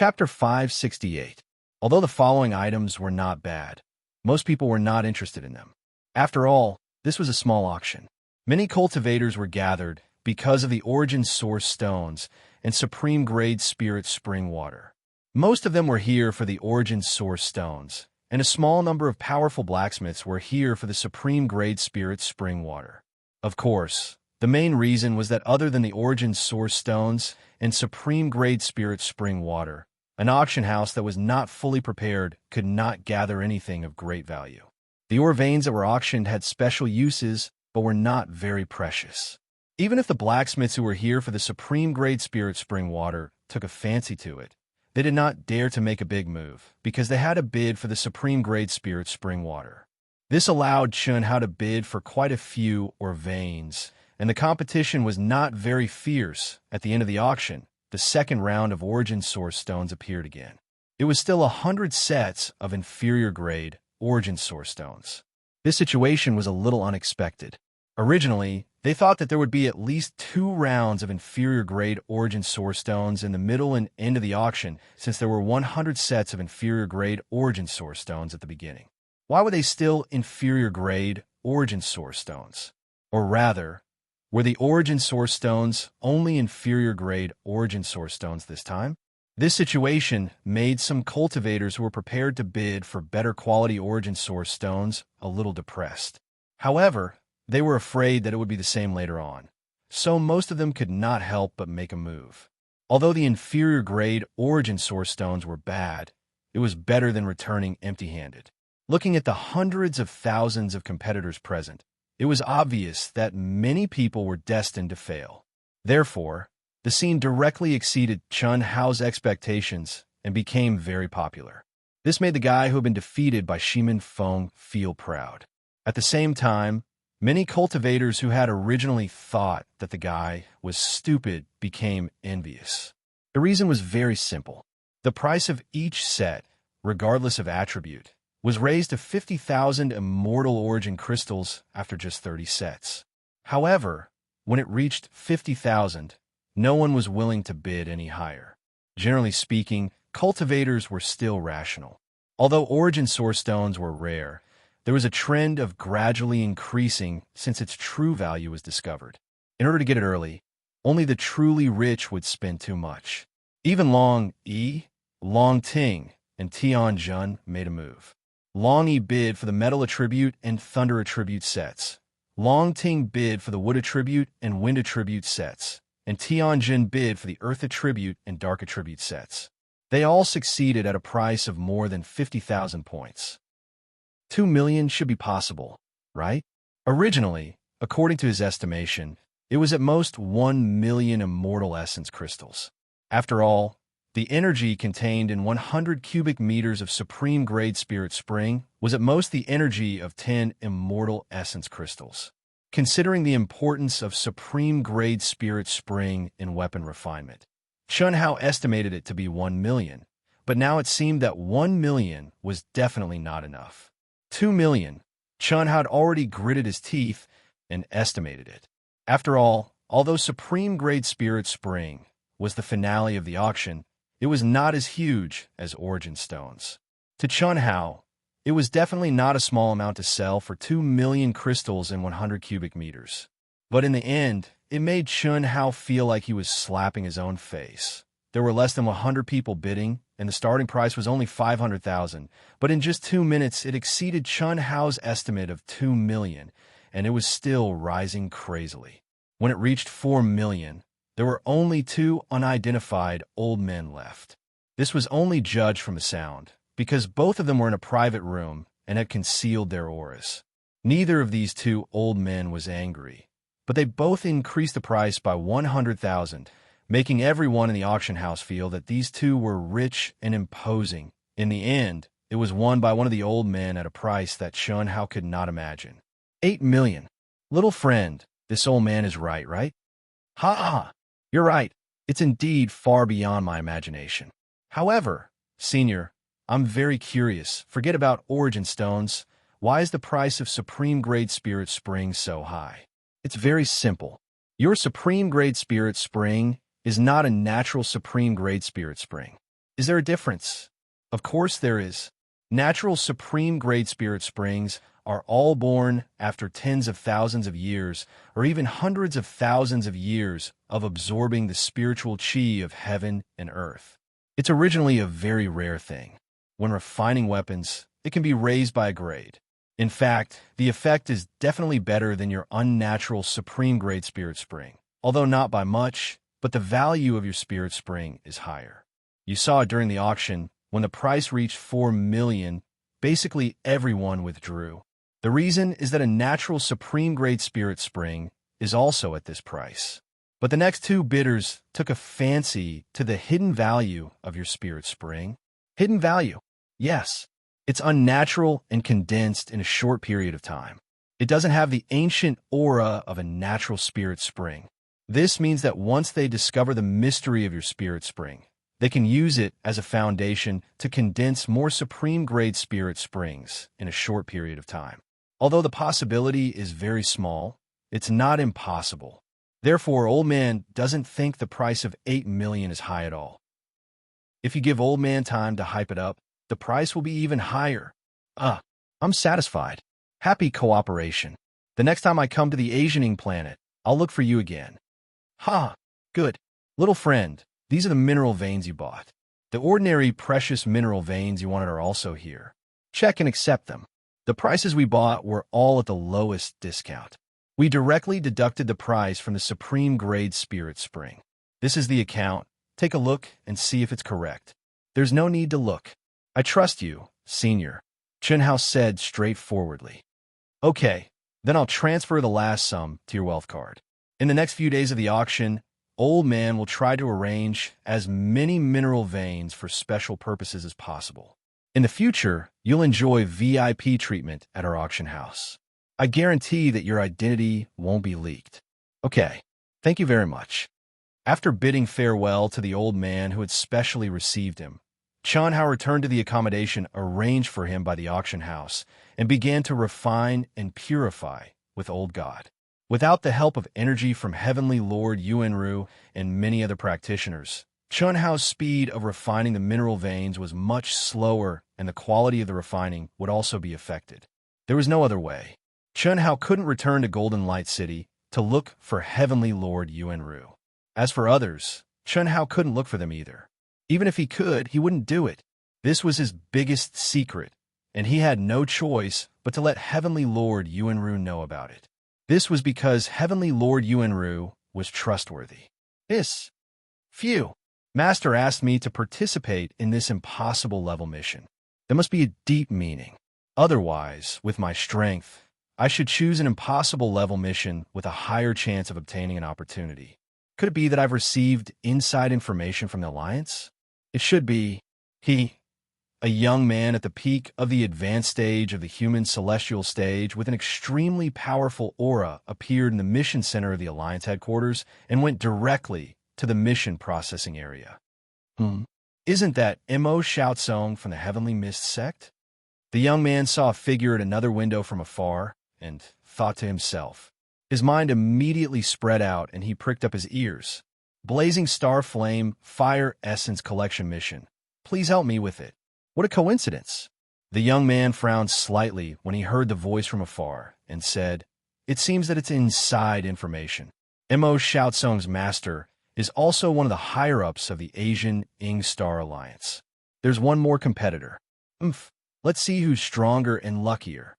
Chapter 568. Although the following items were not bad, most people were not interested in them. After all, this was a small auction. Many cultivators were gathered because of the origin source stones and supreme grade spirit spring water. Most of them were here for the origin source stones, and a small number of powerful blacksmiths were here for the supreme grade spirit spring water. Of course, the main reason was that other than the origin source stones and supreme grade spirit spring water, an auction house that was not fully prepared could not gather anything of great value. The ore veins that were auctioned had special uses, but were not very precious. Even if the blacksmiths who were here for the supreme grade spirit spring water took a fancy to it, they did not dare to make a big move, because they had a bid for the supreme grade spirit spring water. This allowed Chun Hao to bid for quite a few ore veins, and the competition was not very fierce. At the end of the auction, the second round of origin source stones appeared again. It was still 100 sets of inferior grade origin source stones. This situation was a little unexpected. Originally, they thought that there would be at least 2 rounds of inferior grade origin source stones in the middle and end of the auction, since there were 100 sets of inferior grade origin source stones at the beginning. Why were they still inferior grade origin source stones? Or rather, were the origin source stones only inferior grade origin source stones this time? This situation made some cultivators who were prepared to bid for better quality origin source stones a little depressed. However, they were afraid that it would be the same later on, so most of them could not help but make a move. Although the inferior grade origin source stones were bad, it was better than returning empty-handed. Looking at the hundreds of thousands of competitors present, it was obvious that many people were destined to fail. Therefore, the scene directly exceeded Chun Hao's expectations and became very popular. This made the guy who had been defeated by Shimin Feng feel proud. At the same time, many cultivators who had originally thought that the guy was stupid became envious. The reason was very simple. The price of each set, regardless of attribute, was raised to 50,000 immortal origin crystals after just 30 sets. However, when it reached 50,000, no one was willing to bid any higher. Generally speaking, cultivators were still rational. Although origin source stones were rare, there was a trend of gradually increasing since its true value was discovered. In order to get it early, only the truly rich would spend too much. Even Long Yi, Long Ting, and Tian Jun made a move. Long Yi bid for the metal attribute and thunder attribute sets. Long Ting bid for the wood attribute and wind attribute sets. And Tian Jun bid for the earth attribute and dark attribute sets. They all succeeded at a price of more than 50,000 points. 2 million should be possible, right? Originally, according to his estimation, it was at most 1 million immortal essence crystals. After all, the energy contained in 100 cubic meters of supreme grade spirit spring was at most the energy of 10 immortal essence crystals. Considering the importance of supreme grade spirit spring in weapon refinement, Chun Hao estimated it to be 1 million, but now it seemed that 1 million was definitely not enough. 2 million. Chun Hao had already gritted his teeth and estimated it. After all, although supreme grade spirit spring was the finale of the auction, it was not as huge as origin stones. To Chun Hao, it was definitely not a small amount to sell for 2 million crystals in 100 cubic meters. But in the end, it made Chun Hao feel like he was slapping his own face. There were less than 100 people bidding, and the starting price was only 500,000. But in just 2 minutes, it exceeded Chun Hao's estimate of 2 million, and it was still rising crazily. When it reached 4 million, there were only 2 unidentified old men left. This was only judged from the sound, because both of them were in a private room and had concealed their auras. Neither of these 2 old men was angry, but they both increased the price by 100,000, making everyone in the auction house feel that these 2 were rich and imposing. In the end, it was won by one of the old men at a price that Chun Hao could not imagine. 8 million. Little friend, this old man is right? Ha ha! You're right. It's indeed far beyond my imagination. However, Senior, I'm very curious. Forget about origin stones. Why is the price of supreme grade spirit spring so high? It's very simple. Your supreme grade spirit spring is not a natural supreme grade spirit spring. Is there a difference? Of course there is. Natural supreme-grade spirit springs are all born after tens of thousands of years, or even hundreds of thousands of years of absorbing the spiritual chi of heaven and earth. It's originally a very rare thing. When refining weapons, it can be raised by a grade. In fact, the effect is definitely better than your unnatural supreme-grade spirit spring, although not by much, but the value of your spirit spring is higher. You saw it during the auction. When the price reached 4 million, basically everyone withdrew. The reason is that a natural supreme-grade spirit spring is also at this price. But the next two bidders took a fancy to the hidden value of your spirit spring. Hidden value? Yes. It's unnatural and condensed in a short period of time. It doesn't have the ancient aura of a natural spirit spring. This means that once they discover the mystery of your spirit spring, they can use it as a foundation to condense more supreme-grade spirit springs in a short period of time. Although the possibility is very small, it's not impossible. Therefore, Old Man doesn't think the price of 8 million is high at all. If you give Old Man time to hype it up, the price will be even higher. I'm satisfied. Happy cooperation. The next time I come to the Asianing planet, I'll look for you again. Ha! Good. Little friend, these are the mineral veins you bought. The ordinary precious mineral veins you wanted are also here. Check and accept them. The prices we bought were all at the lowest discount. We directly deducted the price from the supreme grade spirit spring. This is the account. Take a look and see if it's correct. There's no need to look. I trust you, Senior, Chunhao said straightforwardly. Okay, then I'll transfer the last sum to your wealth card. In the next few days of the auction, Old Man will try to arrange as many mineral veins for special purposes as possible. In the future, you'll enjoy VIP treatment at our auction house. I guarantee that your identity won't be leaked. Okay, thank you very much. After bidding farewell to the old man who had specially received him, Chunhao returned to the accommodation arranged for him by the auction house and began to refine and purify with Old God. Without the help of energy from Heavenly Lord Yuanru and many other practitioners, Chunhao's speed of refining the mineral veins was much slower, and the quality of the refining would also be affected. There was no other way. Chunhao couldn't return to Golden Light City to look for Heavenly Lord Yuanru. As for others, Chunhao couldn't look for them either. Even if he could, he wouldn't do it. This was his biggest secret, and he had no choice but to let Heavenly Lord Yuanru know about it. This was because Heavenly Lord Yuanru was trustworthy. Phew. Master asked me to participate in this impossible level mission. There must be a deep meaning. Otherwise, with my strength, I should choose an impossible level mission with a higher chance of obtaining an opportunity. Could it be that I've received inside information from the Alliance? It should be a young man at the peak of the advanced stage of the human celestial stage with an extremely powerful aura appeared in the mission center of the Alliance headquarters and went directly to the mission processing area. Isn't that Mo Xiaosong from the Heavenly Mist sect? The young man saw a figure at another window from afar and thought to himself. His mind immediately spread out and he pricked up his ears. Blazing Star Flame Fire Essence Collection Mission. Please help me with it. What a coincidence. The young man frowned slightly when he heard the voice from afar and said, It seems that it's inside information. Mo Xiaosong's master is also one of the higher-ups of the Asian Ing Star Alliance. There's one more competitor. Let's see who's stronger and luckier.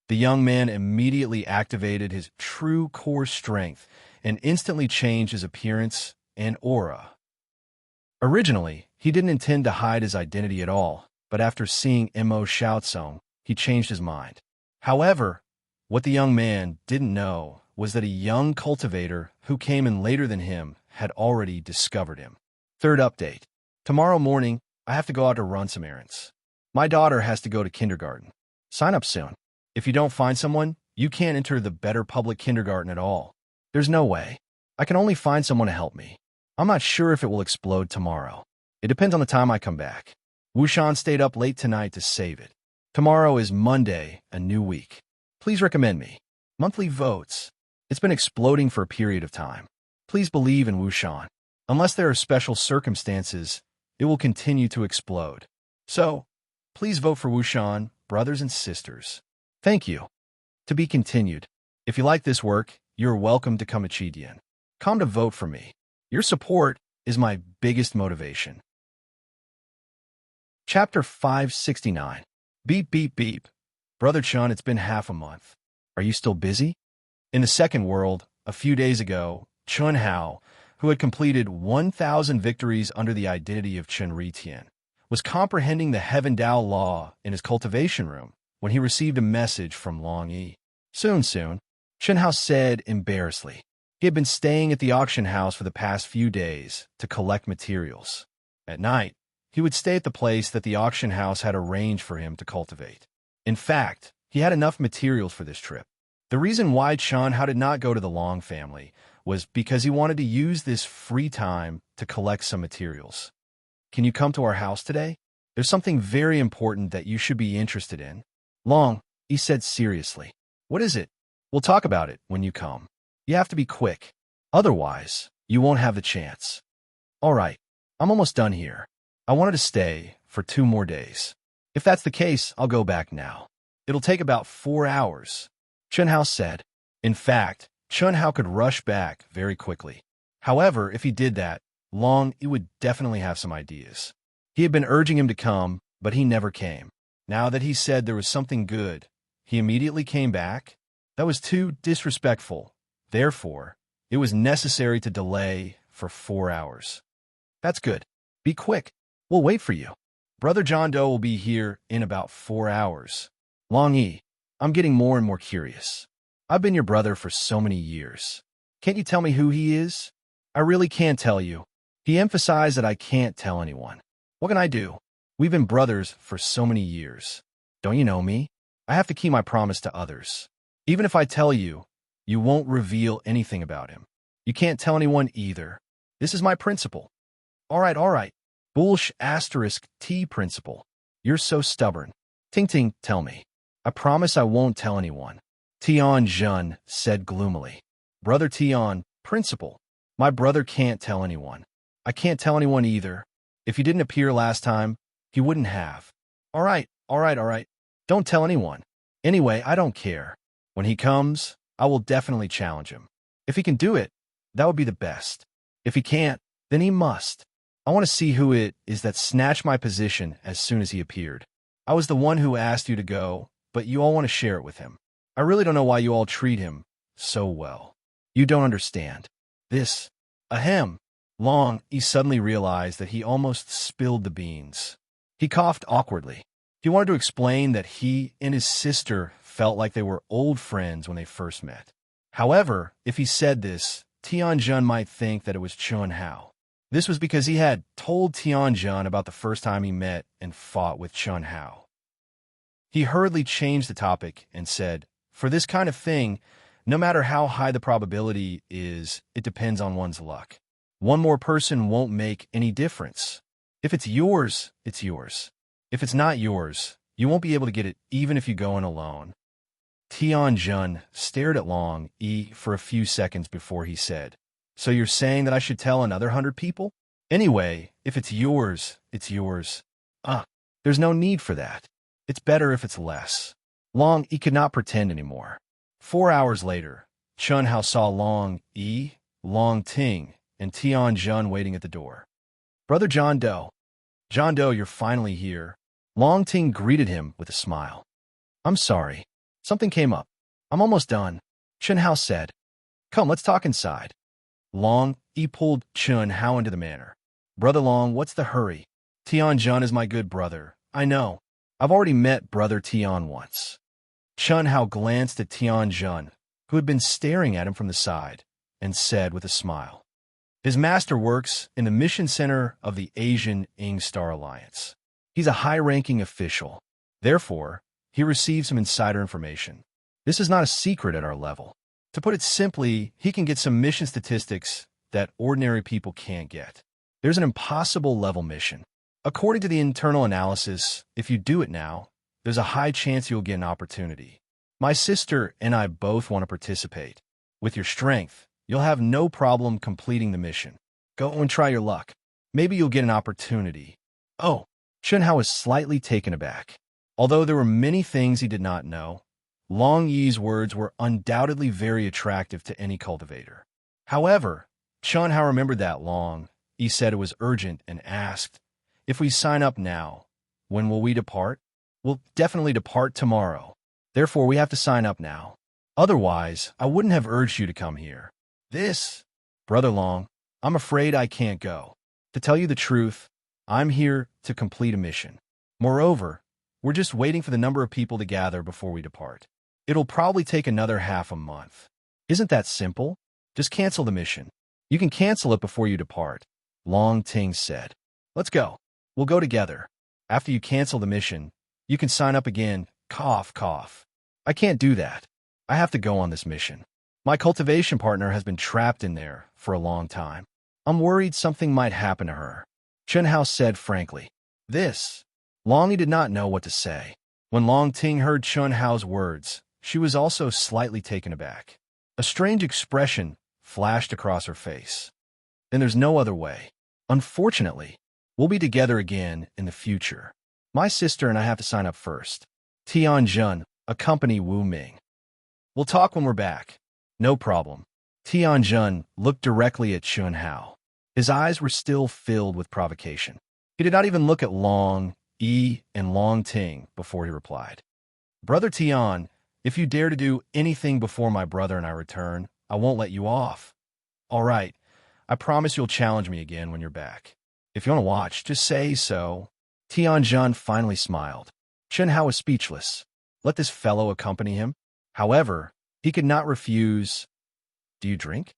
The young man immediately activated his true core strength and instantly changed his appearance and aura. Originally, he didn't intend to hide his identity at all, but after seeing Mo Xiaosong, he changed his mind. However, what the young man didn't know was that a young cultivator who came in later than him had already discovered him. Third update. Tomorrow morning, I have to go out to run some errands. My daughter has to go to kindergarten. Sign up soon. If you don't find someone, you can't enter the better public kindergarten at all. There's no way. I can only find someone to help me. I'm not sure if it will explode tomorrow. It depends on the time I come back. Wushan stayed up late tonight to save it. Tomorrow is Monday, a new week. Please recommend me. Monthly votes. It's been exploding for a period of time. Please believe in Wushan. Unless there are special circumstances, it will continue to explode. So, please vote for Wushan, brothers and sisters. Thank you. To be continued. If you like this work, you're welcome to come to Chidian. Come to vote for me. Your support is my biggest motivation. Chapter 569. Beep, beep, beep. Brother Chun, it's been half a month. Are you still busy? In the second world, a few days ago, Chun Hao, who had completed 1,000 victories under the identity of Chen Ritian, was comprehending the Heaven Dao law in his cultivation room when he received a message from Long Yi. Soon, Chun Hao said embarrassedly. He had been staying at the auction house for the past few days to collect materials. At night, he would stay at the place that the auction house had arranged for him to cultivate. In fact, he had enough materials for this trip. The reason why Chun Hao did not go to the Long family was because he wanted to use this free time to collect some materials. Can you come to our house today? There's something very important that you should be interested in. Long, he said seriously. What is it? We'll talk about it when you come. You have to be quick. Otherwise, you won't have the chance. All right, I'm almost done here. I wanted to stay for 2 more days. If that's the case, I'll go back now. It'll take about 4 hours, Chun Hao said. In fact, Chun Hao could rush back very quickly. However, if he did that, Long Yi would definitely have some ideas. He had been urging him to come, but he never came. Now that he said there was something good, he immediately came back. That was too disrespectful. Therefore, it was necessary to delay for 4 hours. That's good. Be quick. We'll wait for you. Brother John Doe will be here in about 4 hours. Long Yi, I'm getting more and more curious. I've been your brother for so many years. Can't you tell me who he is? I really can't tell you. He emphasized that I can't tell anyone. What can I do? We've been brothers for so many years. Don't you know me? I have to keep my promise to others. Even if I tell you, you won't reveal anything about him. You can't tell anyone either. This is my principle. All right. Bullsh asterisk T principle. You're so stubborn. Ting Ting, tell me. I promise I won't tell anyone. Tian Jun said gloomily. Brother Tian, principle. My brother can't tell anyone. I can't tell anyone either. If he didn't appear last time, he wouldn't have. All right. Don't tell anyone. Anyway, I don't care. When he comes, I will definitely challenge him. If he can do it, that would be the best. If he can't, then he must. I want to see who it is that snatched my position as soon as he appeared. I was the one who asked you to go, but you all want to share it with him. I really don't know why you all treat him so well. You don't understand. This, ahem. Long, he suddenly realized that he almost spilled the beans. He coughed awkwardly. He wanted to explain that he and his sister felt like they were old friends when they first met. However, if he said this, Tianjun might think that it was Chun Hao. This was because he had told Tianjun about the first time he met and fought with Chun Hao. He hurriedly changed the topic and said, for this kind of thing, no matter how high the probability is, it depends on one's luck. One more person won't make any difference. If it's yours, it's yours. If it's not yours, you won't be able to get it even if you go in alone. Tianjun stared at Long Yi for a few seconds before he said, so you're saying that I should tell another 100 people? Anyway, if it's yours, it's yours. There's no need for that. It's better if it's less. Long Yi could not pretend anymore. 4 hours later, Chun Hao saw Long Yi, Long Ting, and Tianjun waiting at the door. Brother John Doe. John Doe, you're finally here. Long Ting greeted him with a smile. I'm sorry. Something came up. I'm almost done, Chun Hao said. Come, let's talk inside. Long Yi pulled Chun Hao into the manor. Brother Long, what's the hurry? Tianjun is my good brother. I know. I've already met Brother Tian once. Chun Hao glanced at Tianjun, who had been staring at him from the side, and said with a smile, his master works in the mission center of the Asian Ing Star Alliance. He's a high-ranking official. Therefore, he receives some insider information. This is not a secret at our level. To put it simply, he can get some mission statistics that ordinary people can't get. There's an impossible level mission. According to the internal analysis, if you do it now, there's a high chance you'll get an opportunity. My sister and I both want to participate. With your strength, you'll have no problem completing the mission. Go and try your luck. Maybe you'll get an opportunity. Oh, Chunhao was slightly taken aback. Although there were many things he did not know, Long Yi's words were undoubtedly very attractive to any cultivator. However, Chunhao remembered that Long Yi said it was urgent and asked, "If we sign up now, when will we depart?" "We'll definitely depart tomorrow. Therefore, we have to sign up now. Otherwise, I wouldn't have urged you to come here." Brother Long, I'm afraid I can't go. To tell you the truth, I'm here to complete a mission. Moreover, we're just waiting for the number of people to gather before we depart. It'll probably take another half a month. Isn't that simple? Just cancel the mission. You can cancel it before you depart, Long Ting said. Let's go. We'll go together. After you cancel the mission, you can sign up again. Cough, cough. I can't do that. I have to go on this mission. My cultivation partner has been trapped in there for a long time. I'm worried something might happen to her, Chunhao said frankly. Long Yi did not know what to say. When Long Ting heard Chunhao's words, she was also slightly taken aback. A strange expression flashed across her face. Then there's no other way. Unfortunately, we'll be together again in the future. My sister and I have to sign up first. Tianjun, accompany Wu Ming. We'll talk when we're back. No problem. Tianjun looked directly at Chunhao. His eyes were still filled with provocation. He did not even look at Long Yi and Long Ting before he replied. Brother Tian, if you dare to do anything before my brother and I return, I won't let you off. All right, I promise you'll challenge me again when you're back. If you want to watch, just say so. Tianjun finally smiled. Chunhao was speechless. Let this fellow accompany him? However, he could not refuse. Do you drink?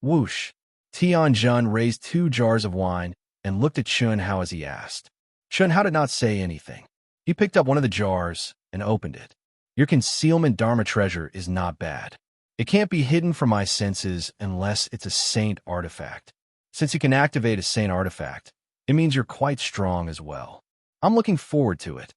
Whoosh. Tianjun raised 2 jars of wine and looked at Chunhao as he asked. Chunhao did not say anything. He picked up one of the jars and opened it. Your concealment Dharma treasure is not bad. It can't be hidden from my senses unless it's a saint artifact. Since you can activate a saint artifact, it means you're quite strong as well. I'm looking forward to it,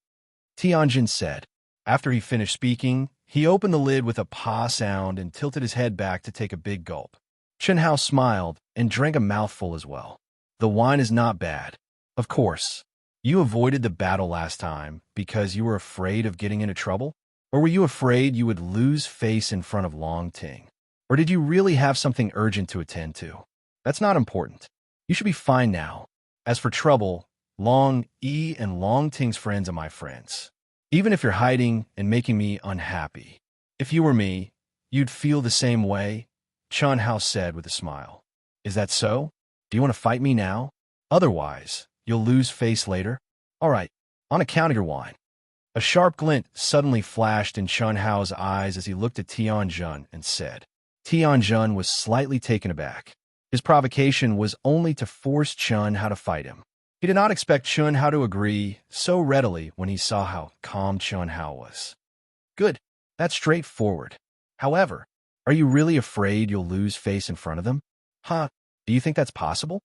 Tianjin said. After he finished speaking, he opened the lid with a pa sound and tilted his head back to take a big gulp. Chunhao smiled and drank a mouthful as well. The wine is not bad. Of course. You avoided the battle last time because you were afraid of getting into trouble? Or were you afraid you would lose face in front of Long Ting? Or did you really have something urgent to attend to? That's not important. You should be fine now. As for trouble, Long Yi and Long Ting's friends are my friends. Even if you're hiding and making me unhappy. If you were me, you'd feel the same way, Chunhao said with a smile. Is that so? Do you want to fight me now? Otherwise, you'll lose face later? All right, on account of your wine. A sharp glint suddenly flashed in Chunhao's eyes as he looked at Tianjun and said. Tianjun was slightly taken aback. His provocation was only to force Chunhao to fight him. He did not expect Chunhao to agree so readily when he saw how calm Chunhao was. Good, that's straightforward. However, are you really afraid you'll lose face in front of them? Do you think that's possible?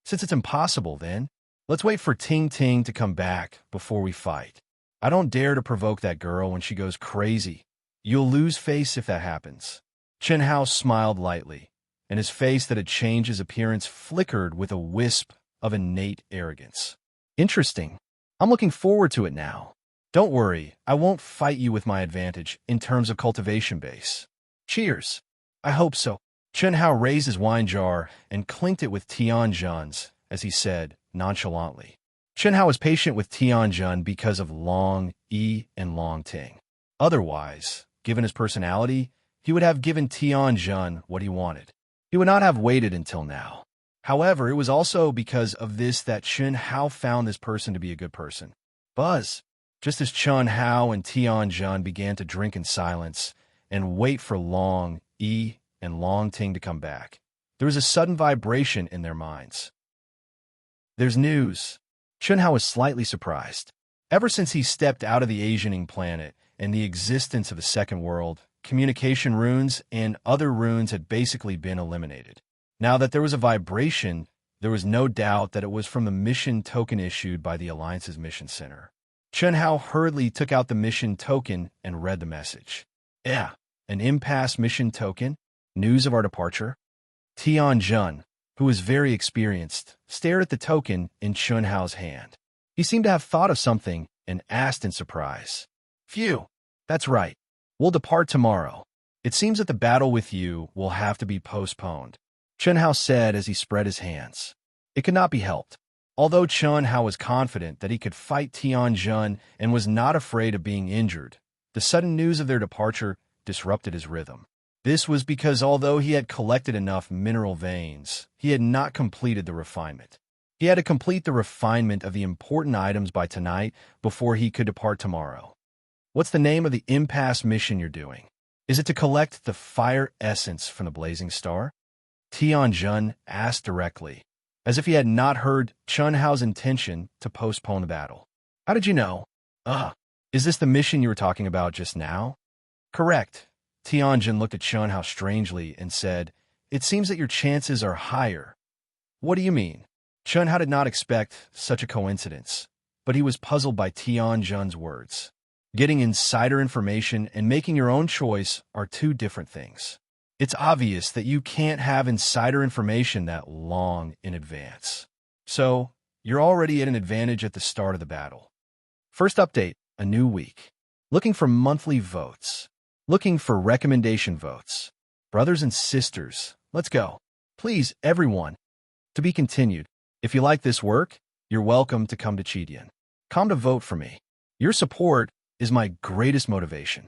Since it's impossible, then, let's wait for Ting Ting to come back before we fight. I don't dare to provoke that girl when she goes crazy. You'll lose face if that happens. Chunhao smiled lightly, and his face that had changed his appearance flickered with a wisp of innate arrogance. Interesting. I'm looking forward to it now. Don't worry, I won't fight you with my advantage in terms of cultivation base. Cheers. I hope so. Chunhao raised his wine jar and clinked it with Tianjun's, as he said, nonchalantly. Chunhao was patient with Tianjun because of Long Yi and Long Ting. Otherwise, given his personality, he would have given Tianjun what he wanted. He would not have waited until now. However, it was also because of this that Chunhao found this person to be a good person. Just as Chunhao and Tianjun began to drink in silence and wait for Long Yi and Long Ting to come back, there was a sudden vibration in their minds. There's news. Chunhao was slightly surprised. Ever since he stepped out of the Asianing planet and the existence of the second world, communication runes and other runes had basically been eliminated. Now that there was a vibration, there was no doubt that it was from the mission token issued by the Alliance's mission center. Chunhao hurriedly took out the mission token and read the message. An impasse mission token? News of our departure? Tianjun, who was very experienced, stared at the token in Chun Hao's hand. He seemed to have thought of something and asked in surprise. Phew, that's right. We'll depart tomorrow. It seems that the battle with you will have to be postponed, Chun Hao said as he spread his hands. It could not be helped. Although Chun Hao was confident that he could fight Tianjun and was not afraid of being injured, the sudden news of their departure disrupted his rhythm. This was because although he had collected enough mineral veins, he had not completed the refinement. He had to complete the refinement of the important items by tonight before he could depart tomorrow. What's the name of the impasse mission you're doing? Is it to collect the fire essence from the blazing star? Tianjun asked directly, as if he had not heard Chun Hao's intention to postpone the battle. How did you know? Is this the mission you were talking about just now? Correct. Tianjun looked at Chun Hao strangely and said, It seems that your chances are higher. What do you mean? Chun Hao did not expect such a coincidence, but he was puzzled by Tianjun's words. Getting insider information and making your own choice are two different things. It's obvious that you can't have insider information that long in advance. So, you're already at an advantage at the start of the battle. First update, a new week. Looking for monthly votes. Looking for recommendation votes. Brothers and sisters, let's go. Please, everyone. To be continued. If you like this work, you're welcome to come to Chidian. Come to vote for me. Your support is my greatest motivation.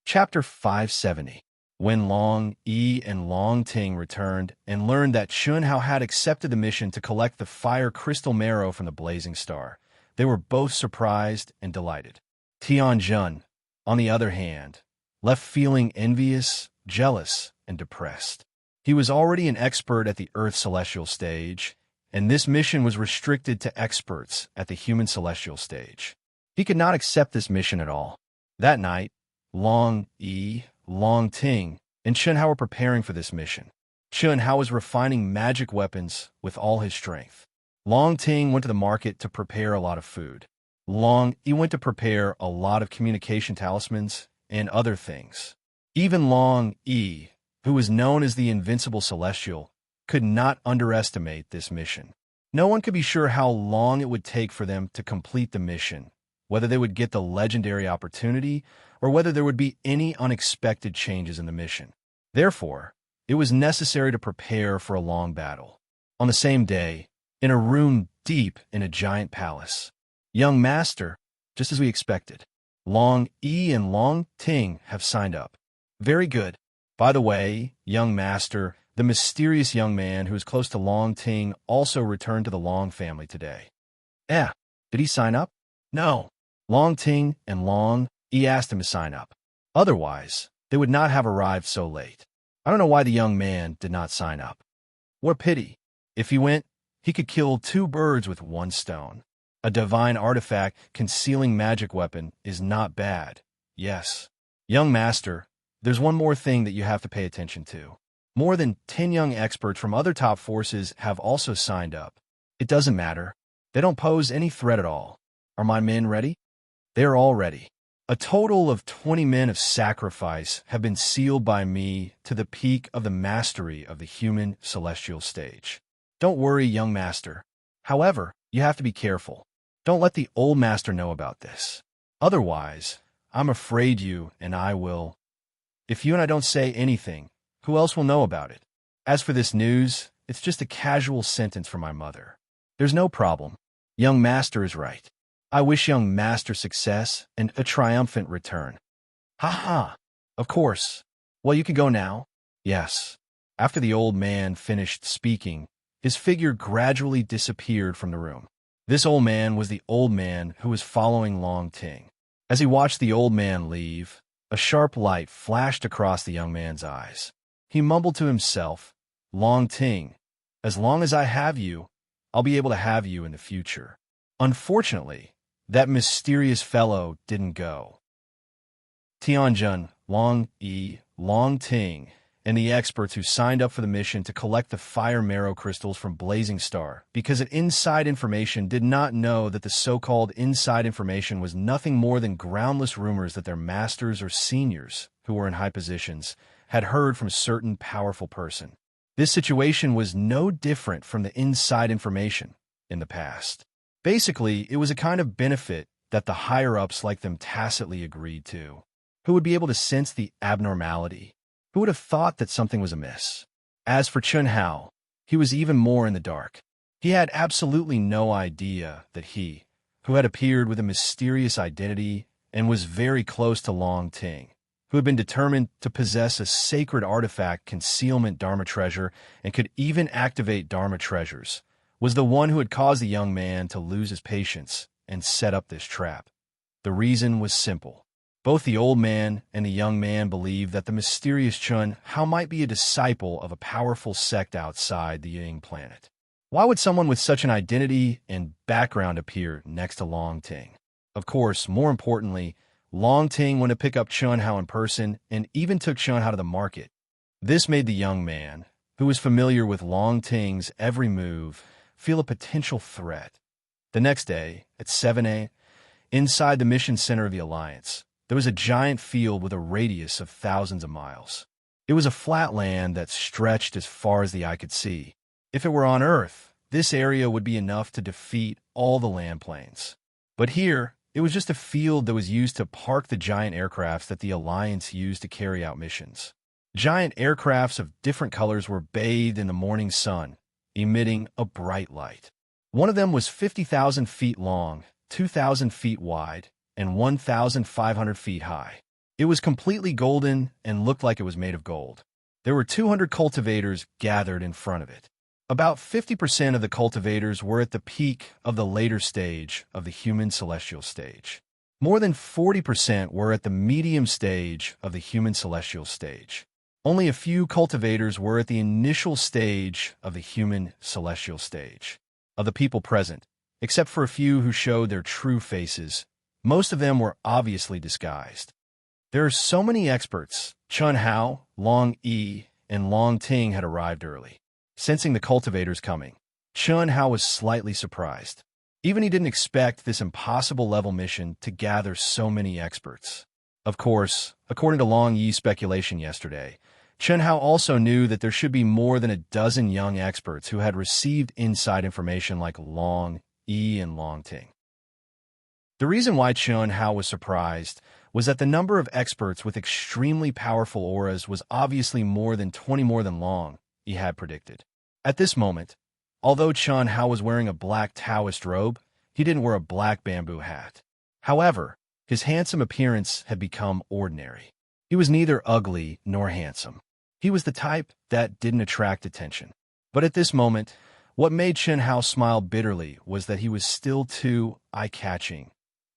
Chapter 570. When Long Yi and Long Ting returned and learned that Chun Hao had accepted the mission to collect the fire crystal marrow from the blazing star, they were both surprised and delighted. Tianjun, on the other hand, left feeling envious, jealous, and depressed. He was already an expert at the Earth Celestial stage, and this mission was restricted to experts at the Human Celestial stage. He could not accept this mission at all. That night, Long Yi, Long Ting, and Chun Hao were preparing for this mission. Chun Hao was refining magic weapons with all his strength. Long Ting went to the market to prepare a lot of food. Long Yi went to prepare a lot of communication talismans and other things. Even Long Yi, who was known as the Invincible Celestial, could not underestimate this mission. No one could be sure how long it would take for them to complete the mission, whether they would get the legendary opportunity, or whether there would be any unexpected changes in the mission. Therefore, it was necessary to prepare for a long battle. On the same day, in a room deep in a giant palace, Young Master, just as we expected, Long Yi and Long Ting have signed up. Very good. By the way, Young Master, the mysterious young man who is close to Long Ting, also returned to the Long family today. Did he sign up? No. Long Ting and Long Yi asked him to sign up. Otherwise, they would not have arrived so late. I don't know why the young man did not sign up. What a pity. If he went, he could kill two birds with one stone. A divine artifact concealing magic weapon is not bad. Yes. Young Master, there's one more thing that you have to pay attention to. More than 10 young experts from other top forces have also signed up. It doesn't matter. They don't pose any threat at all. Are my men ready? They are all ready. A total of 20 men of sacrifice have been sealed by me to the peak of the mastery of the human celestial stage. Don't worry, young master. However, you have to be careful. Don't let the old master know about this. Otherwise, I'm afraid you and I will. If you and I don't say anything, who else will know about it? As for this news, it's just a casual sentence from my mother. There's no problem. Young master is right. I wish young master success and a triumphant return. Ha ha. Of course. Well, you can go now. Yes. After the old man finished speaking, his figure gradually disappeared from the room. This old man was the old man who was following Long Ting. As he watched the old man leave, a sharp light flashed across the young man's eyes. He mumbled to himself, Long Ting, as long as I have you, I'll be able to have you in the future. Unfortunately, that mysterious fellow didn't go. Tianjun, Long Yi, Long Ting, and the experts who signed up for the mission to collect the fire marrow crystals from Blazing Star, because of inside information, did not know that the so-called inside information was nothing more than groundless rumors that their masters or seniors, who were in high positions, had heard from a certain powerful person. This situation was no different from the inside information in the past. Basically, it was a kind of benefit that the higher-ups like them tacitly agreed to. Who would be able to sense the abnormality? Who would have thought that something was amiss? As for Chun Hao, he was even more in the dark. He had absolutely no idea that he, who had appeared with a mysterious identity and was very close to Long Ting, who had been determined to possess a sacred artifact concealment Dharma treasure and could even activate Dharma treasures, was the one who had caused the young man to lose his patience and set up this trap. The reason was simple. Both the old man and the young man believed that the mysterious Chun Hao might be a disciple of a powerful sect outside the Ying planet. Why would someone with such an identity and background appear next to Long Ting? Of course, more importantly, Long Ting went to pick up Chun Hao in person and even took Chun Hao to the market. This made the young man, who was familiar with Long Ting's every move, feel a potential threat. The next day, at 7 a.m., inside the mission center of the Alliance, there was a giant field with a radius of thousands of miles. It was a flat land that stretched as far as the eye could see. If it were on Earth, this area would be enough to defeat all the land planes. But here, it was just a field that was used to park the giant aircrafts that the Alliance used to carry out missions. Giant aircrafts of different colors were bathed in the morning sun, emitting a bright light. One of them was 50,000 feet long, 2,000 feet wide, and 1,500 feet high. It was completely golden and looked like it was made of gold. There were 200 cultivators gathered in front of it. About 50% of the cultivators were at the peak of the later stage of the human celestial stage. More than 40% were at the medium stage of the human celestial stage. Only a few cultivators were at the initial stage of the human celestial stage. Of the people present, except for a few who showed their true faces, most of them were obviously disguised. There are so many experts. Chun Hao, Long Yi, and Long Ting had arrived early. Sensing the cultivators coming, Chun Hao was slightly surprised. Even he didn't expect this impossible level mission to gather so many experts. Of course, according to Long Yi's speculation yesterday, Chun Hao also knew that there should be more than a dozen young experts who had received inside information like Long Yi and Long Ting. The reason why Chun Hao was surprised was that the number of experts with extremely powerful auras was obviously more than 20 more than Long Yi had predicted. At this moment, although Chun Hao was wearing a black Taoist robe, he didn't wear a black bamboo hat. However, his handsome appearance had become ordinary. He was neither ugly nor handsome. He was the type that didn't attract attention. But at this moment, what made Chun Hao smile bitterly was that he was still too eye-catching.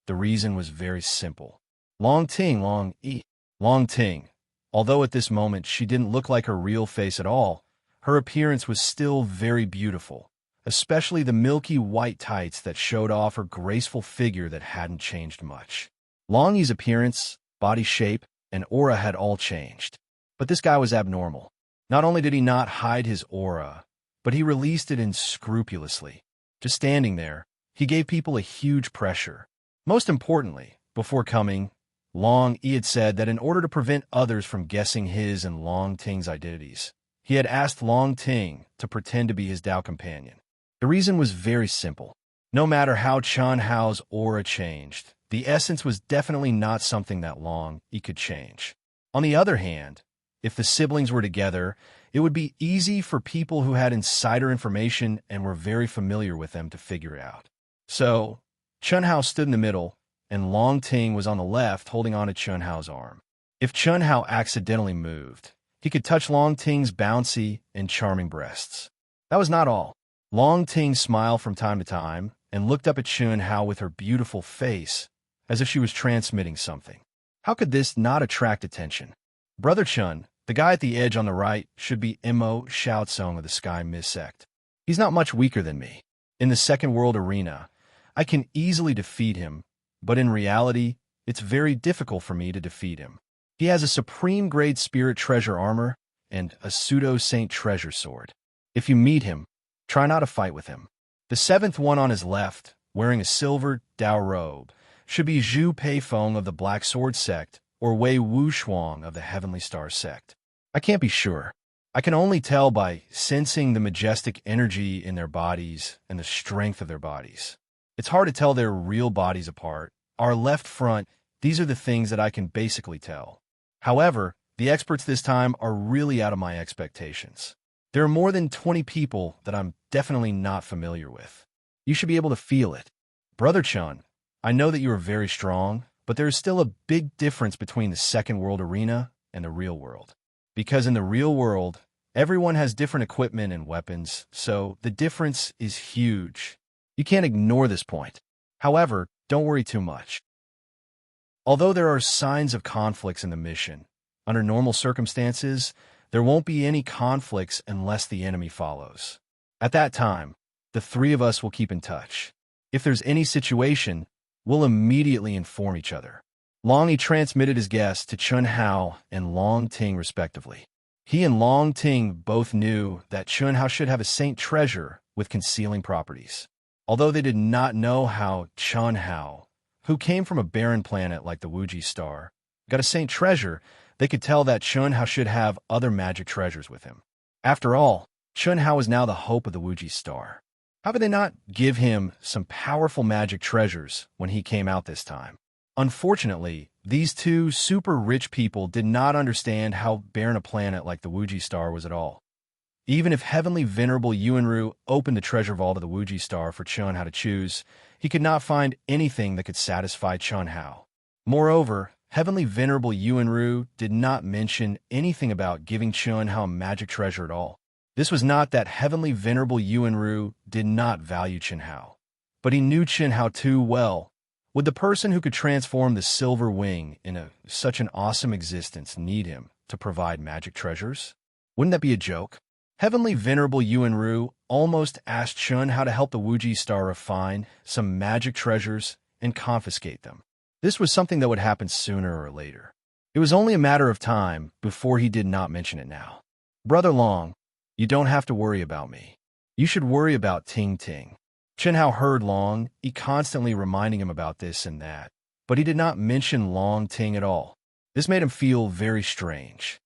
The reason was very simple. Long Ting, Long Yi. Long Ting, although at this moment she didn't look like her real face at all, her appearance was still very beautiful, especially the milky white tights that showed off her graceful figure that hadn't changed much. Long Yi's appearance, body shape, and aura had all changed. But this guy was abnormal. Not only did he not hide his aura, but he released it unscrupulously. Just standing there, he gave people a huge pressure. Most importantly, before coming, Long Yi had said that in order to prevent others from guessing his and Long Ting's identities, he had asked Long Ting to pretend to be his Tao companion. The reason was very simple. No matter how Chun Hao's aura changed, the essence was definitely not something that Long Yi could change. On the other hand, if the siblings were together, it would be easy for people who had insider information and were very familiar with them to figure it out. So, Chun Hao stood in the middle, and Long Ting was on the left holding on to Chun Hao's arm. If Chun Hao accidentally moved, he could touch Long Ting's bouncy and charming breasts. That was not all. Long Ting smiled from time to time and looked up at Chun Hao with her beautiful face, as if she was transmitting something. How could this not attract attention? Brother Chun, the guy at the edge on the right, should be Mo Shaotsong of the Sky Mist sect. He's not much weaker than me. In the second world arena, I can easily defeat him, but in reality, it's very difficult for me to defeat him. He has a supreme grade spirit treasure armor and a pseudo-saint treasure sword. If you meet him, try not to fight with him. The seventh one on his left, wearing a silver Dao robe, should be Zhu Peifeng of the Black Sword sect or Wei Wu Shuang of the Heavenly Star sect. I can't be sure. I can only tell by sensing the majestic energy in their bodies and the strength of their bodies. It's hard to tell their real bodies apart. Our left front, these are the things that I can basically tell. However, the experts this time are really out of my expectations. There are more than 20 people that I'm definitely not familiar with. You should be able to feel it. Brother Chun, I know that you are very strong, but there is still a big difference between the second world arena and the real world. Because in the real world, everyone has different equipment and weapons, so the difference is huge. You can't ignore this point. However, don't worry too much. Although there are signs of conflicts in the mission, under normal circumstances, there won't be any conflicts unless the enemy follows. At that time, the three of us will keep in touch. If there's any situation, we'll immediately inform each other. Long Yi transmitted his guess to Chun Hao and Long Ting respectively. He and Long Ting both knew that Chun Hao should have a saint treasure with concealing properties. Although they did not know how Chun Hao, who came from a barren planet like the Wuji star, got a saint treasure, they could tell that Chun Hao should have other magic treasures with him. After all, Chun Hao is now the hope of the Wuji star. How could they not give him some powerful magic treasures when he came out this time? Unfortunately, these two super rich people did not understand how barren a planet like the Wuji star was at all. Even if Heavenly Venerable Yuanru opened the treasure vault of the Wuji star for Chun Hao to choose, he could not find anything that could satisfy Chun Hao. Moreover, Heavenly Venerable Yuanru did not mention anything about giving Chun Hao a magic treasure at all. This was not that Heavenly Venerable Yuanru did not value Chun Hao, but he knew Chun Hao too well. Would the person who could transform the silver wing into such an awesome existence need him to provide magic treasures? Wouldn't that be a joke? Heavenly Venerable Yuanru almost asked Chun Hao to help the Wuji star refine some magic treasures and confiscate them. This was something that would happen sooner or later. It was only a matter of time before he did not mention it now. Brother Long, you don't have to worry about me. You should worry about Ting Ting. Chun Hao heard Long Yi constantly reminding him about this and that, but he did not mention Long Ting at all. This made him feel very strange.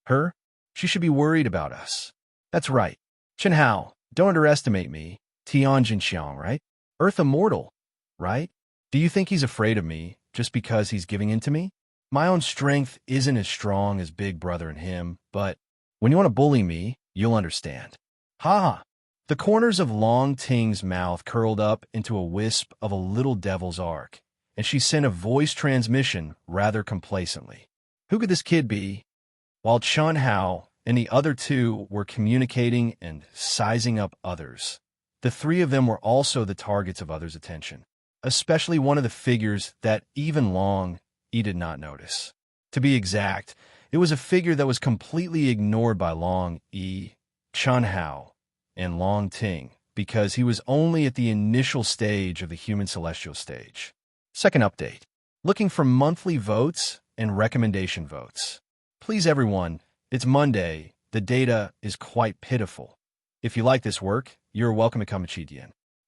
Her? She should be worried about us. That's right. Chun Hao, don't underestimate me. Tianjin Xiang, right? Earth Immortal, right? Do you think he's afraid of me just because he's giving in to me? My own strength isn't as strong as Big Brother and him, but when you want to bully me, you'll understand. Ha ha! The corners of Long Ting's mouth curled up into a wisp of a little devil's arc, and she sent a voice transmission rather complacently. Who could this kid be? While Chun Hao and the other two were communicating and sizing up others, the three of them were also the targets of others' attention, especially one of the figures that even Long Yi did not notice. To be exact, it was a figure that was completely ignored by Long Yi, Chun Hao, and Long Ting, because he was only at the initial stage of the human celestial stage. Second update. Looking for monthly votes and recommendation votes. Please everyone, it's Monday. The data is quite pitiful. If you like this work, you're welcome to come to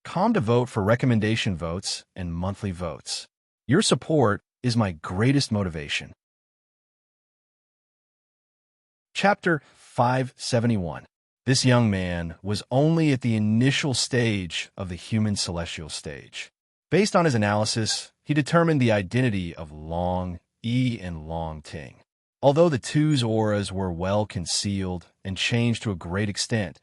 Come to vote for recommendation votes and monthly votes. Your support is my greatest motivation. Chapter 571. This young man was only at the initial stage of the human celestial stage. Based on his analysis, he determined the identity of Long Yi and Long Ting. Although the two's auras were well concealed and changed to a great extent,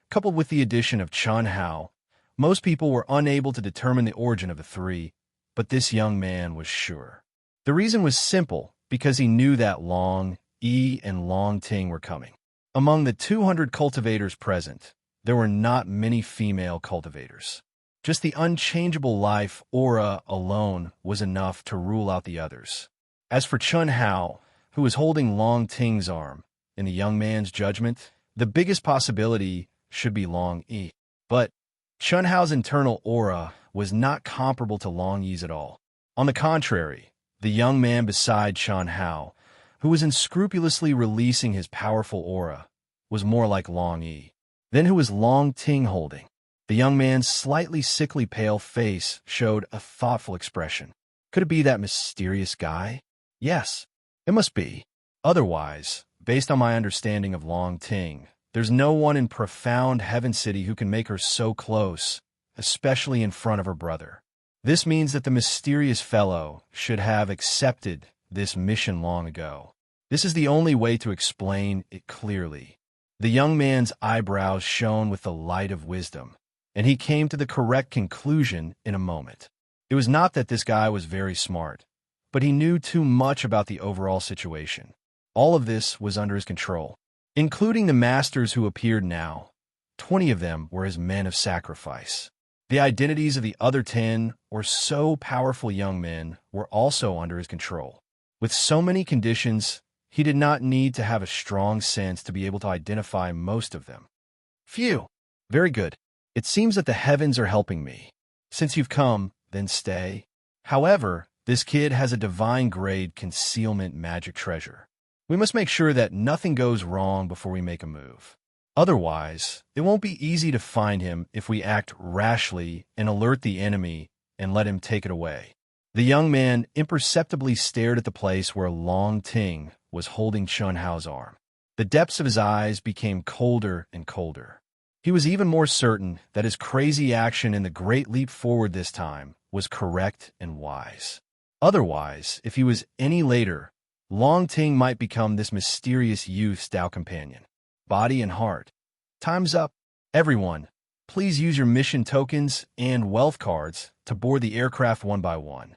coupled with the addition of Chun Hao, most people were unable to determine the origin of the three, but this young man was sure. The reason was simple, because he knew that Long Yi and Long Ting were coming. Among the 200 cultivators present, there were not many female cultivators. Just the unchangeable life aura alone was enough to rule out the others. As for Chun Hao, who was holding Long Ting's arm, in the young man's judgment, the biggest possibility should be Long Yi. But Chun Hao's internal aura was not comparable to Long Yi's at all. On the contrary, the young man beside Chun Hao, who was unscrupulously releasing his powerful aura, was more like Long Yi. Then who was Long Ting holding? The young man's slightly sickly pale face showed a thoughtful expression. Could it be that mysterious guy? Yes, it must be. Otherwise, based on my understanding of Long Ting, There's no one in profound Heaven City who can make her so close, especially in front of her brother. This means that the mysterious fellow should have accepted this mission long ago. This is the only way to explain it clearly. The young man's eyebrows shone with the light of wisdom, and he came to the correct conclusion in a moment. It was not that this guy was very smart, but he knew too much about the overall situation. All of this was under his control, including the masters who appeared now. 20 of them were his men of sacrifice. The identities of the other 10 or so powerful young men were also under his control. With so many conditions, he did not need to have a strong sense to be able to identify most of them. Phew! Very good. It seems that the heavens are helping me. Since you've come, then stay. However, this kid has a divine-grade concealment magic treasure. We must make sure that nothing goes wrong before we make a move. Otherwise, it won't be easy to find him if we act rashly and alert the enemy and let him take it away. The young man imperceptibly stared at the place where Long Ting was holding Chun Hao's arm. The depths of his eyes became colder and colder. He was even more certain that his crazy action in the great leap forward this time was correct and wise. Otherwise, if he was any later, Long Ting might become this mysterious youth's Tao companion. Body and heart. Time's up. Everyone, please use your mission tokens and wealth cards to board the aircraft one by one.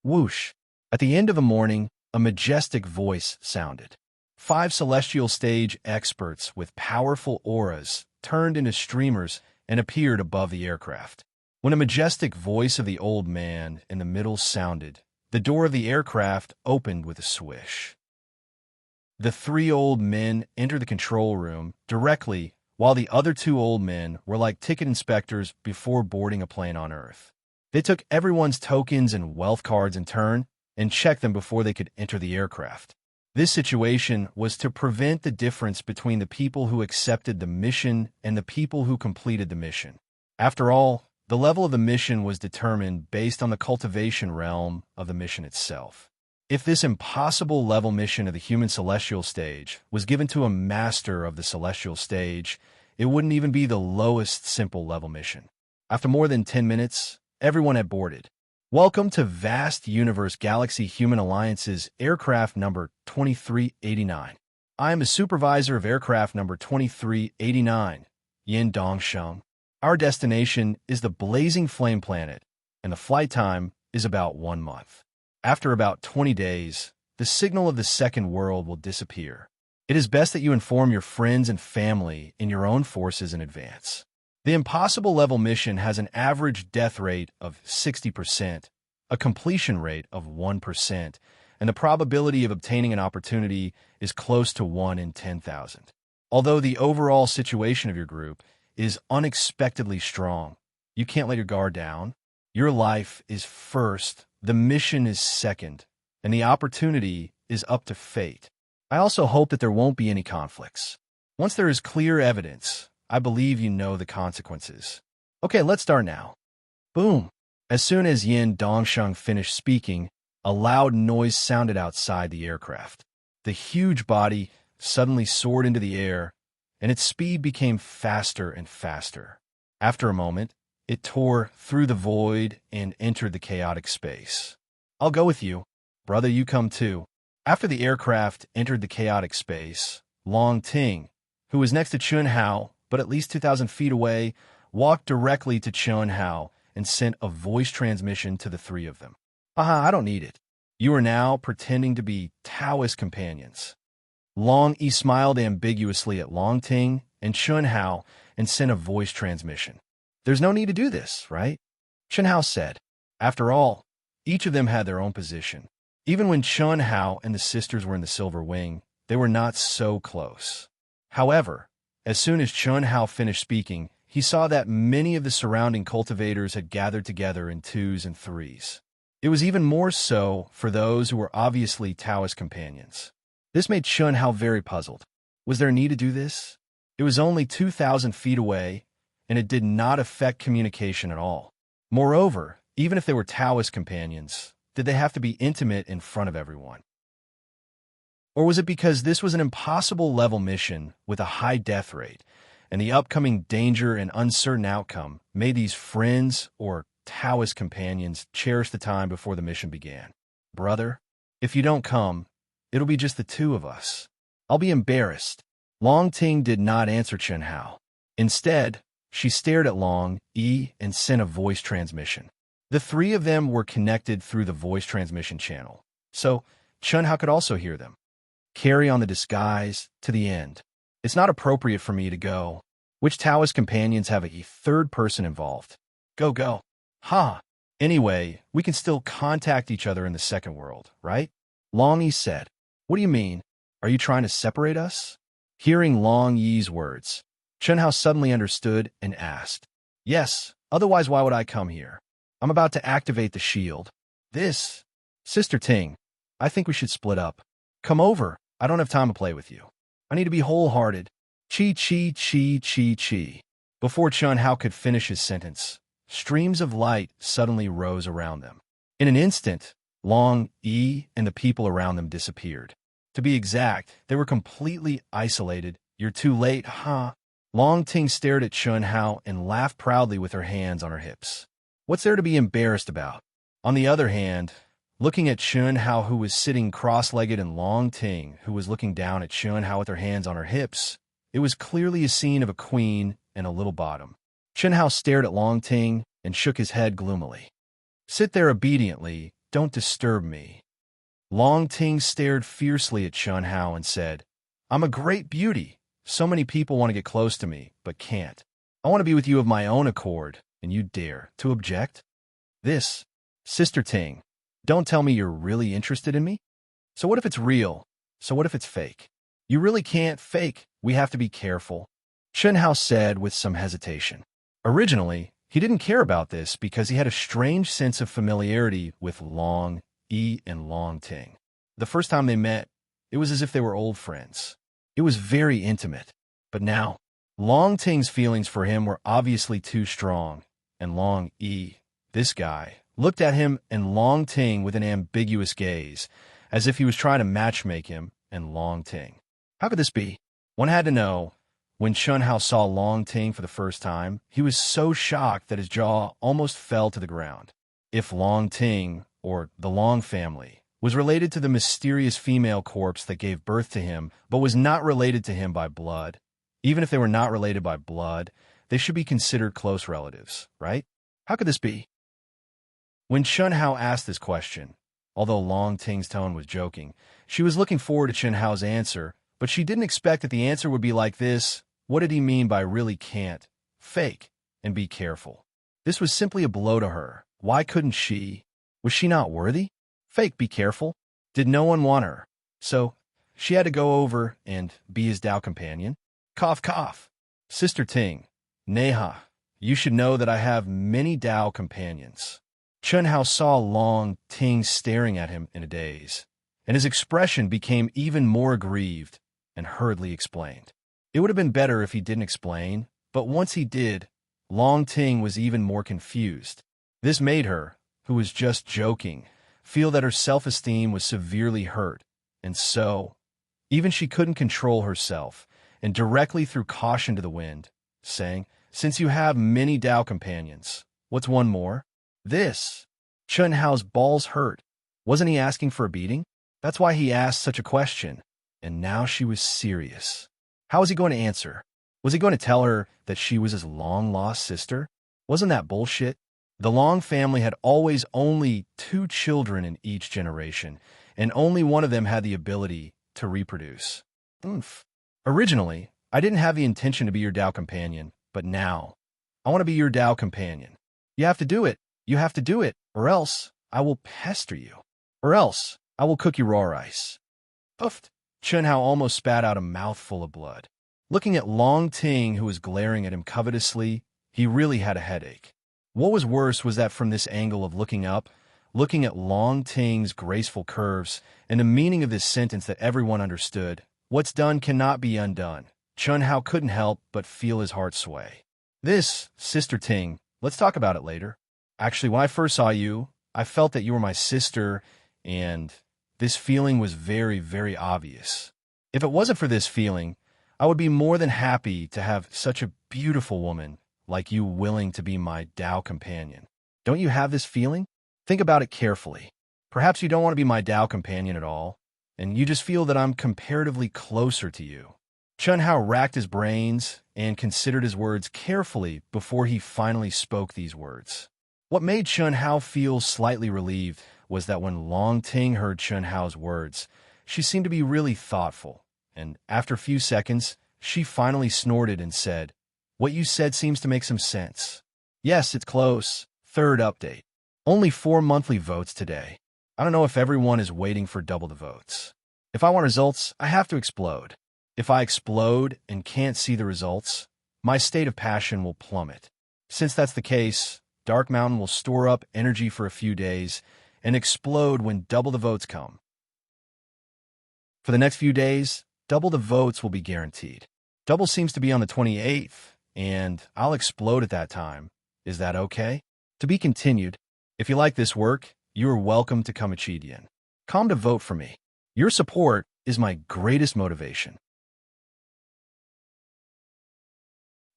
Whoosh! At the end of the morning, a majestic voice sounded. 5 celestial stage experts with powerful auras turned into streamers and appeared above the aircraft. When a majestic voice of the old man in the middle sounded, the door of the aircraft opened with a swish. The 3 old men entered the control room directly, while the other 2 old men were like ticket inspectors before boarding a plane on Earth. They took everyone's tokens and wealth cards in turn and checked them before they could enter the aircraft. This situation was to prevent the difference between the people who accepted the mission and the people who completed the mission. After all, the level of the mission was determined based on the cultivation realm of the mission itself. If this impossible level mission of the human celestial stage was given to a master of the celestial stage, it wouldn't even be the lowest simple level mission. After more than 10 minutes, everyone had boarded. Welcome to Vast Universe Galaxy Human Alliance's aircraft number 2389. I am a supervisor of aircraft number 2389, Yin Dongsheng. Our destination is the Blazing Flame Planet, and the flight time is about 1 month. After about 20 days, the signal of the second world will disappear. It is best that you inform your friends and family in your own forces in advance. The impossible level mission has an average death rate of 60%, a completion rate of 1%, and the probability of obtaining an opportunity is close to 1 in 10,000. Although the overall situation of your group is unexpectedly strong, you can't let your guard down. Your life is first, the mission is second, and the opportunity is up to fate. I also hope that there won't be any conflicts. Once there is clear evidence, I believe you know the consequences. Okay, let's start now. Boom! As soon as Yin Dongsheng finished speaking, a loud noise sounded outside the aircraft. The huge body suddenly soared into the air, and its speed became faster and faster. After a moment, it tore through the void and entered the chaotic space. I'll go with you. Brother, you come too. After the aircraft entered the chaotic space, Long Ting, who was next to Chun Hao, but at least 2,000 feet away, walked directly to Chun Hao and sent a voice transmission to the 3 of them. I don't need it. You are now pretending to be Taoist companions. Long Yi smiled ambiguously at Long Ting and Chun Hao and sent a voice transmission. There's no need to do this, right? Chun Hao said. After all, each of them had their own position. Even when Chun Hao and the sisters were in the Silver Wing, they were not so close. However, as soon as Chun Hao finished speaking, he saw that many of the surrounding cultivators had gathered together in 2s and 3s. It was even more so for those who were obviously Taoist companions. This made Chun Hao very puzzled. Was there a need to do this? It was only 2,000 feet away, and it did not affect communication at all. Moreover, even if they were Taoist companions, did they have to be intimate in front of everyone? Or was it because this was an impossible level mission with a high death rate, and the upcoming danger and uncertain outcome made these friends or Taoist companions cherish the time before the mission began? Brother, if you don't come, it'll be just the two of us. I'll be embarrassed. Long Ting did not answer Chen Hao. Instead, she stared at Long Yi and sent a voice transmission. The three of them were connected through the voice transmission channel, so Chen Hao could also hear them. Carry on the disguise to the end. It's not appropriate for me to go. Which Taoist companions have a third person involved? Go. Ha! Anyway, we can still contact each other in the second world, right? Long Yi said. What do you mean? Are you trying to separate us? Hearing Long Yi's words, Chen Hao suddenly understood and asked. Yes, otherwise why would I come here? I'm about to activate the shield. Sister Ting, I think we should split up. Come over. I don't have time to play with you. I need to be wholehearted. Chi. Before Chen Hao could finish his sentence, streams of light suddenly rose around them. In an instant, Long Yi and the people around them disappeared. To be exact, they were completely isolated. You're too late, huh? Long Ting stared at Chen Hao and laughed proudly with her hands on her hips. What's there to be embarrassed about? On the other hand, looking at Chen Hao, who was sitting cross-legged, and Long Ting, who was looking down at Chen Hao with her hands on her hips, it was clearly a scene of a queen and a little bottom. Chen Hao stared at Long Ting and shook his head gloomily. Sit there obediently, don't disturb me. Long Ting stared fiercely at Chen Hao and said, I'm a great beauty. So many people want to get close to me, but can't. I want to be with you of my own accord, and you dare to object? Sister Ting, don't tell me you're really interested in me? So what if it's real? So what if it's fake? You really can't fake. We have to be careful, Chen Hao said with some hesitation. Originally, he didn't care about this because he had a strange sense of familiarity with Long Yi and Long Ting. The first time they met, it was as if they were old friends. It was very intimate. But now, Long Ting's feelings for him were obviously too strong, and Long Yi, this guy, looked at him and Long Ting with an ambiguous gaze, as if he was trying to matchmake him and Long Ting. How could this be? One had to know. When Chen Hao saw Long Ting for the first time, he was so shocked that his jaw almost fell to the ground. If Long Ting, or the Long family, was related to the mysterious female corpse that gave birth to him, but was not related to him by blood, even if they were not related by blood, they should be considered close relatives, right? How could this be? When Chen Hao asked this question, although Long Ting's tone was joking, she was looking forward to Chen Hao's answer, but she didn't expect that the answer would be like this. What did he mean by really can't? Fake, and be careful. This was simply a blow to her. Why couldn't she? Was she not worthy? Fake, be careful. Did no one want her? So, she had to go over and be his Tao companion? Cough. Sister Ting, Neha, you should know that I have many Tao companions. Chen Hao saw Long Ting staring at him in a daze, and his expression became even more aggrieved and hurriedly explained. It would have been better if he didn't explain, but once he did, Long Ting was even more confused. This made her, who was just joking, feel that her self-esteem was severely hurt, and so, even she couldn't control herself, and directly threw caution to the wind, saying, Since you have many Tao companions, what's one more? Chen Hao's balls hurt. Wasn't he asking for a beating? That's why he asked such a question, and now she was serious. How was he going to answer? Was he going to tell her that she was his long-lost sister? Wasn't that bullshit? The Long family had always only 2 children in each generation, and only one of them had the ability to reproduce. Originally, I didn't have the intention to be your Tao companion, but now, I want to be your Tao companion. You have to do it. You have to do it, or else I will pester you. Or else I will cook you raw rice. Puffed. Chen Hao almost spat out a mouthful of blood. Looking at Long Ting, who was glaring at him covetously, he really had a headache. What was worse was that from this angle of looking up, looking at Long Ting's graceful curves, and the meaning of this sentence that everyone understood, what's done cannot be undone, Chen Hao couldn't help but feel his heart sway. Sister Ting, let's talk about it later. Actually, when I first saw you, I felt that you were my sister, and this feeling was very, very obvious. If it wasn't for this feeling, I would be more than happy to have such a beautiful woman like you willing to be my Tao companion. Don't you have this feeling? Think about it carefully. Perhaps you don't want to be my Tao companion at all, and you just feel that I'm comparatively closer to you. Chun Hao racked his brains and considered his words carefully before he finally spoke these words. What made Chun Hao feel slightly relieved was that when Long Ting heard Chun Hao's words, she seemed to be really thoughtful, and after a few seconds, she finally snorted and said, "What you said seems to make some sense. Yes, it's close. Third update. Only 4 monthly votes today. I don't know if everyone is waiting for double the votes. If I want results, I have to explode. If I explode and can't see the results, my state of passion will plummet. Since that's the case, Dark Mountain will store up energy for a few days and explode when double the votes come. For the next few days, double the votes will be guaranteed. Double seems to be on the 28th, and I'll explode at that time. Is that okay? To be continued. If you like this work, you are welcome to come Achidian. Come to vote for me. Your support is my greatest motivation."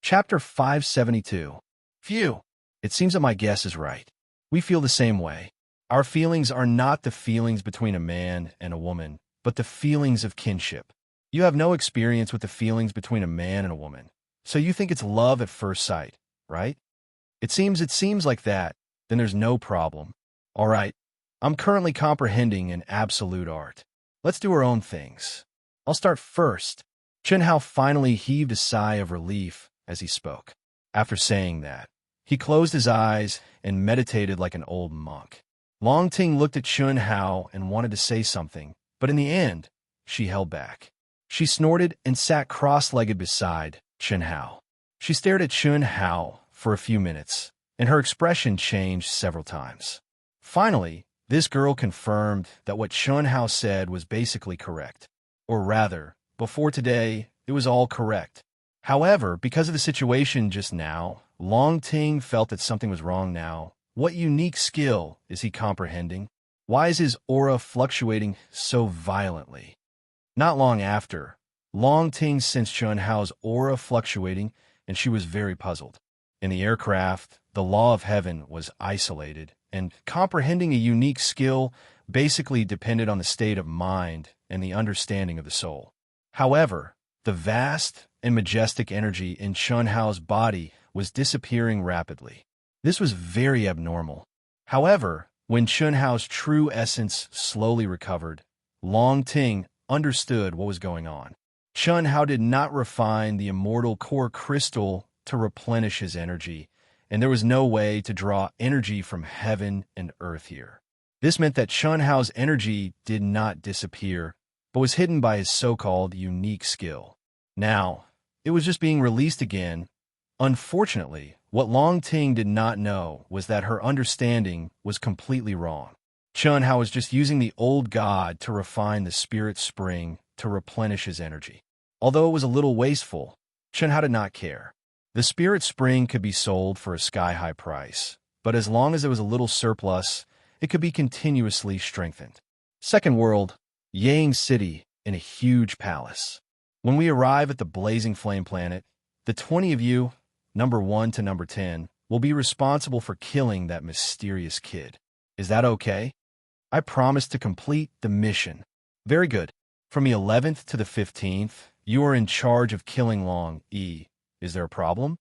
Chapter 572. Phew. It seems that my guess is right. We feel the same way. Our feelings are not the feelings between a man and a woman, but the feelings of kinship. You have no experience with the feelings between a man and a woman, so you think it's love at first sight, right? It seems like that, then there's no problem. All right, I'm currently comprehending in absolute art. Let's do our own things. I'll start first. Chun Hao finally heaved a sigh of relief as he spoke. After saying that, he closed his eyes and meditated like an old monk. Long Ting looked at Chun Hao and wanted to say something, but in the end, she held back. She snorted and sat cross-legged beside Chun Hao. She stared at Chun Hao for a few minutes, and her expression changed several times. Finally, this girl confirmed that what Chun Hao said was basically correct. Or rather, before today, it was all correct. However, because of the situation just now, Long Ting felt that something was wrong now. What unique skill is he comprehending? Why is his aura fluctuating so violently? Not long after, Long Ting sensed Chun Hao's aura fluctuating, and she was very puzzled. In the aircraft, the law of heaven was isolated, and comprehending a unique skill basically depended on the state of mind and the understanding of the soul. However, the vast and majestic energy in Chun Hao's body was disappearing rapidly. This was very abnormal. However, when Chun Hao's true essence slowly recovered, Long Ting understood what was going on. Chun Hao did not refine the immortal core crystal to replenish his energy, and there was no way to draw energy from heaven and earth here. This meant that Chun Hao's energy did not disappear, but was hidden by his so-called unique skill. Now, it was just being released again. Unfortunately, what Long Ting did not know was that her understanding was completely wrong. Chun Hao was just using the old god to refine the spirit spring to replenish his energy. Although it was a little wasteful, Chun Hao did not care. The spirit spring could be sold for a sky-high price, but as long as there was a little surplus, it could be continuously strengthened. Second world, Yang City in a huge palace. When we arrive at the Blazing Flame planet, the 20 of you, number 1 to number 10, will be responsible for killing that mysterious kid. Is that okay? I promise to complete the mission. Very good. From the 11th to the 15th, you are in charge of killing Long E. Is there a problem?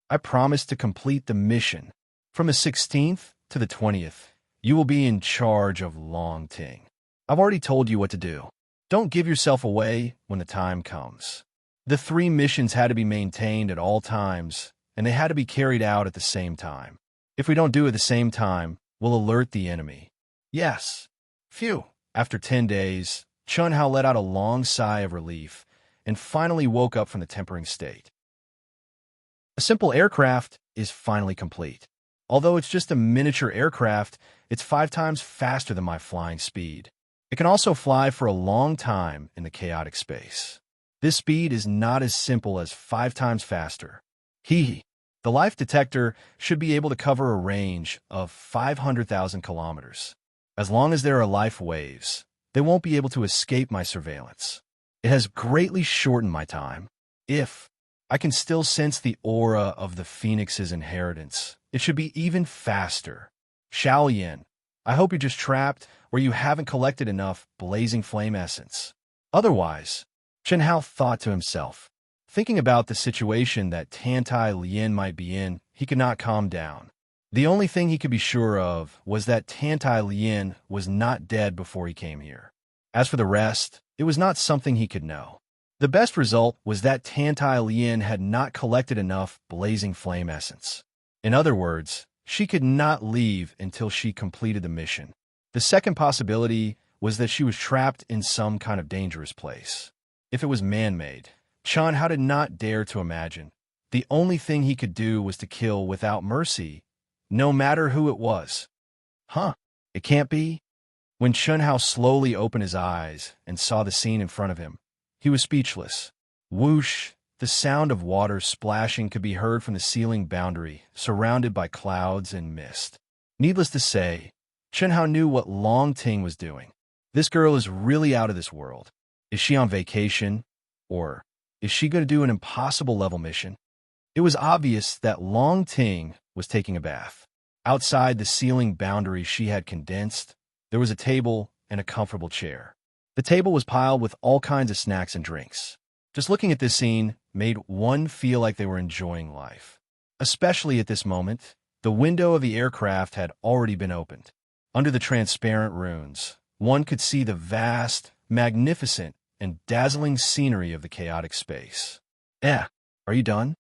I promise to complete the mission. From the 16th to the 20th, you will be in charge of Long Ting. I've already told you what to do. Don't give yourself away when the time comes. The 3 missions had to be maintained at all times, and they had to be carried out at the same time. If we don't do it at the same time, we'll alert the enemy. Yes. Phew. After 10 days, Chun Hao let out a long sigh of relief and finally woke up from the tempering state. A simple aircraft is finally complete. Although it's just a miniature aircraft, it's 5 times faster than my flying speed. It can also fly for a long time in the chaotic space. This speed is not as simple as 5 times faster. The life detector should be able to cover a range of 500,000 kilometers. As long as there are life waves, they won't be able to escape my surveillance. It has greatly shortened my time. If I can still sense the aura of the Phoenix's inheritance, it should be even faster. Xiao Yin, I hope you're just trapped where you haven't collected enough blazing flame essence. Otherwise, Chen Hao thought to himself. Thinking about the situation that Tantai Lien might be in, he could not calm down. The only thing he could be sure of was that Tantai Lien was not dead before he came here. As for the rest, it was not something he could know. The best result was that Tantai Lien had not collected enough blazing flame essence. In other words, she could not leave until she completed the mission. The second possibility was that she was trapped in some kind of dangerous place. If it was man-made, Chen Hao did not dare to imagine. The only thing he could do was to kill without mercy, no matter who it was. It can't be? When Chen Hao slowly opened his eyes and saw the scene in front of him, he was speechless. Whoosh! The sound of water splashing could be heard from the ceiling boundary, surrounded by clouds and mist. Needless to say, Chen Hao knew what Long Ting was doing. This girl is really out of this world. Is she on vacation? Or is she going to do an impossible level mission? It was obvious that Long Ting was taking a bath. Outside the ceiling boundary she had condensed, there was a table and a comfortable chair. The table was piled with all kinds of snacks and drinks. Just looking at this scene made one feel like they were enjoying life. Especially at this moment, the window of the aircraft had already been opened. Under the transparent runes, one could see the vast, magnificent, and dazzling scenery of the chaotic space. Are you done?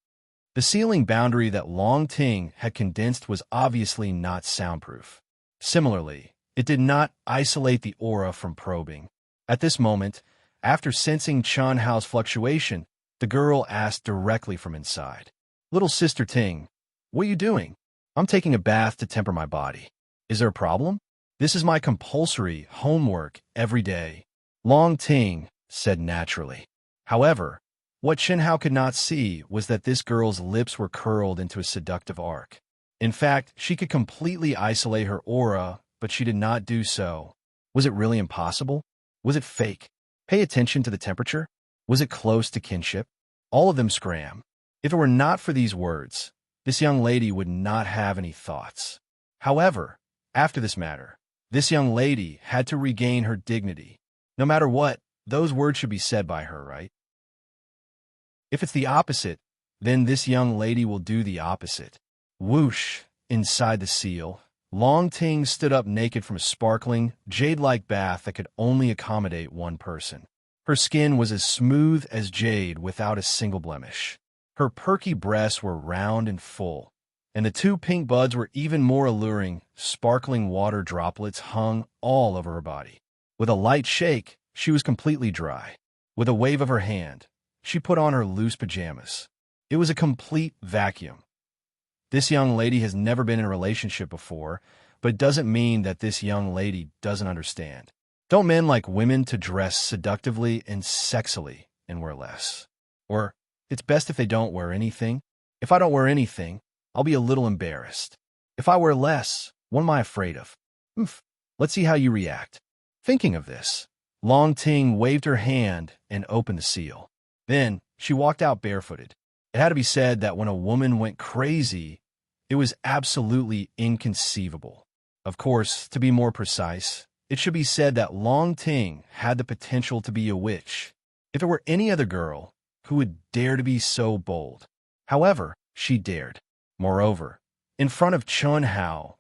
The ceiling boundary that Long Ting had condensed was obviously not soundproof. Similarly, it did not isolate the aura from probing. At this moment, after sensing Chen Hao's fluctuation, the girl asked directly from inside. Little Sister Ting, what are you doing? I'm taking a bath to temper my body. Is there a problem? This is my compulsory homework every day. Long Ting said naturally. However, what Chen Hao could not see was that this girl's lips were curled into a seductive arc. In fact, she could completely isolate her aura, but she did not do so. Was it really impossible? Was it fake? Pay attention to the temperature. Was it close to kinship? All of them scram. If it were not for these words, this young lady would not have any thoughts. However, after this matter, this young lady had to regain her dignity. No matter what, those words should be said by her, right? If it's the opposite, then this young lady will do the opposite. Whoosh! Inside the seal, Long Ting stood up naked from a sparkling, jade-like bath that could only accommodate one person. Her skin was as smooth as jade without a single blemish. Her perky breasts were round and full, and the two pink buds were even more alluring. Sparkling water droplets hung all over her body. With a light shake, she was completely dry. With a wave of her hand, she put on her loose pajamas. It was a complete vacuum. This young lady has never been in a relationship before, but it doesn't mean that this young lady doesn't understand. Don't men like women to dress seductively and sexily and wear less? Or, it's best if they don't wear anything. If I don't wear anything, I'll be a little embarrassed. If I wear less, what am I afraid of? Let's see how you react. Thinking of this, Long Ting waved her hand and opened the seal. Then, she walked out barefooted. It had to be said that when a woman went crazy, it was absolutely inconceivable. Of course, to be more precise, it should be said that Long Ting had the potential to be a witch. If it were any other girl, who would dare to be so bold? However, she dared. Moreover, in front of Chen Hao,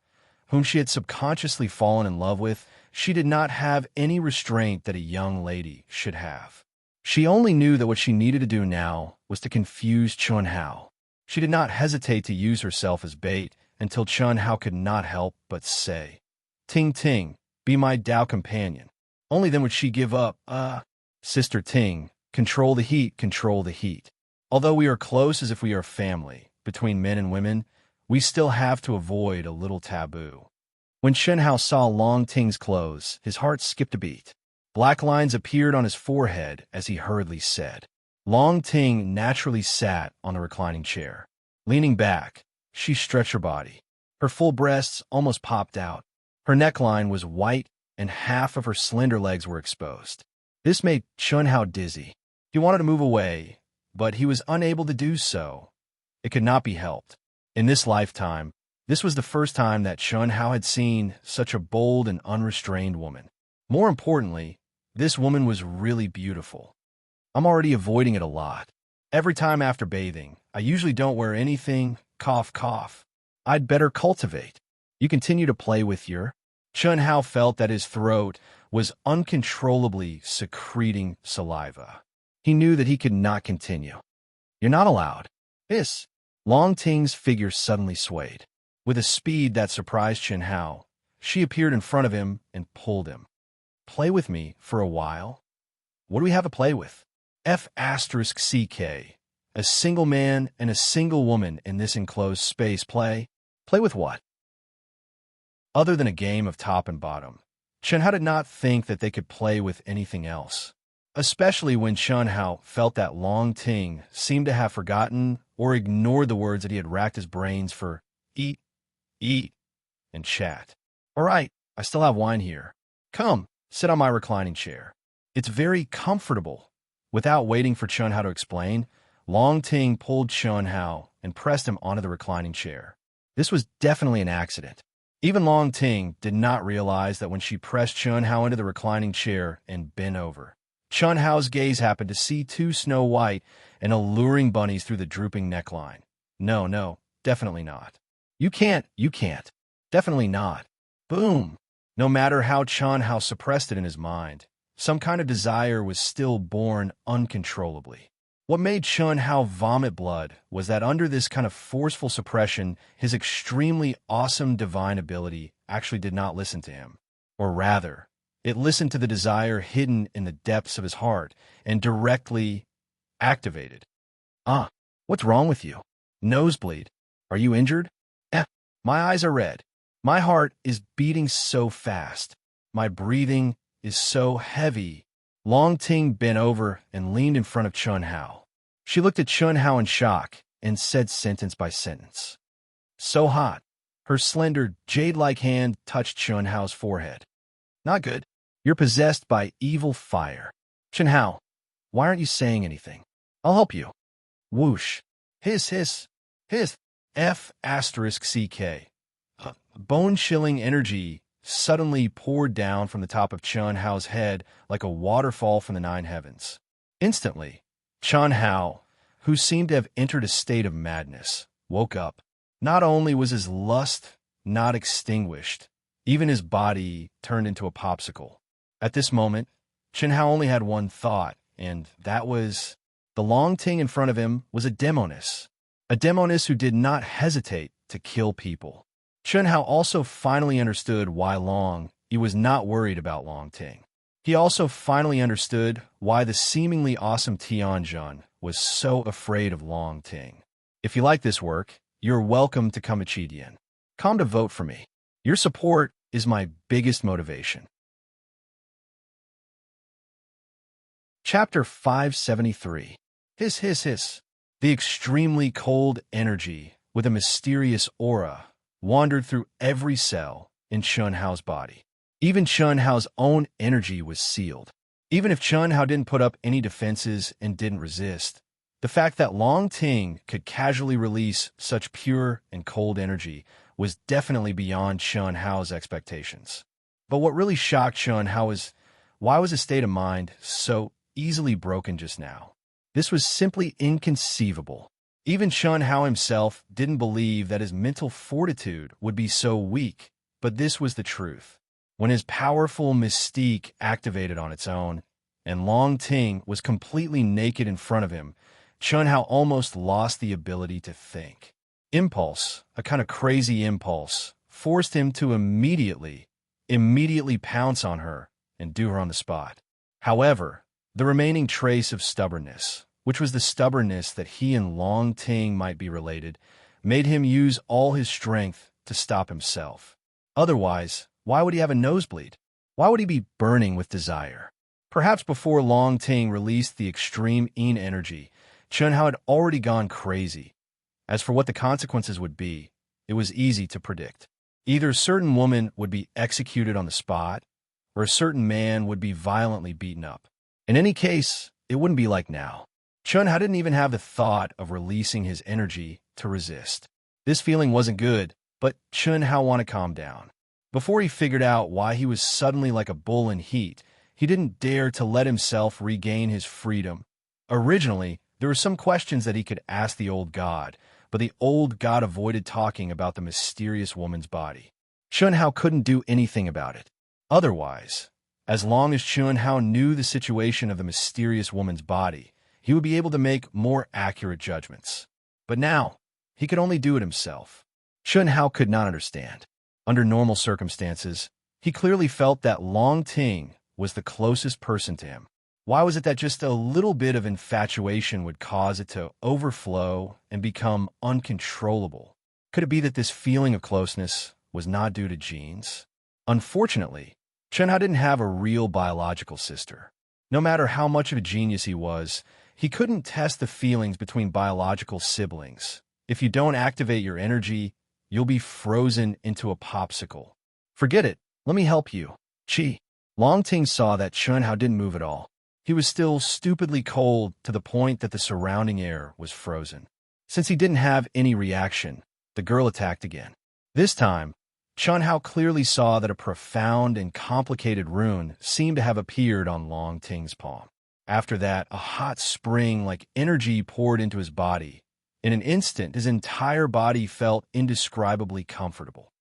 whom she had subconsciously fallen in love with, she did not have any restraint that a young lady should have. She only knew that what she needed to do now was to confuse Chen Hao. She did not hesitate to use herself as bait until Chen Hao could not help but say, Ting Ting, be my Tao companion. Only then would she give up. Sister Ting, control the heat, control the heat. Although we are close as if we are family, between men and women, we still have to avoid a little taboo. When Chen Hao saw Long Ting's clothes, his heart skipped a beat. Black lines appeared on his forehead as he hurriedly said. Long Ting naturally sat on the reclining chair. Leaning back, she stretched her body. Her full breasts almost popped out. Her neckline was white and half of her slender legs were exposed. This made Chun Hao dizzy. He wanted to move away, but he was unable to do so. It could not be helped. In this lifetime, this was the first time that Chun Hao had seen such a bold and unrestrained woman. More importantly, this woman was really beautiful. I'm already avoiding it a lot. Every time after bathing, I usually don't wear anything, cough, cough. I'd better cultivate. You continue to play with your... Chun Hao felt that his throat was uncontrollably secreting saliva. He knew that he could not continue. You're not allowed. Hiss. Long Ting's figure suddenly swayed. With a speed that surprised Chun Hao, she appeared in front of him and pulled him. Play with me for a while? What do we have to play with? F***CK. A single man and a single woman in this enclosed space play? Play with what? Other than a game of top and bottom, Chun Hao did not think that they could play with anything else, especially when Chun Hao felt that Long Ting seemed to have forgotten or ignored the words that he had racked his brains for eat, and chat. All right, I still have wine here. Come, sit on my reclining chair. It's very comfortable. Without waiting for Chun Hao to explain, Long Ting pulled Chun Hao and pressed him onto the reclining chair. This was definitely an accident. Even Long Ting did not realize that when she pressed Chun Hao into the reclining chair and bent over, Chun Hao's gaze happened to see two snow-white and alluring bunnies through the drooping neckline. No, definitely not. You can't. Definitely not. Boom. No matter how Chun Hao suppressed it in his mind, some kind of desire was still born uncontrollably. What made Chun Hao vomit blood was that under this kind of forceful suppression, his extremely awesome divine ability actually did not listen to him. Or rather, it listened to the desire hidden in the depths of his heart and directly activated. What's wrong with you? Nosebleed. Are you injured? My eyes are red. My heart is beating so fast. My breathing is so heavy. Long Ting bent over and leaned in front of Chun Hao. She looked at Chun Hao in shock and said sentence by sentence. So hot. Her slender, jade-like hand touched Chun Hao's forehead. Not good. You're possessed by evil fire. Chun Hao, why aren't you saying anything? I'll help you. Whoosh. Hiss. F***CK. Bone-chilling energy suddenly poured down from the top of Chun Hao's head like a waterfall from the nine heavens. Instantly, Chun Hao, who seemed to have entered a state of madness, woke up. Not only was his lust not extinguished, even his body turned into a popsicle. At this moment, Chun Hao only had one thought, and that was the Long Ting in front of him was a demoness who did not hesitate to kill people. Chun Hao also finally understood why he was not worried about Long Ting. He also finally understood why the seemingly awesome Tianjun was so afraid of Long Ting. If you like this work, you're welcome to Conceited. Come to vote for me. Your support is my biggest motivation. Chapter 573. Hiss. The extremely cold energy with a mysterious aura wandered through every cell in Chun Hao's body. Even Chun Hao's own energy was sealed. Even if Chun Hao didn't put up any defenses and didn't resist, the fact that Long Ting could casually release such pure and cold energy was definitely beyond Chun Hao's expectations. But what really shocked Chun Hao was, why was his state of mind so easily broken just now? This was simply inconceivable. Even Chun Hao himself didn't believe that his mental fortitude would be so weak, but this was the truth. When his powerful mystique activated on its own, and Long Ting was completely naked in front of him, Chun Hao almost lost the ability to think. Impulse, a kind of crazy impulse, forced him to immediately pounce on her and do her on the spot. However, the remaining trace of stubbornness, which was the stubbornness that he and Long Ting might be related, made him use all his strength to stop himself. Otherwise, why would he have a nosebleed? Why would he be burning with desire? Perhaps before Long Ting released the extreme Yin energy, Chun Hao had already gone crazy. As for what the consequences would be, it was easy to predict. Either a certain woman would be executed on the spot, where a certain man would be violently beaten up. In any case, it wouldn't be like now. Chun-Hao didn't even have the thought of releasing his energy to resist. This feeling wasn't good, but Chun-Hao wanted to calm down. Before he figured out why he was suddenly like a bull in heat, he didn't dare to let himself regain his freedom. Originally, there were some questions that he could ask the old god, but the old god avoided talking about the mysterious woman's body. Chun-Hao couldn't do anything about it. Otherwise, as long as Chun-Hao knew the situation of the mysterious woman's body, he would be able to make more accurate judgments. But now, he could only do it himself. Chun-Hao could not understand. Under normal circumstances, he clearly felt that Long Ting was the closest person to him. Why was it that just a little bit of infatuation would cause it to overflow and become uncontrollable? Could it be that this feeling of closeness was not due to genes? Unfortunately, Chun-Hao didn't have a real biological sister. No matter how much of a genius he was, he couldn't test the feelings between biological siblings. If you don't activate your energy, you'll be frozen into a popsicle. Forget it. Let me help you. Chi. Long Ting saw that Chun-Hao didn't move at all. He was still stupidly cold to the point that the surrounding air was frozen. Since he didn't have any reaction, the girl attacked again. This time, Chun-Hao clearly saw that a profound and complicated rune seemed to have appeared on Long Ting's palm. After that, a hot spring-like energy poured into his body. In an instant, his entire body felt indescribably comfortable.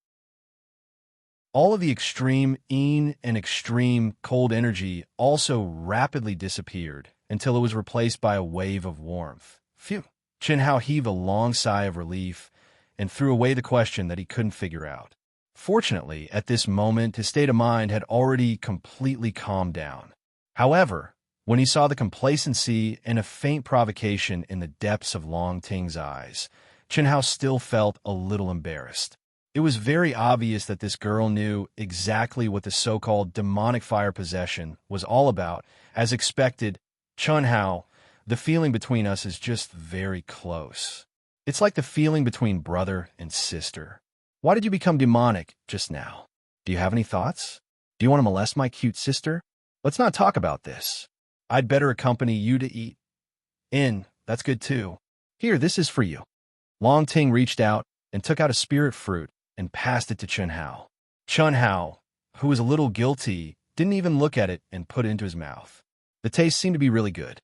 All of the extreme yin and extreme cold energy also rapidly disappeared until it was replaced by a wave of warmth. Phew! Chun-Hao heaved a long sigh of relief and threw away the question that he couldn't figure out. Fortunately, at this moment, his state of mind had already completely calmed down. However, when he saw the complacency and a faint provocation in the depths of Long Ting's eyes, Chun-Hao still felt a little embarrassed. It was very obvious that this girl knew exactly what the so-called demonic fire possession was all about. As expected, Chun-Hao, the feeling between us is just very close. It's like the feeling between brother and sister. Why did you become demonic just now? Do you have any thoughts? Do you want to molest my cute sister? Let's not talk about this. I'd better accompany you to eat. That's good too. Here, this is for you. Long Ting reached out and took out a spirit fruit and passed it to Chun-Hao. Chun-Hao, who was a little guilty, didn't even look at it and put it into his mouth. The taste seemed to be really good.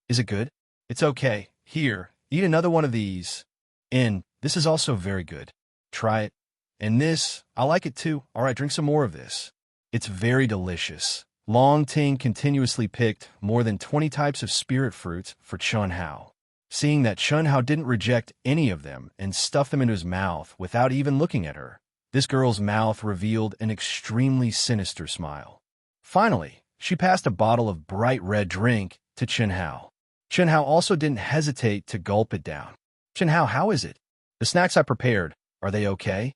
Is it good? It's okay. Here, eat another one of these. This is also very good. Try it. And this, I like it too. All right, drink some more of this. It's very delicious. Long Ting continuously picked more than 20 types of spirit fruits for Chun-Hao. Seeing that Chun-Hao didn't reject any of them and stuffed them into his mouth without even looking at her, this girl's mouth revealed an extremely sinister smile. Finally, she passed a bottle of bright red drink to Chun-Hao. Chun-Hao also didn't hesitate to gulp it down. Chun-Hao, how is it? The snacks I prepared, are they okay?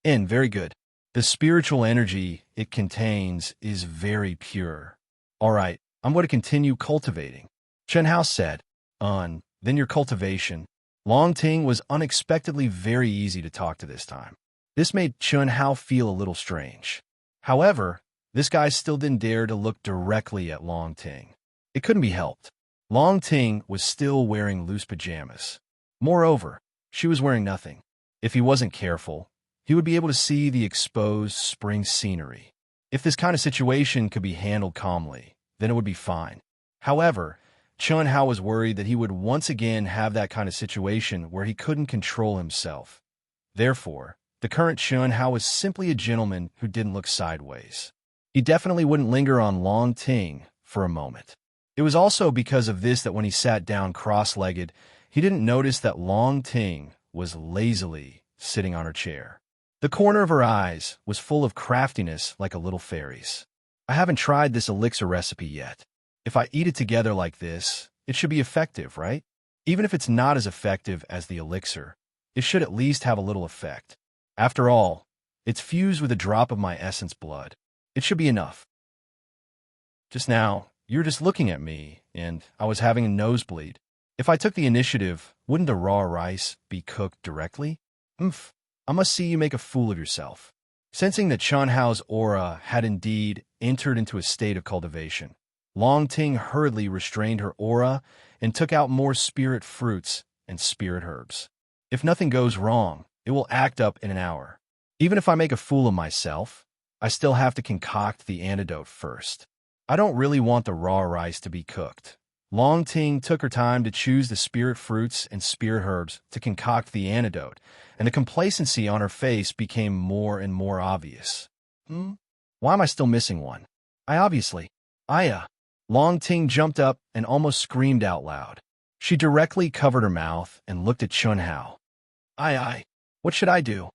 Very good. The spiritual energy it contains is very pure. All right, I'm going to continue cultivating. Chun-Hao said, Then your cultivation. Long Ting was unexpectedly very easy to talk to this time. This made Chun-Hao feel a little strange. However, this guy still didn't dare to look directly at Long Ting. It couldn't be helped. Long Ting was still wearing loose pajamas. Moreover, she was wearing nothing. If he wasn't careful, he would be able to see the exposed spring scenery. If this kind of situation could be handled calmly, then it would be fine. However, Chun-Hao was worried that he would once again have that kind of situation where he couldn't control himself. Therefore, the current Chun-Hao was simply a gentleman who didn't look sideways. He definitely wouldn't linger on Long Ting for a moment. It was also because of this that when he sat down cross-legged, he didn't notice that Long Ting was lazily sitting on her chair. The corner of her eyes was full of craftiness like a little fairy's. I haven't tried this elixir recipe yet. If I eat it together like this, it should be effective, right? Even if it's not as effective as the elixir, it should at least have a little effect. After all, it's fused with a drop of my essence blood. It should be enough. Just now, you were just looking at me, and I was having a nosebleed. If I took the initiative, wouldn't the raw rice be cooked directly? I must see you make a fool of yourself. Sensing that Chun-Hao's aura had indeed entered into a state of cultivation. Long Ting hurriedly restrained her aura and took out more spirit fruits and spirit herbs. If nothing goes wrong, it will act up in an hour. Even if I make a fool of myself, I still have to concoct the antidote first. I don't really want the raw rice to be cooked. Long Ting took her time to choose the spirit fruits and spirit herbs to concoct the antidote, and the complacency on her face became more and more obvious. Why am I still missing one? Long Ting jumped up and almost screamed out loud. She directly covered her mouth and looked at Chun Hao. What should I do?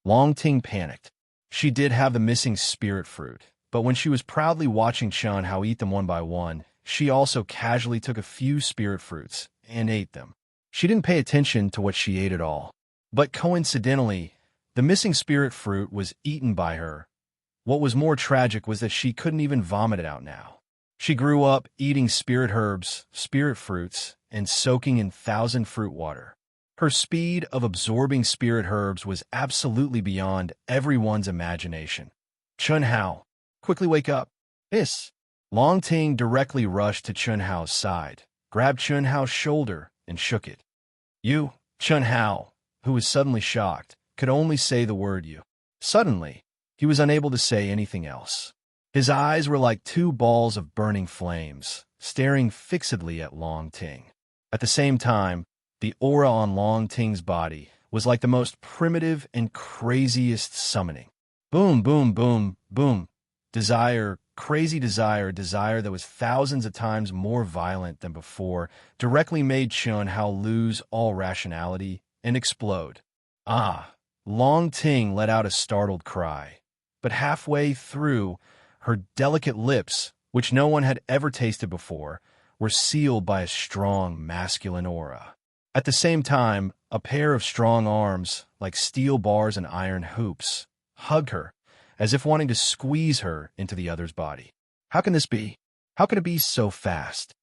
Long Ting panicked. She did have the missing spirit fruit, but when she was proudly watching Chun Hao eat them one by one, she also casually took a few spirit fruits and ate them. She didn't pay attention to what she ate at all. But coincidentally, the missing spirit fruit was eaten by her. What was more tragic was that she couldn't even vomit it out now. She grew up eating spirit herbs, spirit fruits, and soaking in 1,000 fruit water. Her speed of absorbing spirit herbs was absolutely beyond everyone's imagination. Chun Hao, quickly wake up. Long Ting directly rushed to Chun Hao's side, grabbed Chun Hao's shoulder, and shook it. Chun Hao, who was suddenly shocked, could only say the word you. Suddenly, he was unable to say anything else. His eyes were like two balls of burning flames, staring fixedly at Long Ting. At the same time, the aura on Long Ting's body was like the most primitive and craziest summoning. Boom, boom, boom, boom. Desire, crazy desire that was thousands of times more violent than before, directly made Chun Hao lose all rationality and explode. Long Ting let out a startled cry, but halfway through, her delicate lips, which no one had ever tasted before, were sealed by a strong masculine aura. At the same time, a pair of strong arms, like steel bars and iron hoops, hugged her, as if wanting to squeeze her into the other's body. How can this be? How can it be so fast?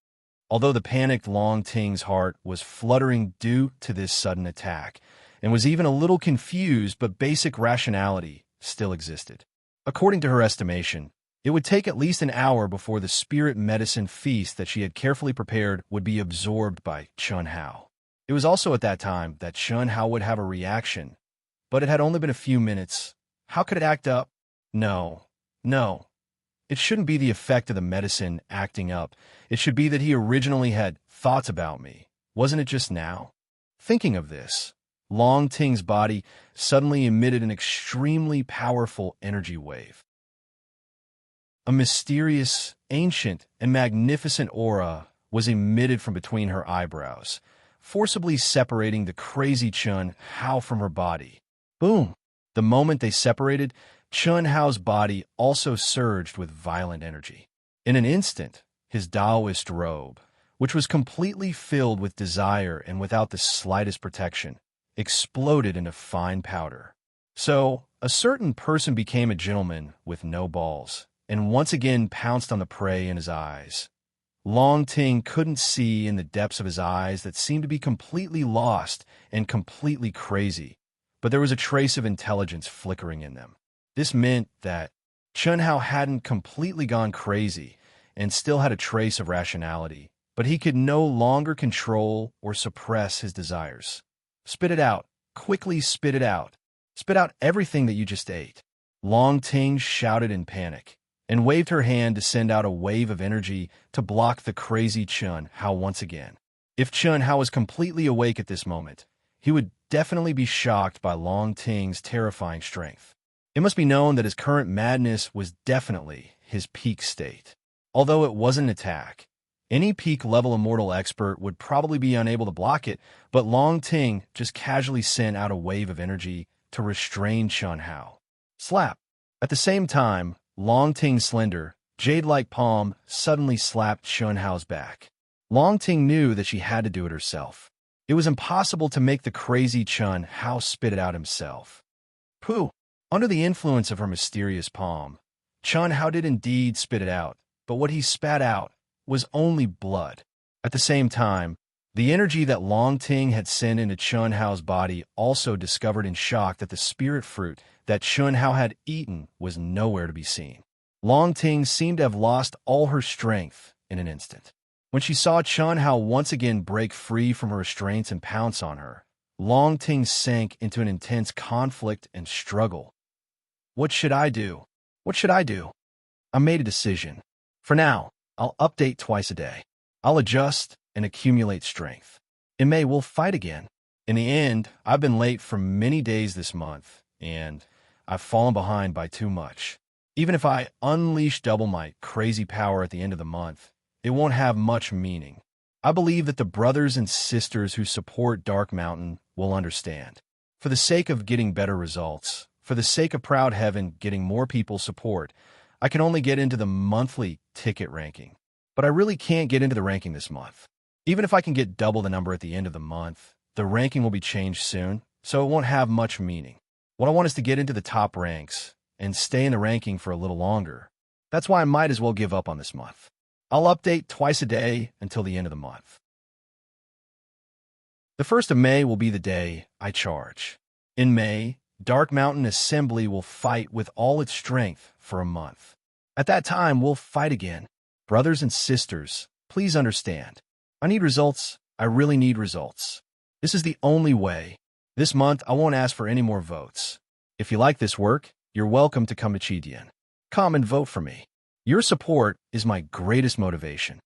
Although the panicked Long Ting's heart was fluttering due to this sudden attack, and was even a little confused, but basic rationality still existed. According to her estimation, it would take at least an hour before the spirit medicine feast that she had carefully prepared would be absorbed by Chun Hao. It was also at that time that Chun Hao would have a reaction, but it had only been a few minutes. How could it act up? No. It shouldn't be the effect of the medicine acting up. It should be that he originally had thoughts about me. Wasn't it just now? Thinking of this, Long Ting's body suddenly emitted an extremely powerful energy wave. A mysterious, ancient, and magnificent aura was emitted from between her eyebrows, forcibly separating the crazy Chun Hao from her body. Boom! The moment they separated, Chun Hao's body also surged with violent energy. In an instant, his Taoist robe, which was completely filled with desire and without the slightest protection, exploded into fine powder. So, a certain person became a gentleman with no balls, and once again pounced on the prey in his eyes. Long Ting couldn't see in the depths of his eyes that seemed to be completely lost and completely crazy, but there was a trace of intelligence flickering in them. This meant that Chun Hao hadn't completely gone crazy and still had a trace of rationality, but he could no longer control or suppress his desires. Spit it out. Quickly spit it out. Spit out everything that you just ate. Long Ting shouted in panic and waved her hand to send out a wave of energy to block the crazy Chun Hao once again. If Chun Hao was completely awake at this moment, he would definitely be shocked by Long Ting's terrifying strength. It must be known that his current madness was definitely his peak state. Although it wasn't an attack, any peak-level immortal expert would probably be unable to block it, but Long Ting just casually sent out a wave of energy to restrain Chun Hao. Slap! At the same time, Long Ting's slender, jade-like palm suddenly slapped Chun Hao's back. Long Ting knew that she had to do it herself. It was impossible to make the crazy Chun Hao spit it out himself. Pooh! Under the influence of her mysterious palm, Chun Hao did indeed spit it out, but what he spat out was only blood. At the same time, the energy that Long Ting had sent into Chun Hao's body also discovered in shock that the spirit fruit that Chun Hao had eaten was nowhere to be seen. Long Ting seemed to have lost all her strength in an instant. When she saw Chun Hao once again break free from her restraints and pounce on her, Long Ting sank into an intense conflict and struggle. What should I do? What should I do? I made a decision. For now, I'll update twice a day. I'll adjust and accumulate strength. In May, we'll fight again. In the end, I've been late for many days this month, and I've fallen behind by too much. Even if I unleash double my crazy power at the end of the month, it won't have much meaning. I believe that the brothers and sisters who support Dark Mountain will understand. For the sake of getting better results, for the sake of Proud Heaven getting more people support, I can only get into the monthly ticket ranking. But I really can't get into the ranking this month. Even if I can get double the number at the end of the month, the ranking will be changed soon, so it won't have much meaning. What I want is to get into the top ranks and stay in the ranking for a little longer. That's why I might as well give up on this month. I'll update twice a day until the end of the month. The 1st of May will be the day I charge. In May, Dark Mountain Assembly will fight with all its strength for a month. At that time, we'll fight again. Brothers and sisters, please understand. I need results. I really need results. This is the only way. This month, I won't ask for any more votes. If you like this work, you're welcome to come to Chidian. Come and vote for me. Your support is my greatest motivation.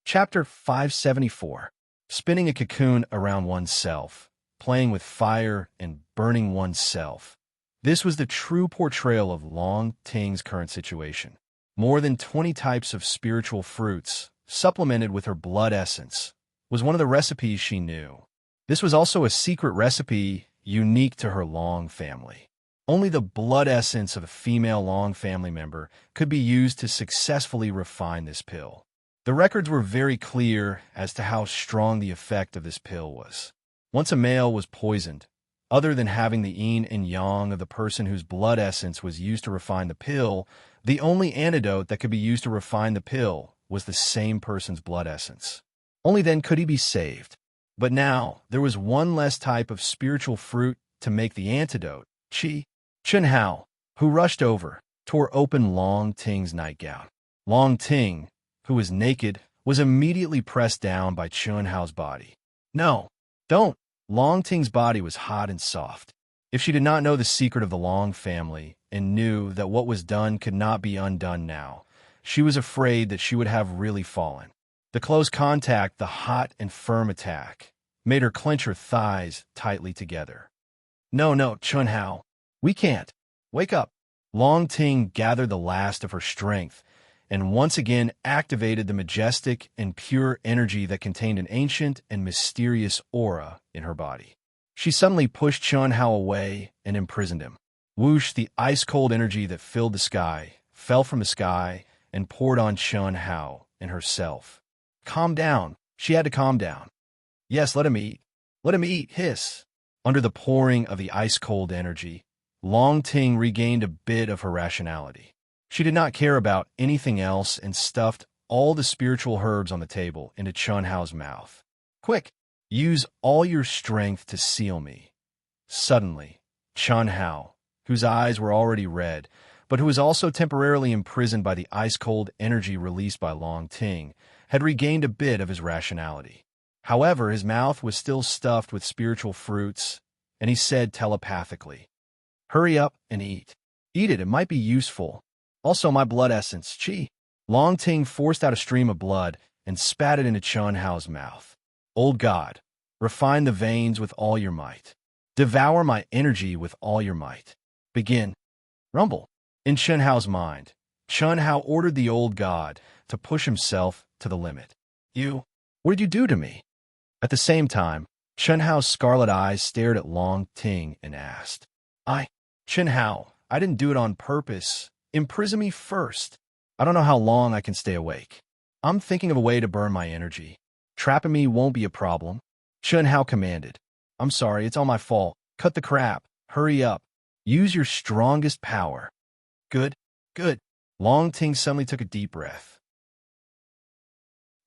Chapter 574. Spinning a cocoon around oneself, playing with fire and burning oneself. This was the true portrayal of Long Ting's current situation. More than 20 types of spiritual fruits, supplemented with her blood essence, was one of the recipes she knew. This was also a secret recipe unique to her Long family. Only the blood essence of a female Long family member could be used to successfully refine this pill. The records were very clear as to how strong the effect of this pill was. Once a male was poisoned, other than having the yin and yang of the person whose blood essence was used to refine the pill, the only antidote that could be used to refine the pill was the same person's blood essence. Only then could he be saved. But now, there was one less type of spiritual fruit to make the antidote, Chun Hao, who rushed over, tore open Long Ting's nightgown. Long Ting, who was naked, was immediately pressed down by Chun Hao's body. No, don't. Long Ting's body was hot and soft. If she did not know the secret of the Long family and knew that what was done could not be undone now, she was afraid that she would have really fallen. The close contact, the hot and firm attack, made her clench her thighs tightly together. No, Chun Hao. We can't. Wake up. Long Ting gathered the last of her strength and once again activated the majestic and pure energy that contained an ancient and mysterious aura in her body. She suddenly pushed Chun Hao away and imprisoned him. Whoosh, the ice-cold energy that filled the sky, fell from the sky and poured on Chun Hao and herself. Calm down. She had to calm down. Yes, let him eat. Let him eat, hiss. Under the pouring of the ice-cold energy, Long Ting regained a bit of her rationality. She did not care about anything else and stuffed all the spiritual herbs on the table into Chun Hao's mouth. Quick, use all your strength to seal me. Suddenly, Chun Hao, whose eyes were already red, but who was also temporarily imprisoned by the ice-cold energy released by Long Ting, had regained a bit of his rationality. However, his mouth was still stuffed with spiritual fruits, and he said telepathically, "Hurry up and eat. Eat it, it might be useful. Also my blood essence, Chi." Long Ting forced out a stream of blood and spat it into Chun Hao's mouth. Old God, refine the veins with all your might. Devour my energy with all your might. Begin. Rumble. In Chun Hao's mind, Chun Hao ordered the old God to push himself to the limit. What did you do to me? At the same time, Chun Hao's scarlet eyes stared at Long Ting and asked, Chun Hao, I didn't do it on purpose. Imprison me first. I don't know how long I can stay awake. I'm thinking of a way to burn my energy. Trapping me won't be a problem. Chun Hao commanded. I'm sorry, it's all my fault. Cut the crap. Hurry up. Use your strongest power. Good. Long Ting suddenly took a deep breath.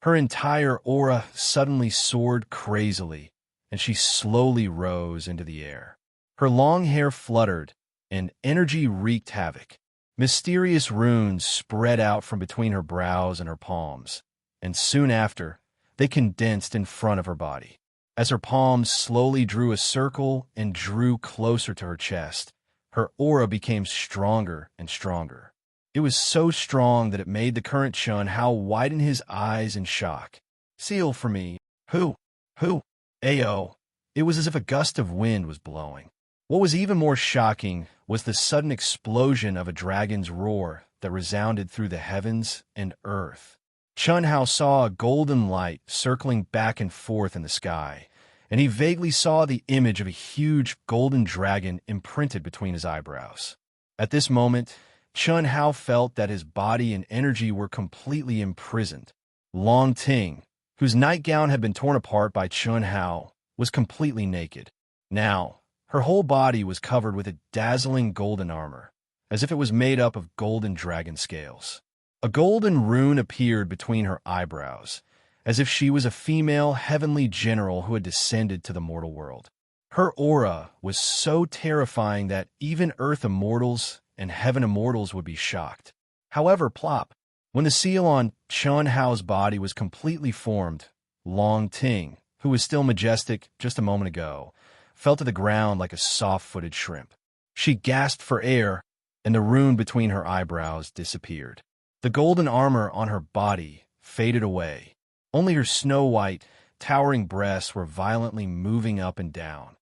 Her entire aura suddenly soared crazily, and she slowly rose into the air. Her long hair fluttered, and energy wreaked havoc. Mysterious runes spread out from between her brows and her palms, and soon after, they condensed in front of her body. As her palms slowly drew a circle and drew closer to her chest, her aura became stronger and stronger. It was so strong that it made the current Chun Hao widen his eyes in shock. "Seal for me." Who? Who? Ayo. It was as if a gust of wind was blowing. What was even more shocking was the sudden explosion of a dragon's roar that resounded through the heavens and earth. Chun Hao saw a golden light circling back and forth in the sky, and he vaguely saw the image of a huge golden dragon imprinted between his eyebrows. At this moment, Chun Hao felt that his body and energy were completely imprisoned. Long Ting, whose nightgown had been torn apart by Chun Hao, was completely naked. Now, her whole body was covered with a dazzling golden armor, as if it was made up of golden dragon scales. A golden rune appeared between her eyebrows, as if she was a female heavenly general who had descended to the mortal world. Her aura was so terrifying that even earth immortals and heaven immortals would be shocked. However, plop, when the seal on Chun Hao's body was completely formed, Long Ting, who was still majestic just a moment ago, fell to the ground like a soft-footed shrimp. She gasped for air, and the rune between her eyebrows disappeared. The golden armor on her body faded away. Only her snow-white, towering breasts were violently moving up and down.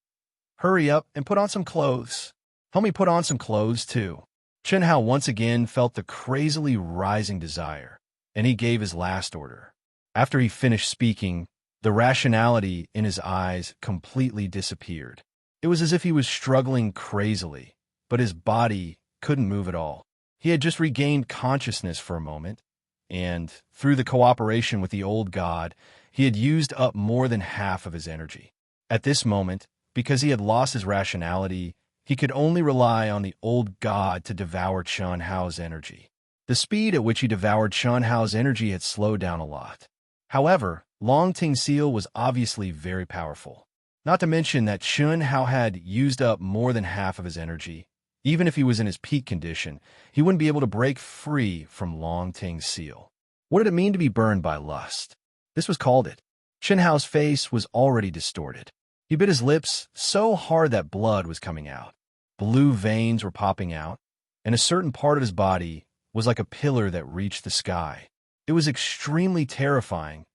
"Hurry up and put on some clothes. Help me put on some clothes, too." Chun Hao once again felt the crazily rising desire, and he gave his last order. After he finished speaking, the rationality in his eyes completely disappeared. It was as if he was struggling crazily, but his body couldn't move at all. He had just regained consciousness for a moment, and through the cooperation with the old god, he had used up more than half of his energy. At this moment, because he had lost his rationality, he could only rely on the old god to devour Chun Hao's energy. The speed at which he devoured Chun Hao's energy had slowed down a lot. However, Long Ting Seal was obviously very powerful. Not to mention that Chun Hao had used up more than half of his energy. Even if he was in his peak condition, he wouldn't be able to break free from Long Ting's seal. What did it mean to be burned by lust? This was called it. Chun Hao's face was already distorted. He bit his lips so hard that blood was coming out. Blue veins were popping out, and a certain part of his body was like a pillar that reached the sky. It was extremely terrifying,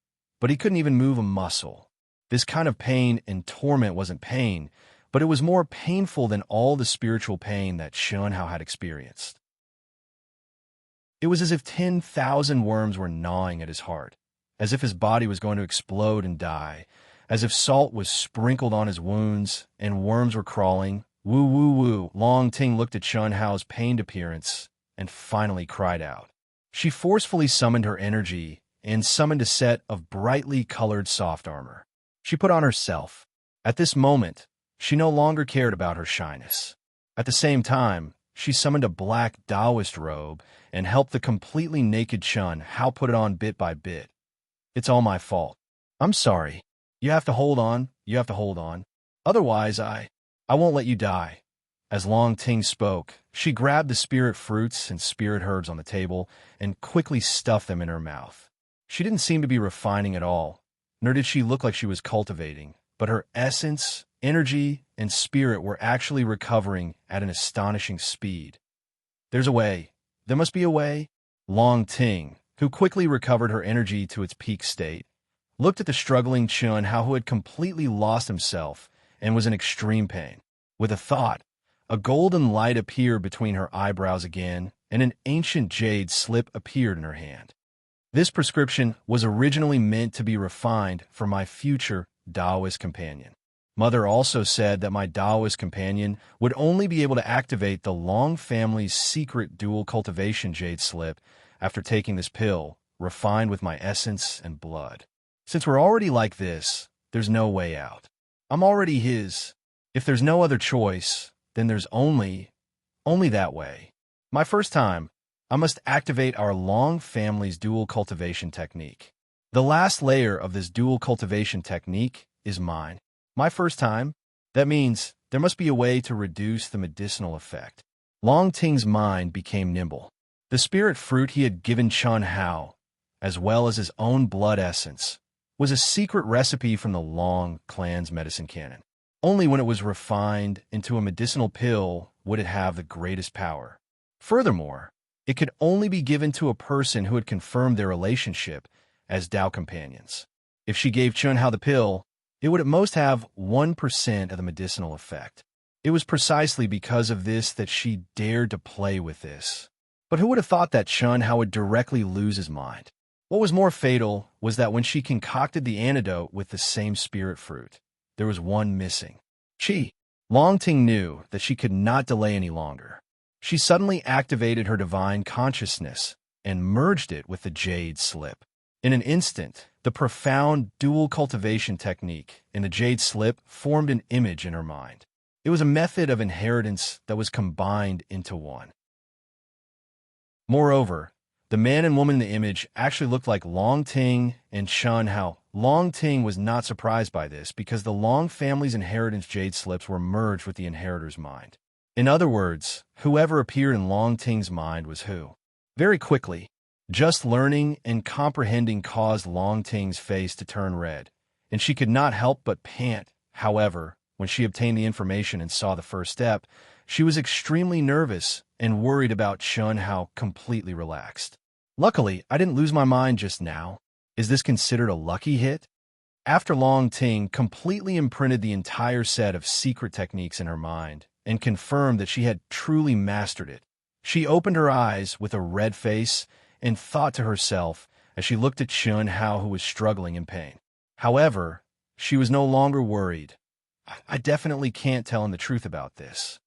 but he couldn't even move a muscle. This kind of pain and torment wasn't pain, but it was more painful than all the spiritual pain that Chun Hao had experienced. It was as if 10,000 worms were gnawing at his heart, as if his body was going to explode and die, as if salt was sprinkled on his wounds and worms were crawling. Woo, woo, woo. Long Ting looked at Chun Hao's pained appearance and finally cried out. She forcefully summoned her energy and summoned a set of brightly colored soft armor. She put on herself. At this moment, she no longer cared about her shyness. At the same time, she summoned a black Taoist robe and helped the completely naked Chun Hao put it on bit by bit. "It's all my fault. I'm sorry. You have to hold on. You have to hold on. Otherwise, I won't let you die." As Long Ting spoke, she grabbed the spirit fruits and spirit herbs on the table and quickly stuffed them in her mouth. She didn't seem to be refining at all, nor did she look like she was cultivating, but her essence, energy, and spirit were actually recovering at an astonishing speed. "There's a way. There must be a way." Long Ting, who quickly recovered her energy to its peak state, looked at the struggling Chun Hao who had completely lost himself and was in extreme pain. With a thought, a golden light appeared between her eyebrows again, and an ancient jade slip appeared in her hand. This prescription was originally meant to be refined for my future Taoist companion. Mother also said that my Taoist companion would only be able to activate the Long family's secret dual cultivation jade slip after taking this pill, refined with my essence and blood. Since we're already like this, there's no way out. I'm already his. If there's no other choice, then there's only that way. My first time, I must activate our Long family's dual cultivation technique. The last layer of this dual cultivation technique is mine. My first time, that means there must be a way to reduce the medicinal effect. Long Ting's mind became nimble. The spirit fruit he had given Chun Hao, as well as his own blood essence, was a secret recipe from the Long clan's medicine canon. Only when it was refined into a medicinal pill would it have the greatest power. Furthermore, it could only be given to a person who had confirmed their relationship as Dao companions. If she gave Chun Hao the pill, it would at most have 1% of the medicinal effect. It was precisely because of this that she dared to play with this. But who would have thought that Chun Hao would directly lose his mind? What was more fatal was that when she concocted the antidote with the same spirit fruit, there was one missing. Long Ting knew that she could not delay any longer. She suddenly activated her divine consciousness and merged it with the jade slip. In an instant, the profound dual cultivation technique in the jade slip formed an image in her mind. It was a method of inheritance that was combined into one. Moreover, the man and woman in the image actually looked like Long Ting and Chun Hao. Long Ting was not surprised by this because the Long family's inheritance jade slips were merged with the inheritor's mind. In other words, whoever appeared in Long Ting's mind was who. Very quickly, just learning and comprehending caused Long Ting's face to turn red, and she could not help but pant. However, when she obtained the information and saw the first step, she was extremely nervous and worried about Chun Hao completely relaxed. Luckily, I didn't lose my mind just now. Is this considered a lucky hit? After Long Ting completely imprinted the entire set of secret techniques in her mind and confirmed that she had truly mastered it, she opened her eyes with a red face and thought to herself as she looked at Chun Hao, who was struggling in pain. However, she was no longer worried. I definitely can't tell him the truth about this.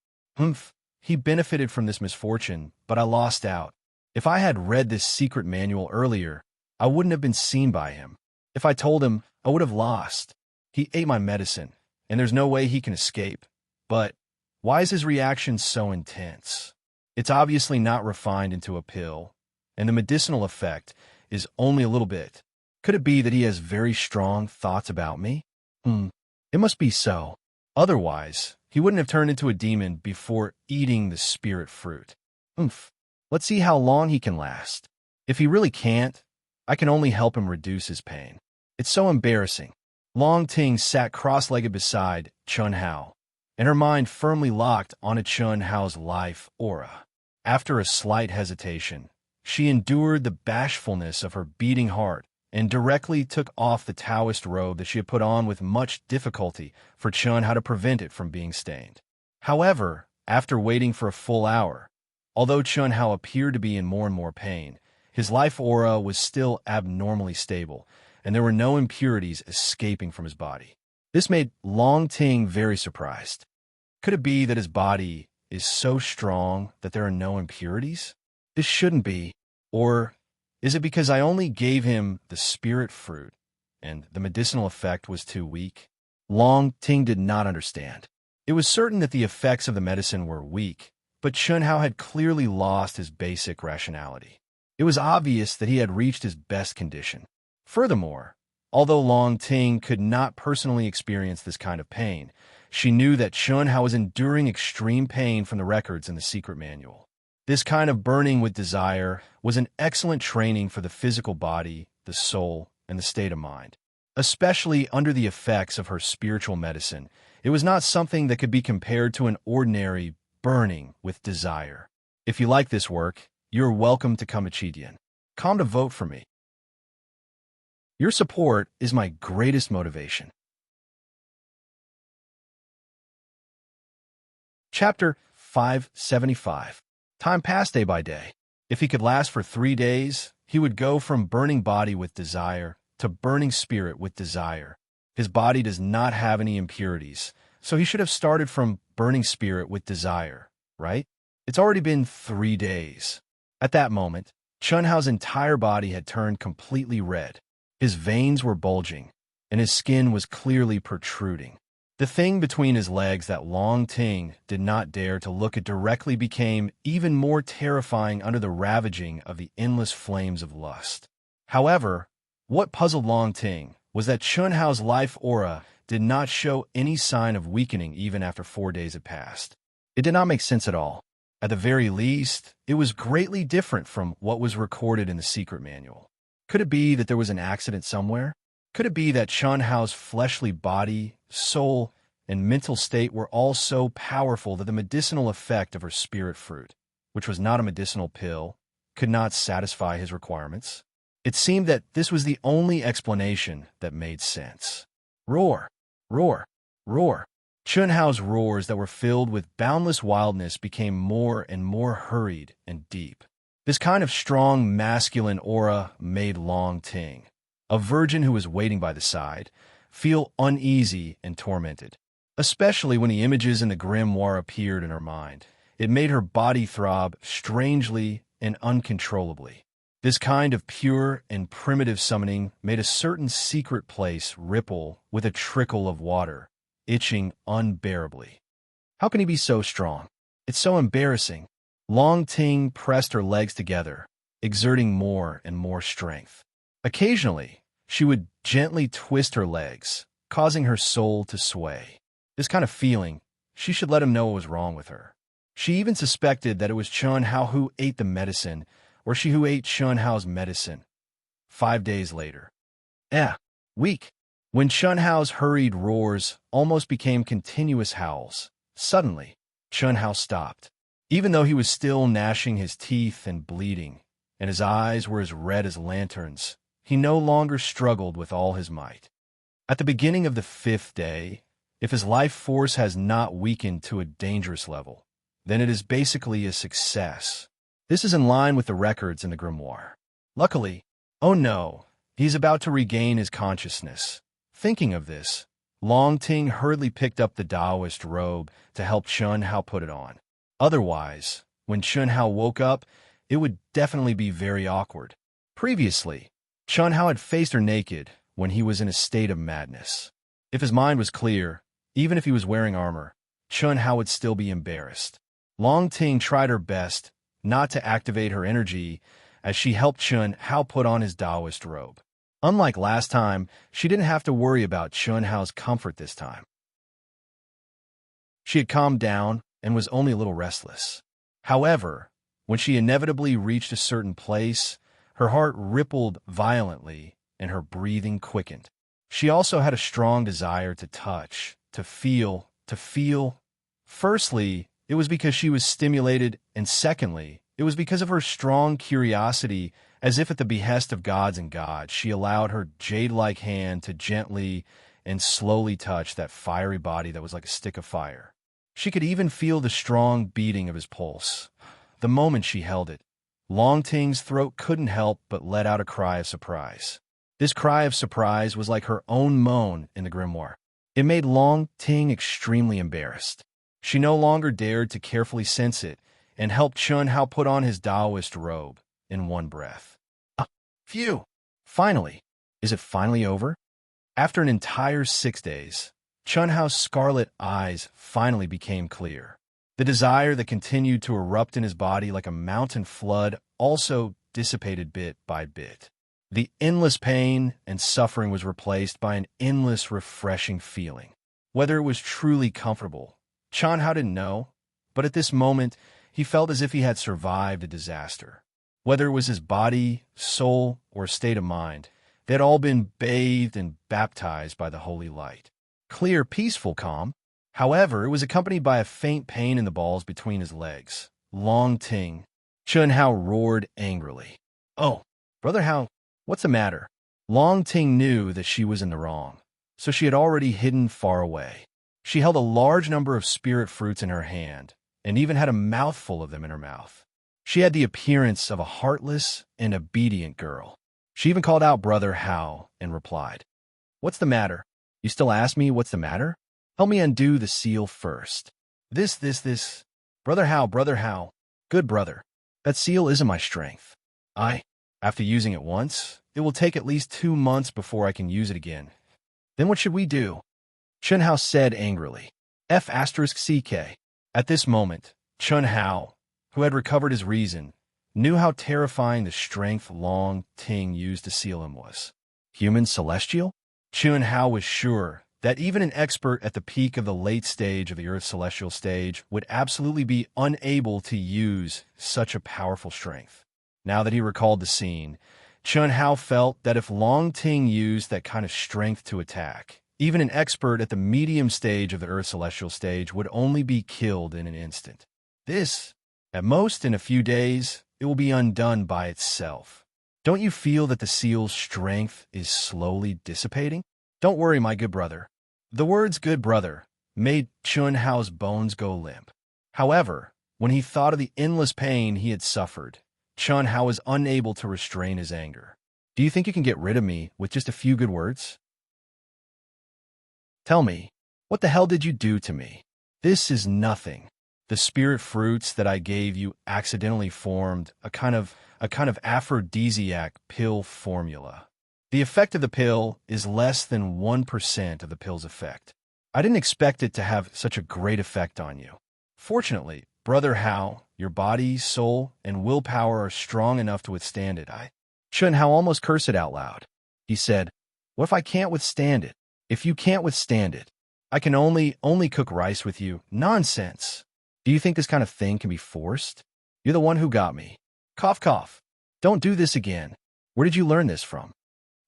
He benefited from this misfortune, but I lost out. If I had read this secret manual earlier, I wouldn't have been seen by him. If I told him, I would have lost. He ate my medicine, and there's no way he can escape. But why is his reaction so intense? It's obviously not refined into a pill, and the medicinal effect is only a little bit. Could it be that he has very strong thoughts about me? It must be so. Otherwise, he wouldn't have turned into a demon before eating the spirit fruit. Let's see how long he can last. If he really can't, I can only help him reduce his pain. It's so embarrassing. Long Ting sat cross-legged beside Chun Hao, and her mind firmly locked onto Chun Hao's life aura. After a slight hesitation, she endured the bashfulness of her beating heart and directly took off the Taoist robe that she had put on with much difficulty for Chun Hao to prevent it from being stained. However, after waiting for a full hour, although Chun Hao appeared to be in more and more pain, his life aura was still abnormally stable, and there were no impurities escaping from his body. This made Long Ting very surprised. Could it be that his body is so strong that there are no impurities? This shouldn't be. Or is it because I only gave him the spirit fruit, and the medicinal effect was too weak? Long Ting did not understand. It was certain that the effects of the medicine were weak, but Chun Hao had clearly lost his basic rationality. It was obvious that he had reached his best condition. Furthermore, although Long Ting could not personally experience this kind of pain, she knew that Chun Hao was enduring extreme pain from the records in the secret manual. This kind of burning with desire was an excellent training for the physical body, the soul, and the state of mind. Especially under the effects of her spiritual medicine, it was not something that could be compared to an ordinary burning with desire. If you like this work, you're welcome to come Chidian. Come to vote for me. Your support is my greatest motivation. Chapter 575. Time passed day by day. If he could last for 3 days, he would go from burning body with desire to burning spirit with desire. His body does not have any impurities, so he should have started from burning spirit with desire, right? It's already been 3 days. At that moment, Chun Hao's entire body had turned completely red. His veins were bulging, and his skin was clearly protruding. The thing between his legs that Long Ting did not dare to look at directly became even more terrifying under the ravaging of the endless flames of lust. However, what puzzled Long Ting was that Chun Hao's life aura did not show any sign of weakening even after 4 days had passed. It did not make sense at all. At the very least, it was greatly different from what was recorded in the secret manual. Could it be that there was an accident somewhere? Could it be that Chun Hao's fleshly body, soul, and mental state were all so powerful that the medicinal effect of her spirit fruit, which was not a medicinal pill, could not satisfy his requirements? It seemed that this was the only explanation that made sense. Roar, roar, roar. Chun Hao's roars that were filled with boundless wildness became more and more hurried and deep. This kind of strong masculine aura made Long Ting, a virgin who was waiting by the side, feel uneasy and tormented. Especially when the images in the grimoire appeared in her mind. It made her body throb strangely and uncontrollably. This kind of pure and primitive summoning made a certain secret place ripple with a trickle of water, itching unbearably. How can he be so strong? It's so embarrassing. Long Ting pressed her legs together, exerting more and more strength. Occasionally, she would gently twist her legs, causing her soul to sway. This kind of feeling, she should let him know what was wrong with her. She even suspected that it was Chun Hao who ate the medicine, or she who ate Chun Hao's medicine. 5 days later. Weak. When Chun Hao's hurried roars almost became continuous howls, suddenly, Chun Hao stopped. Even though he was still gnashing his teeth and bleeding, and his eyes were as red as lanterns, he no longer struggled with all his might. At the beginning of the 5th day, if his life force has not weakened to a dangerous level, then it is basically a success. This is in line with the records in the grimoire. Luckily, oh no, he's about to regain his consciousness. Thinking of this, Long Ting hurriedly picked up the Taoist robe to help Chun Hao put it on. Otherwise, when Chun Hao woke up, it would definitely be very awkward. Previously, Chun Hao had faced her naked when he was in a state of madness. If his mind was clear, even if he was wearing armor, Chun Hao would still be embarrassed. Long Ting tried her best not to activate her energy as she helped Chun Hao put on his Taoist robe. Unlike last time, she didn't have to worry about Chun Hao's comfort this time. She had calmed down and was only a little restless. However, when she inevitably reached a certain place, her heart rippled violently and her breathing quickened. She also had a strong desire to touch, to feel. Firstly, it was because she was stimulated, and secondly, it was because of her strong curiosity. As if at the behest of gods and gods, she allowed her jade-like hand to gently and slowly touch that fiery body that was like a stick of fire. She could even feel the strong beating of his pulse. The moment she held it, Long Ting's throat couldn't help but let out a cry of surprise. This cry of surprise was like her own moan in the grimoire. It made Long Ting extremely embarrassed. She no longer dared to carefully sense it and helped Chun Hao put on his Taoist robe in one breath. Phew! Finally! Is it finally over? After an entire 6 days, Chun Hao's scarlet eyes finally became clear. The desire that continued to erupt in his body like a mountain flood also dissipated bit by bit. The endless pain and suffering was replaced by an endless refreshing feeling. Whether it was truly comfortable, Chun Hao didn't know, but at this moment, he felt as if he had survived a disaster. Whether it was his body, soul, or state of mind, they had all been bathed and baptized by the holy light. Clear, peaceful calm. However, it was accompanied by a faint pain in the balls between his legs. Long Ting. Chun Hao roared angrily. Oh, Brother Hao, what's the matter? Long Ting knew that she was in the wrong, so she had already hidden far away. She held a large number of spirit fruits in her hand, and even had a mouthful of them in her mouth. She had the appearance of a heartless and obedient girl. She even called out Brother Hao and replied, "What's the matter? You still ask me what's the matter? Help me undo the seal first. This. Brother Hao. Good brother. That seal isn't my strength. After using it once, it will take at least 2 months before I can use it again. Then what should we do?" Chun Hao said angrily. F***CK. At this moment, Chun Hao, who had recovered his reason, knew how terrifying the strength Long Ting used to seal him was. Human celestial? Chun Hao was sure that even an expert at the peak of the late stage of the Earth's celestial stage would absolutely be unable to use such a powerful strength. Now that he recalled the scene, Chun Hao felt that if Long Ting used that kind of strength to attack, even an expert at the medium stage of the Earth's celestial stage would only be killed in an instant. This, at most in a few days, it will be undone by itself. Don't you feel that the seal's strength is slowly dissipating? Don't worry, my good brother. The words good brother made Chun Hao's bones go limp. However, when he thought of the endless pain he had suffered, Chun Hao was unable to restrain his anger. Do you think you can get rid of me with just a few good words? Tell me, what the hell did you do to me? This is nothing. The spirit fruits that I gave you accidentally formed a kind of aphrodisiac pill formula. The effect of the pill is less than 1% of the pill's effect. I didn't expect it to have such a great effect on you. Fortunately, Brother Hao, your body, soul, and willpower are strong enough to withstand it. Chun Hao almost cursed it out loud. He said, "What if I can't withstand it? If you can't withstand it, I can only cook rice with you." Nonsense. Do you think this kind of thing can be forced? You're the one who got me. Cough, cough. Don't do this again. Where did you learn this from?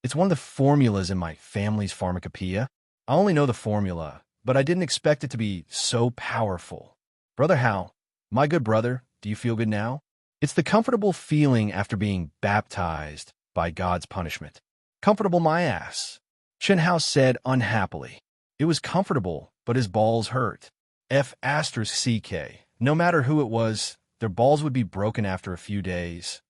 It's one of the formulas in my family's pharmacopoeia. I only know the formula, but I didn't expect it to be so powerful. Brother Hao, my good brother, do you feel good now? It's the comfortable feeling after being baptized by God's punishment. Comfortable my ass. Chun Hao said unhappily. It was comfortable, but his balls hurt. F***CK. No matter who it was, their balls would be broken after a few days.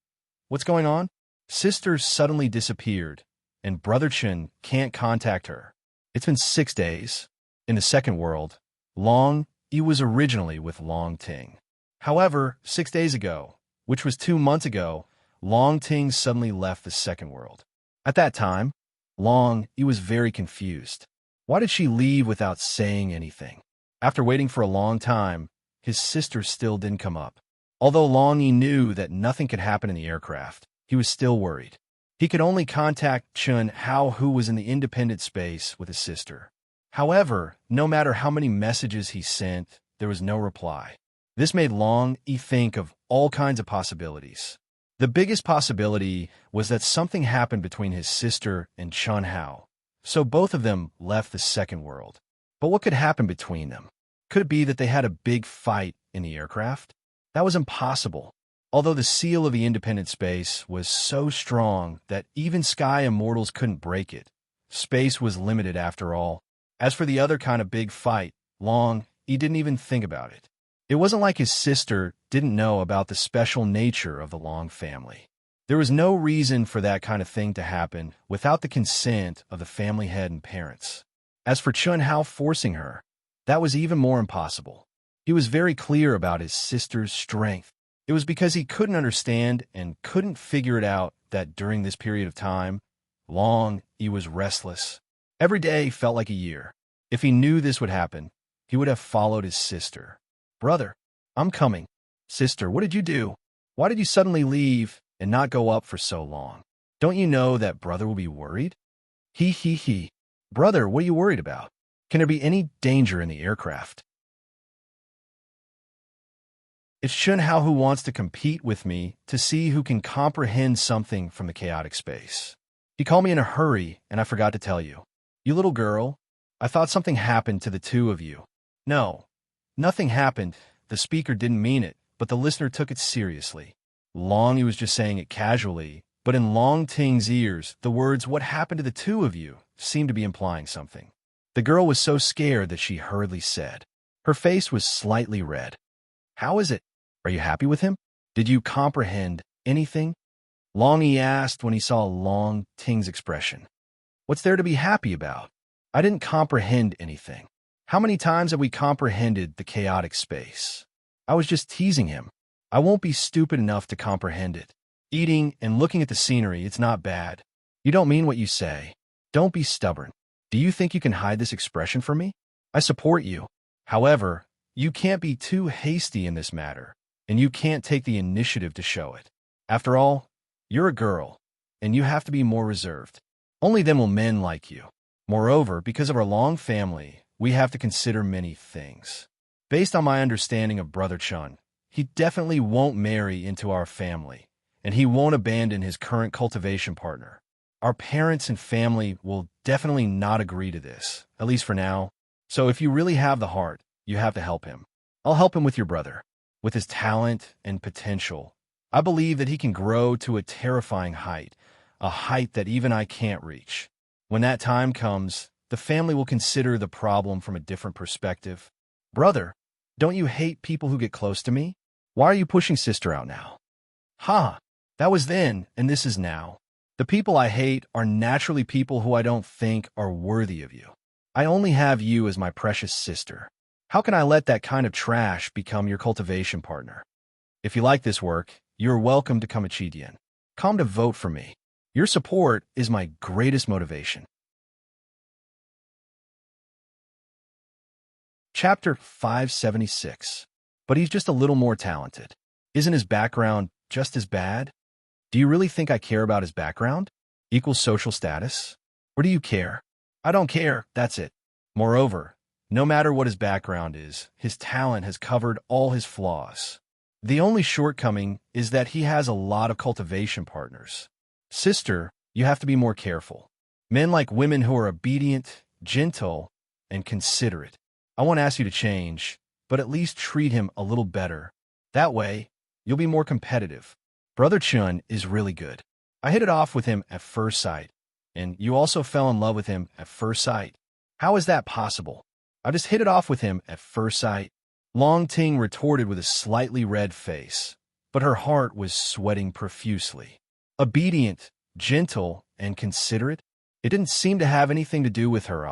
What's going on? Sister suddenly disappeared, and Brother Chun can't contact her. It's been 6 days. In the second world, Long Yi was originally with Long Ting. However, 6 days ago, which was 2 months ago, Long Ting suddenly left the second world. At that time, Long Yi was very confused. Why did she leave without saying anything? After waiting for a long time, his sister still didn't come up. Although Long Yi knew that nothing could happen in the aircraft, he was still worried. He could only contact Chun Hao, who was in the independent space with his sister. However, no matter how many messages he sent, there was no reply. This made Long Yi think of all kinds of possibilities. The biggest possibility was that something happened between his sister and Chun Hao, so both of them left the second world. But what could happen between them? Could it be that they had a big fight in the aircraft? That was impossible. Although the seal of the independent space was so strong that even sky immortals couldn't break it, space was limited after all. As for the other kind of big fight, Long Yi didn't even think about it. It wasn't like his sister didn't know about the special nature of the Long family. There was no reason for that kind of thing to happen without the consent of the family head and parents. As for Chun Hao forcing her, that was even more impossible. He was very clear about his sister's strength. It was because he couldn't understand and couldn't figure it out that during this period of time, Long Yi was restless. Every day felt like a year. If he knew this would happen, he would have followed his sister. Brother, I'm coming. Sister, what did you do? Why did you suddenly leave and not go up for so long? Don't you know that brother will be worried? He. Brother, what are you worried about? Can there be any danger in the aircraft? It's Chun Hao who wants to compete with me to see who can comprehend something from the chaotic space. He called me in a hurry, and I forgot to tell you. You little girl, I thought something happened to the two of you. No, nothing happened. The speaker didn't mean it, but the listener took it seriously. Long Yi was just saying it casually, but in Long Ting's ears, the words, "What happened to the two of you?" seemed to be implying something. The girl was so scared that she hurriedly said. Her face was slightly red. How is it? Are you happy with him? Did you comprehend anything? Long Yi asked when he saw Long Ting's expression. What's there to be happy about? I didn't comprehend anything. How many times have we comprehended the chaotic space? I was just teasing him. I won't be stupid enough to comprehend it. Eating and looking at the scenery, it's not bad. You don't mean what you say. Don't be stubborn. Do you think you can hide this expression from me? I support you. However, you can't be too hasty in this matter, and you can't take the initiative to show it. After all, you're a girl, and you have to be more reserved. Only then will men like you. Moreover, because of our long family, we have to consider many things. Based on my understanding of Brother Chun, he definitely won't marry into our family, and he won't abandon his current cultivation partner. Our parents and family will definitely not agree to this, at least for now. So if you really have the heart, you have to help him. I'll help him with your brother. With his talent and potential, I believe that he can grow to a terrifying height, a height that even I can't reach. When that time comes, the family will consider the problem from a different perspective. Brother, don't you hate people who get close to me? Why are you pushing sister out now? Ha! That was then, and this is now. The people I hate are naturally people who I don't think are worthy of you. I only have you as my precious sister. How can I let that kind of trash become your cultivation partner? If you like this work, you're welcome to come at Chidian. Come to vote for me. Your support is my greatest motivation. Chapter 576. But he's just a little more talented. Isn't his background just as bad? Do you really think I care about his background? Equals social status? Or do you care? I don't care, that's it. Moreover, no matter what his background is, his talent has covered all his flaws. The only shortcoming is that he has a lot of cultivation partners. Sister, you have to be more careful. Men like women who are obedient, gentle, and considerate. I won't ask you to change, but at least treat him a little better. That way, you'll be more competitive. Brother Chun is really good. I hit it off with him at first sight, and you also fell in love with him at first sight. How is that possible? I just hit it off with him at first sight. Long Ting retorted with a slightly red face, but her heart was sweating profusely. Obedient, gentle, and considerate? It didn't seem to have anything to do with her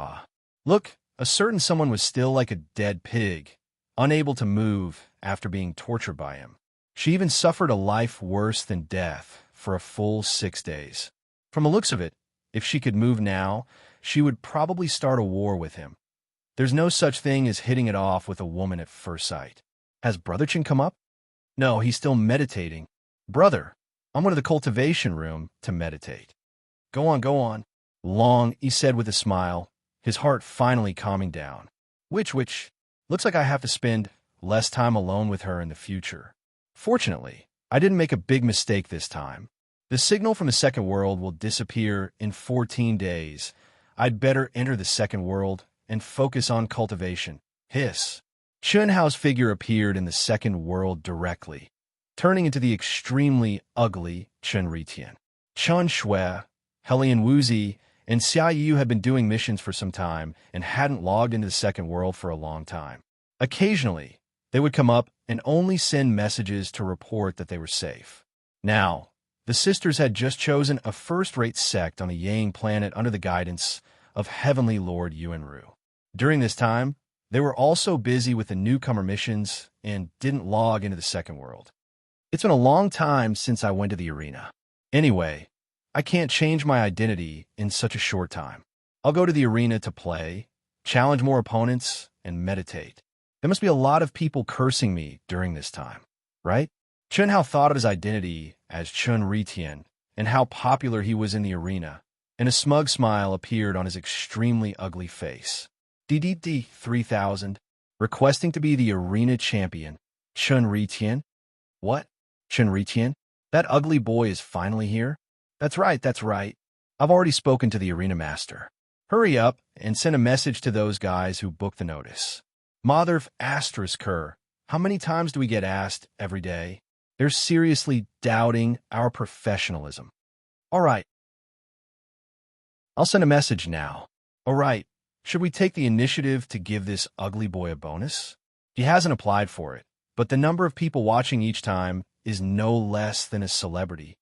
Look, a certain someone was still like a dead pig, unable to move after being tortured by him. She even suffered a life worse than death for a full 6 days. From the looks of it, if she could move now, she would probably start a war with him. There's no such thing as hitting it off with a woman at first sight. Has Brother Chin come up? No, he's still meditating. Brother, I'm going to the cultivation room to meditate. Go on, go on. Long, he said with a smile, his heart finally calming down. Which, looks like I have to spend less time alone with her in the future. Fortunately, I didn't make a big mistake this time. The signal from the second world will disappear in 14 days. I'd better enter the second world and focus on cultivation. Hiss. Chun Hao's figure appeared in the second world directly, turning into the extremely ugly Chen Ritian. Chun Shui, Helian Wuzi, and Xia Yu had been doing missions for some time and hadn't logged into the second world for a long time. Occasionally, they would come up and only send messages to report that they were safe. Now, the sisters had just chosen a first-rate sect on the Yang planet under the guidance of Heavenly Lord Yuanru. During this time, they were also busy with the newcomer missions and didn't log into the second world. It's been a long time since I went to the arena. Anyway, I can't change my identity in such a short time. I'll go to the arena to play, challenge more opponents, and meditate. There must be a lot of people cursing me during this time, right? Chun Hao thought of his identity as Chun Ritian and how popular he was in the arena, and a smug smile appeared on his extremely ugly face. DDD 3000, requesting to be the arena champion. Chun Ritian? What? Chun Ritian? That ugly boy is finally here? That's right, that's right. I've already spoken to the arena master. Hurry up and send a message to those guys who booked the notice. Mother asterisk her. How many times do we get asked every day? They're seriously doubting our professionalism. All right. I'll send a message now. All right. Should we take the initiative to give this ugly boy a bonus? He hasn't applied for it, but the number of people watching each time is no less than a celebrity.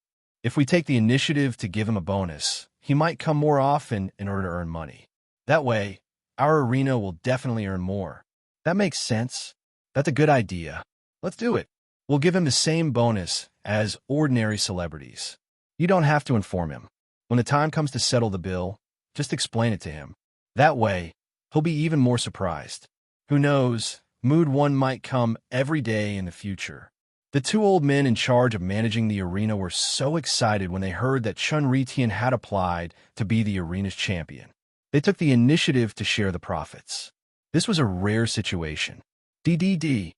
If we take the initiative to give him a bonus, he might come more often in order to earn money. That way, our arena will definitely earn more. That makes sense. That's a good idea. Let's do it. We'll give him the same bonus as ordinary celebrities. You don't have to inform him. When the time comes to settle the bill, just explain it to him. That way, he'll be even more surprised. Who knows, Mood 1 might come every day in the future. The two old men in charge of managing the arena were so excited when they heard that Chun Ritian had applied to be the arena's champion. They took the initiative to share the profits. This was a rare situation. DDD.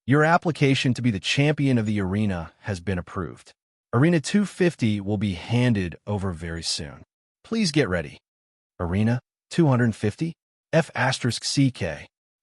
Your application to be the champion of the arena has been approved. Arena 250 will be handed over very soon. Please get ready. Arena 250? F*CK.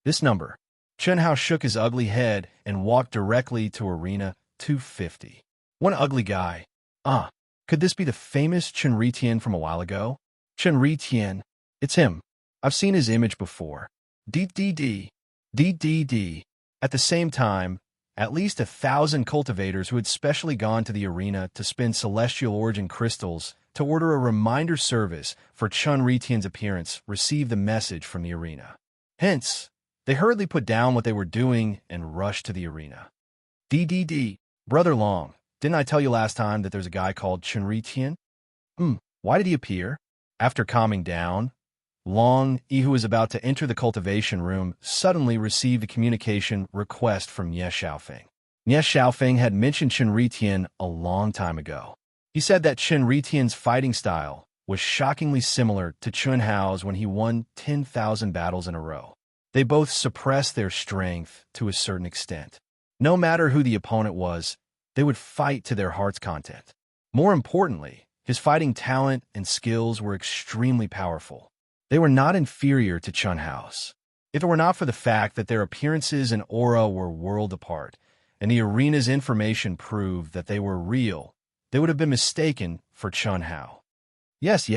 This number. Chunhao shook his ugly head and walked directly to Arena 250. One ugly guy. Could this be the famous Chen Ritian from a while ago? Chen Ritian. It's him. I've seen his image before. DDD. DDD. At the same time, at least 1,000 cultivators who had specially gone to the arena to spin celestial origin crystals to order a reminder service for Chen Ritian's appearance received the message from the arena. Hence, they hurriedly put down what they were doing and rushed to the arena. DDD. Brother Long, didn't I tell you last time that there's a guy called Chen Ritian? Why did he appear? After calming down, Long, who was about to enter the cultivation room, suddenly received a communication request from Ye Xiaofeng. Ye Xiaofeng had mentioned Chen Ritian a long time ago. He said that Chen Ritian's fighting style was shockingly similar to Chunhao's when he won 10,000 battles in a row. They both suppressed their strength to a certain extent. No matter who the opponent was, they would fight to their heart's content. More importantly, his fighting talent and skills were extremely powerful. They were not inferior to Chunhao's. If it were not for the fact that their appearances and aura were world apart, and the arena's information proved that they were real, they would have been mistaken for Chunhao. Yes,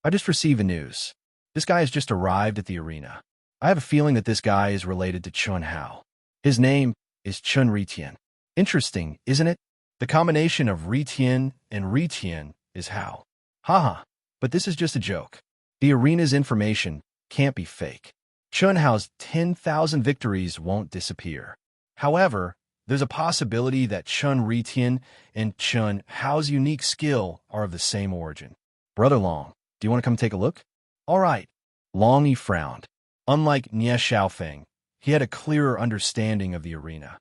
I just received the news. This guy has just arrived at the arena. I have a feeling that this guy is related to Chunhao. His name is Chen Ritian. Interesting, isn't it? The combination of Ritian and Ritian is Hao. Haha, but this is just a joke. The arena's information can't be fake. Chunhao's 10,000 victories won't disappear. However, there's a possibility that Chen Ritian and Chunhao's unique skill are of the same origin. Brother Long, do you want to come take a look? All right. Long frowned. Unlike Ye Xiaofeng, he had a clearer understanding of the arena.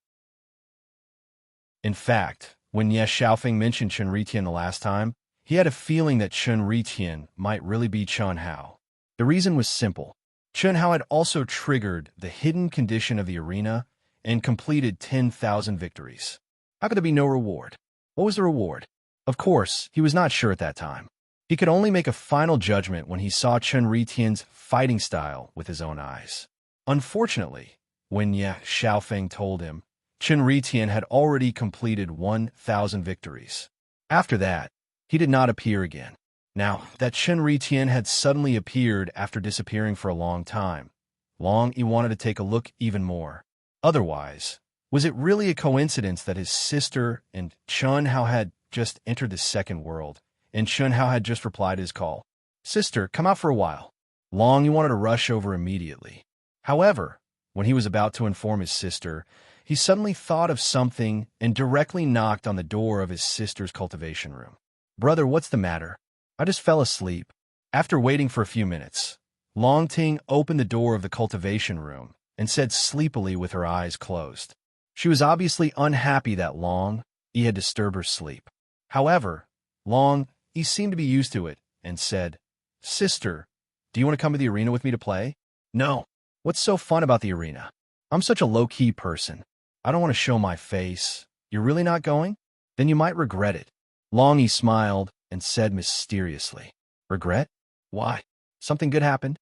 In fact, when Ye Xiaofeng mentioned Chen Ritian the last time, he had a feeling that Chen Ritian might really be Chunhao. The reason was simple. Chunhao had also triggered the hidden condition of the arena and completed 10,000 victories. How could there be no reward? What was the reward? Of course, he was not sure at that time. He could only make a final judgment when he saw Chen Ritian's fighting style with his own eyes. Unfortunately, when Ye Xiaofeng told him, Chen Ritian had already completed 1,000 victories. After that, he did not appear again. Now, that Chen Ritian had suddenly appeared after disappearing for a long time. Long, he wanted to take a look even more. Otherwise, was it really a coincidence that his sister and Chunhao had just entered the second world, and Chunhao had just replied to his call? Sister, come out for a while. Long, he wanted to rush over immediately. However, when he was about to inform his sister, he suddenly thought of something and directly knocked on the door of his sister's cultivation room. Brother, what's the matter? I just fell asleep. After waiting for a few minutes, Long Ting opened the door of the cultivation room and said sleepily with her eyes closed. She was obviously unhappy that Long had disturbed her sleep. However, Long seemed to be used to it and said, Sister, do you want to come to the arena with me to play? No. What's so fun about the arena? I'm such a low-key person. I don't want to show my face. You're really not going? Then you might regret it. Long smiled and said mysteriously, Regret? Why? Something good happened?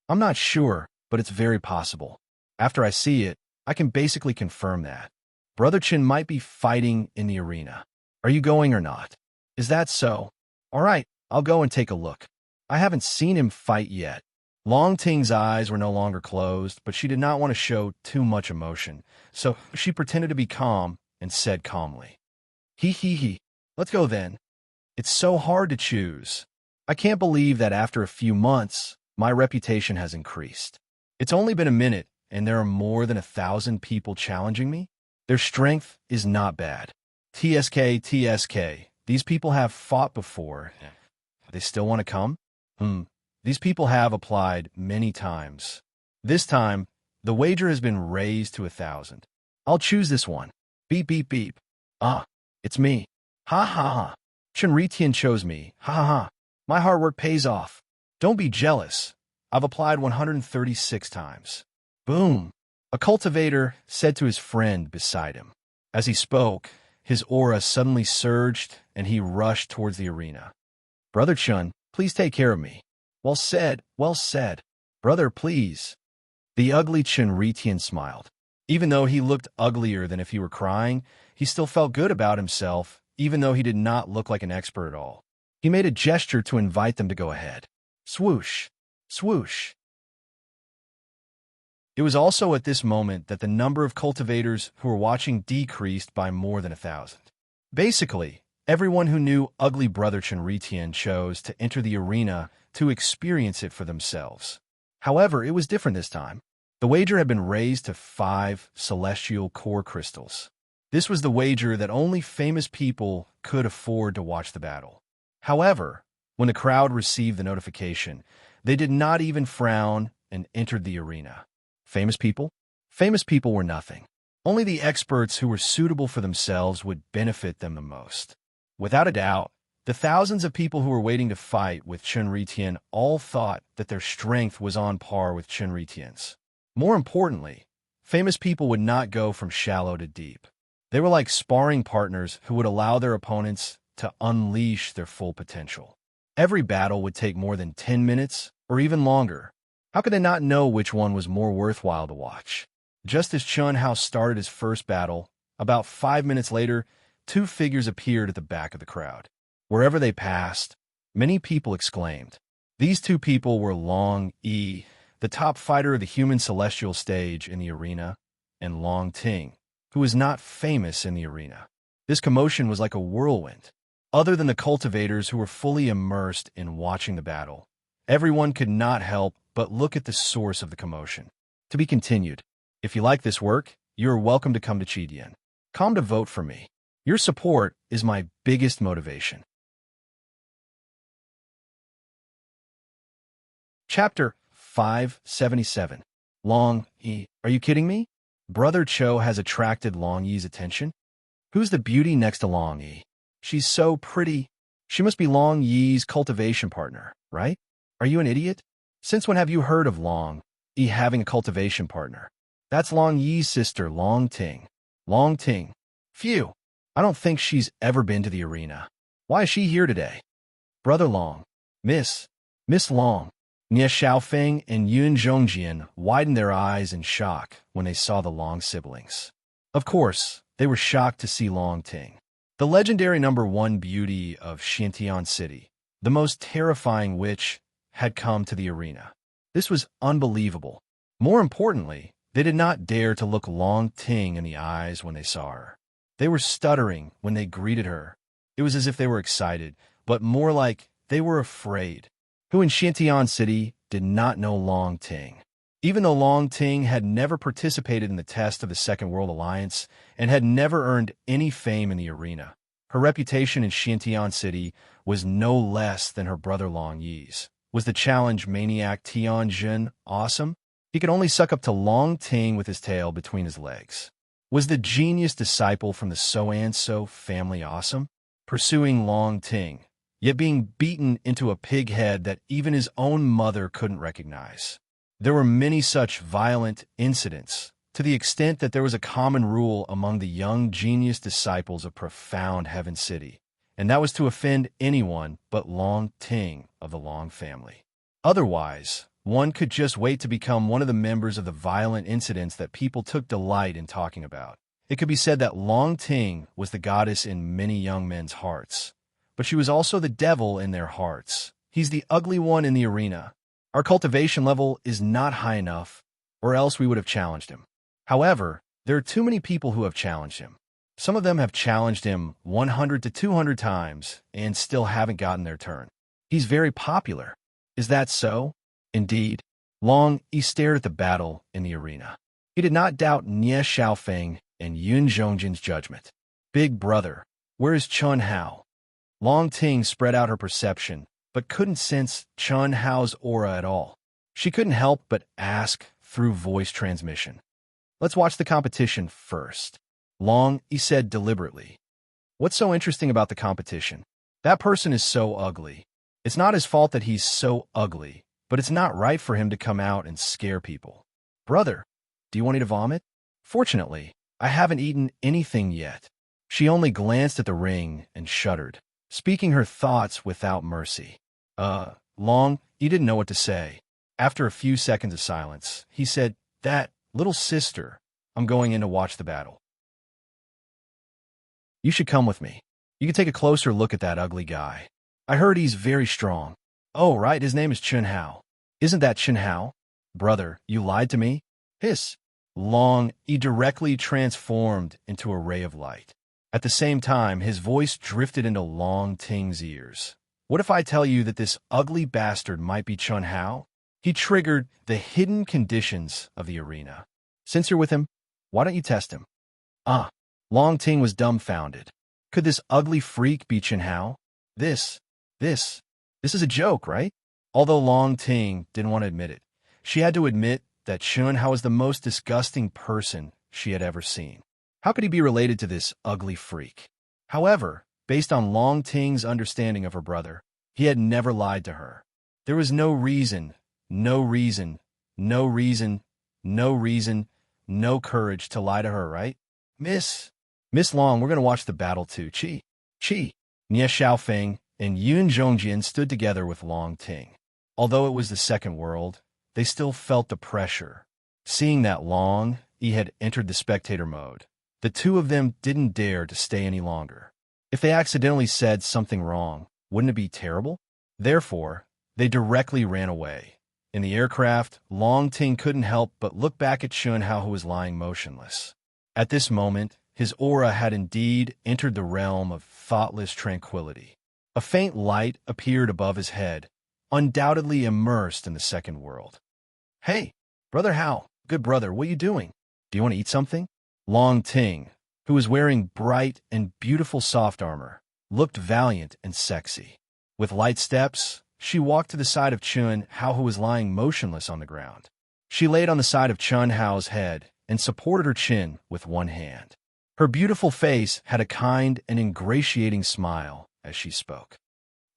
I'm not sure, but it's very possible. After I see it, I can basically confirm that. Brother Chin might be fighting in the arena. Are you going or not? Is that so? All right, I'll go and take a look. I haven't seen him fight yet. Long Ting's eyes were no longer closed, but she did not want to show too much emotion, so she pretended to be calm and said calmly, He. Let's go then. It's so hard to choose. I can't believe that after a few months, my reputation has increased. It's only been a minute, and there are more than 1,000 people challenging me? Their strength is not bad. TSK. These people have fought before. They still want to come? These people have applied many times. This time, the wager has been raised to 1,000. I'll choose this one. Beep. Ah, it's me. Ha. Chen Ritian chose me. Ha. My hard work pays off. Don't be jealous. I've applied 136 times. Boom! A cultivator said to his friend beside him. As he spoke, his aura suddenly surged and he rushed towards the arena. Brother Chun, please take care of me. Well said, well said. Brother, please. The ugly Chun Ritian smiled. Even though he looked uglier than if he were crying, he still felt good about himself, even though he did not look like an expert at all. He made a gesture to invite them to go ahead. Swoosh! Swoosh! It was also at this moment that the number of cultivators who were watching decreased by more than 1,000. Basically, everyone who knew ugly Brother Chenritian chose to enter the arena to experience it for themselves. However, it was different this time. The wager had been raised to 5 celestial core crystals. This was the wager that only famous people could afford to watch the battle. However, when the crowd received the notification, they did not even frown and entered the arena. Famous people? Famous people were nothing. Only the experts who were suitable for themselves would benefit them the most. Without a doubt, the thousands of people who were waiting to fight with Chenritian all thought that their strength was on par with Chenritian's. More importantly, famous people would not go from shallow to deep. They were like sparring partners who would allow their opponents to unleash their full potential. Every battle would take more than 10 minutes or even longer. How could they not know which one was more worthwhile to watch? Just as Chun Hao started his first battle, about 5 minutes later, 2 figures appeared at the back of the crowd. Wherever they passed, many people exclaimed. These 2 people were Long Yi, the top fighter of the human celestial stage in the arena, and Long Ting, who was not famous in the arena. This commotion was like a whirlwind. Other than the cultivators who were fully immersed in watching the battle, everyone could not help but look at the source of the commotion. To be continued. If you like this work, you are welcome to come to Chidian. Come to vote for me. Your support is my biggest motivation. Chapter 577. Long Yi. Are you kidding me? Brother Cho has attracted Long Yi's attention? Who's the beauty next to Long Yi? She's so pretty. She must be Long Yi's cultivation partner, right? Are you an idiot? Since when have you heard of Long Yi having a cultivation partner? That's Long Yi's sister, Long Ting. Long Ting. Phew. I don't think she's ever been to the arena. Why is she here today? Brother Long. Miss Long. Nie Xiaofeng and Yun Zhongjian widened their eyes in shock when they saw the Long siblings. Of course, they were shocked to see Long Ting, the legendary #1 beauty of Xiantian City, the most terrifying witch, had come to the arena. This was unbelievable. More importantly, they did not dare to look Long Ting in the eyes when they saw her. They were stuttering when they greeted her. It was as if they were excited, but more like they were afraid. Who in Xiantian City did not know Long Ting? Even though Long Ting had never participated in the test of the Second World Alliance and had never earned any fame in the arena, her reputation in Xiantian City was no less than her brother Long Yi's. Was the challenge maniac Tianjin awesome? He could only suck up to Long Ting with his tail between his legs. Was the genius disciple from the So-and-so family awesome? Pursuing Long Ting, yet being beaten into a pig head that even his own mother couldn't recognize. There were many such violent incidents, to the extent that there was a common rule among the young genius disciples of profound Heaven City, and that was to offend anyone but Long Ting of the Long family. Otherwise, one could just wait to become one of the members of the violent incidents that people took delight in talking about. It could be said that Long Ting was the goddess in many young men's hearts, but she was also the devil in their hearts. He's the ugly one in the arena. Our cultivation level is not high enough, or else we would have challenged him. However, there are too many people who have challenged him. Some of them have challenged him 100 to 200 times and still haven't gotten their turn. He's very popular. Is that so? Indeed. Long Yi stared at the battle in the arena. He did not doubt Nie Xiaofeng and Yun Zhongjin's judgment. Big brother, where is Chun Hao? Long Ting spread out her perception, but couldn't sense Chun Hao's aura at all. She couldn't help but ask through voice transmission. Let's watch the competition first. Long Yi said deliberately. What's so interesting about the competition? That person is so ugly. It's not his fault that he's so ugly. but it's not right for him to come out and scare people. Brother, do you want me to vomit? Fortunately, I haven't eaten anything yet. She only glanced at the ring and shuddered, speaking her thoughts without mercy. Long, you didn't know what to say. After a few seconds of silence, he said, "That little sister, I'm going in to watch the battle. You should come with me. You can take a closer look at that ugly guy. I heard he's very strong." "Oh, right, his name is Chun Hao. Isn't that Chun Hao?" "Brother, you lied to me?" Hiss. Long, he directly transformed into a ray of light. At the same time, his voice drifted into Long Ting's ears. "What if I tell you that this ugly bastard might be Chun Hao?" He triggered the hidden conditions of the arena. "Since you're with him, why don't you test him?" Long Ting was dumbfounded. Could this ugly freak be Chun Hao? This is a joke, right? Although Long Ting didn't want to admit it, she had to admit that Chun Hao was the most disgusting person she had ever seen. How could he be related to this ugly freak? However, based on Long Ting's understanding of her brother, he had never lied to her. There was no reason, no courage to lie to her, right? Miss Long, we're going to watch the battle too. Nye Xiaofeng and Yun Zhongjian stood together with Long Ting. Although it was the second world, they still felt the pressure. Seeing that Long Yi had entered the spectator mode, the two of them didn't dare to stay any longer. If they accidentally said something wrong, wouldn't it be terrible? Therefore, they directly ran away. In the aircraft, Long Ting couldn't help but look back at Chun Hao, who was lying motionless. At this moment, his aura had indeed entered the realm of thoughtless tranquility. A faint light appeared above his head, undoubtedly immersed in the second world. "Hey, Brother Hao, good brother, what are you doing? Do you want to eat something?" Long Ting, who was wearing bright and beautiful soft armor, looked valiant and sexy. With light steps, she walked to the side of Chun Hao, who was lying motionless on the ground. She laid on the side of Chun Hao's head and supported her chin with one hand. Her beautiful face had a kind and ingratiating smile as she spoke.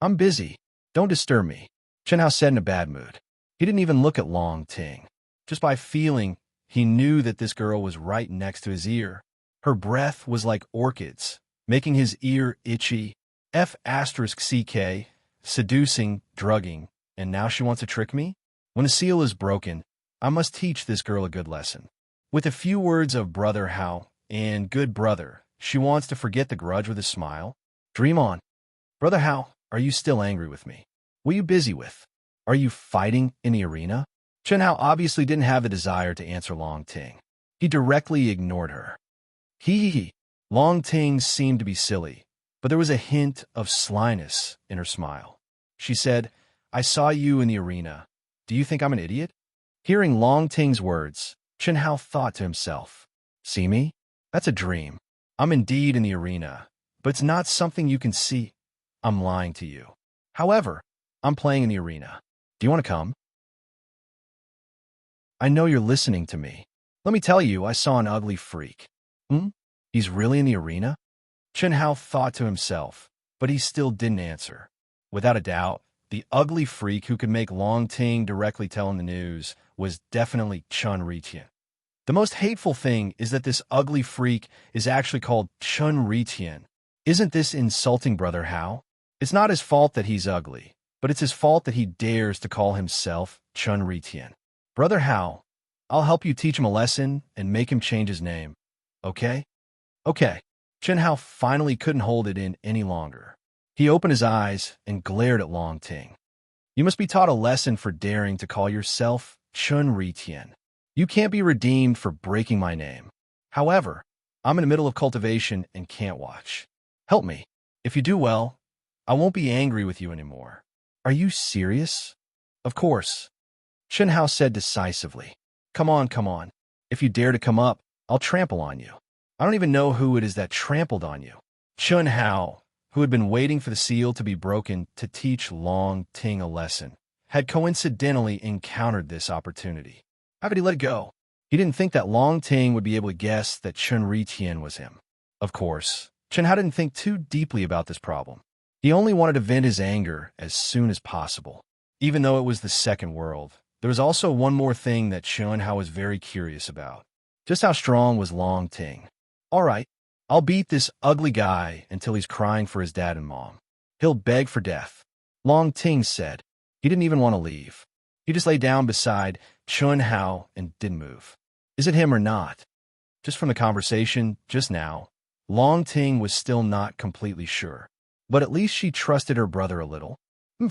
"I'm busy. Don't disturb me," Chun Hao said in a bad mood. He didn't even look at Long Ting. Just by feeling, he knew that this girl was right next to his ear. Her breath was like orchids, making his ear itchy. F*CK, seducing, drugging, and now she wants to trick me? When a seal is broken, I must teach this girl a good lesson. With a few words of Brother Hao and good brother, she wants to forget the grudge with a smile. Dream on. Brother Hao, are you still angry with me? What are you busy with? Are you fighting in the arena? Chun Hao obviously didn't have the desire to answer Long Ting. He directly ignored her. Hee. Long Ting seemed to be silly, but there was a hint of slyness in her smile. She said, "I saw you in the arena. Do you think I'm an idiot?" Hearing Long Ting's words, Chun Hao thought to himself, "See me? That's a dream. I'm indeed in the arena, but it's not something you can see. I'm lying to you. However, I'm playing in the arena. Do you want to come?" "I know you're listening to me. Let me tell you, I saw an ugly freak." He's really in the arena? Chun Hao thought to himself, but he still didn't answer. Without a doubt, the ugly freak who could make Long Ting directly tell him the news was definitely Chun Ritien. The most hateful thing is that this ugly freak is actually called Chun Ritien. Isn't this insulting, Brother Hao? It's not his fault that he's ugly, but it's his fault that he dares to call himself Chun Ritien. Brother Hao, I'll help you teach him a lesson and make him change his name. Okay? Okay. Chun Hao finally couldn't hold it in any longer. He opened his eyes and glared at Long Ting. "You must be taught a lesson for daring to call yourself Chun Ritien. You can't be redeemed for breaking my name. However, I'm in the middle of cultivation and can't watch. Help me. If you do well, I won't be angry with you anymore." "Are you serious?" "Of course," Chun Hao said decisively. Come on. If you dare to come up, I'll trample on you." "I don't even know who it is that trampled on you." Chun Hao, who had been waiting for the seal to be broken to teach Long Ting a lesson, had coincidentally encountered this opportunity. How did he let it go? He didn't think that Long Ting would be able to guess that Chun Ritien was him. Of course, Chun Hao didn't think too deeply about this problem. He only wanted to vent his anger as soon as possible. Even though it was the second world, there was also one more thing that Chun-Hao was very curious about. Just how strong was Long Ting? All right, I'll beat this ugly guy until he's crying for his dad and mom. He'll beg for death. Long Ting said. He didn't even want to leave. He just lay down beside Chun-Hao and didn't move. Is it him or not? Just from the conversation just now, Long Ting was still not completely sure. But at least she trusted her brother a little.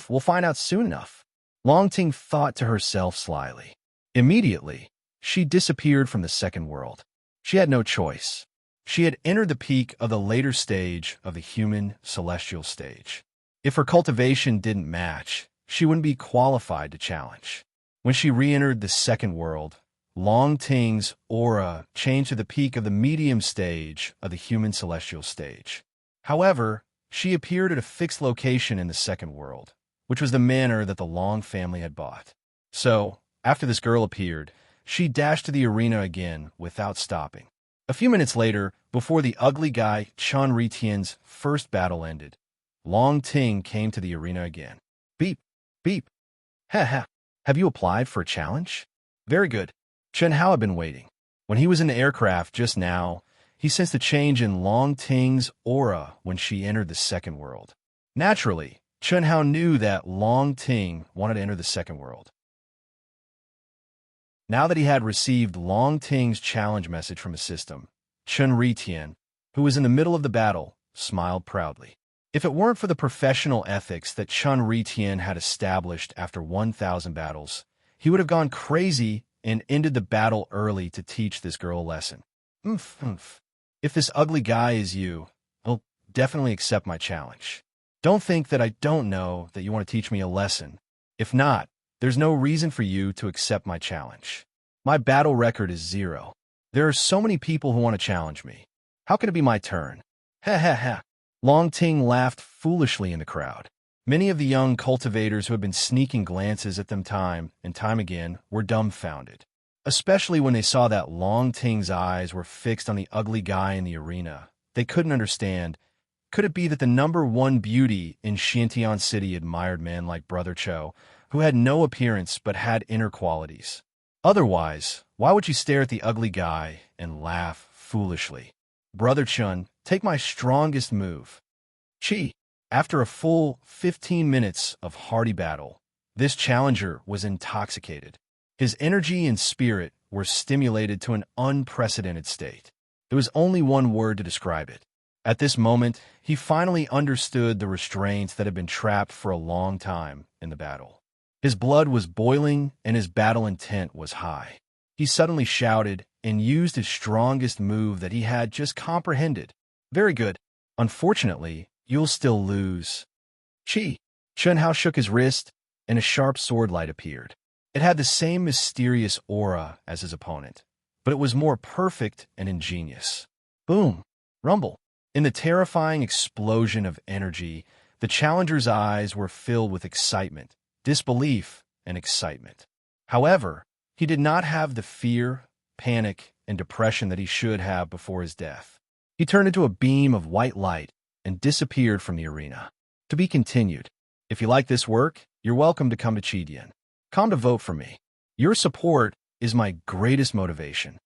We'll find out soon enough. Long Ting thought to herself slyly. Immediately, she disappeared from the second world. She had no choice. She had entered the peak of the later stage of the human celestial stage. If her cultivation didn't match, she wouldn't be qualified to challenge. When she re-entered the second world, Long Ting's aura changed to the peak of the medium stage of the human celestial stage. However, she appeared at a fixed location in the second world, which was the manor that the Long family had bought. So, after this girl appeared, she dashed to the arena again without stopping. A few minutes later, before the ugly guy Chun Ritian's first battle ended, Long Ting came to the arena again. Beep, beep. Ha ha. Have you applied for a challenge? Very good. Chun-Hao had been waiting. When he was in the aircraft just now, he sensed a change in Long Ting's aura when she entered the second world. Naturally, Chun-Hao knew that Long Ting wanted to enter the second world. Now that he had received Long Ting's challenge message from his system, Chun Ritian, who was in the middle of the battle, smiled proudly. If it weren't for the professional ethics that Chun Ritian had established after 1,000 battles, he would have gone crazy and ended the battle early to teach this girl a lesson. If this ugly guy is you, he'll definitely accept my challenge. Don't think that I don't know that you want to teach me a lesson. If not, there's no reason for you to accept my challenge. My battle record is 0. There are so many people who want to challenge me. How can it be my turn? Ha ha ha. Long Ting laughed foolishly in the crowd. Many of the young cultivators who had been sneaking glances at them time and time again were dumbfounded, especially when they saw that Long Ting's eyes were fixed on the ugly guy in the arena. They couldn't understand. Could it be that the #1 beauty in Xintian City admired men like Brother Cho, who had no appearance but had inner qualities? Otherwise, why would you stare at the ugly guy and laugh foolishly? Brother Chun, take my strongest move. Chi. After a full 15 minutes of hearty battle, this challenger was intoxicated. His energy and spirit were stimulated to an unprecedented state. There was only one word to describe it. At this moment, he finally understood the restraints that had been trapped for a long time in the battle. His blood was boiling and his battle intent was high. He suddenly shouted and used his strongest move that he had just comprehended. Very good. Unfortunately, you'll still lose. Chi. Chun-Hao shook his wrist, and a sharp sword light appeared. It had the same mysterious aura as his opponent, but it was more perfect and ingenious. Boom. Rumble. In the terrifying explosion of energy, the challenger's eyes were filled with excitement, disbelief, and excitement. However, he did not have the fear, panic, and depression that he should have before his death. He turned into a beam of white light and disappeared from the arena. To be continued. If you like this work, you're welcome to come to Chidian. Come to vote for me. Your support is my greatest motivation.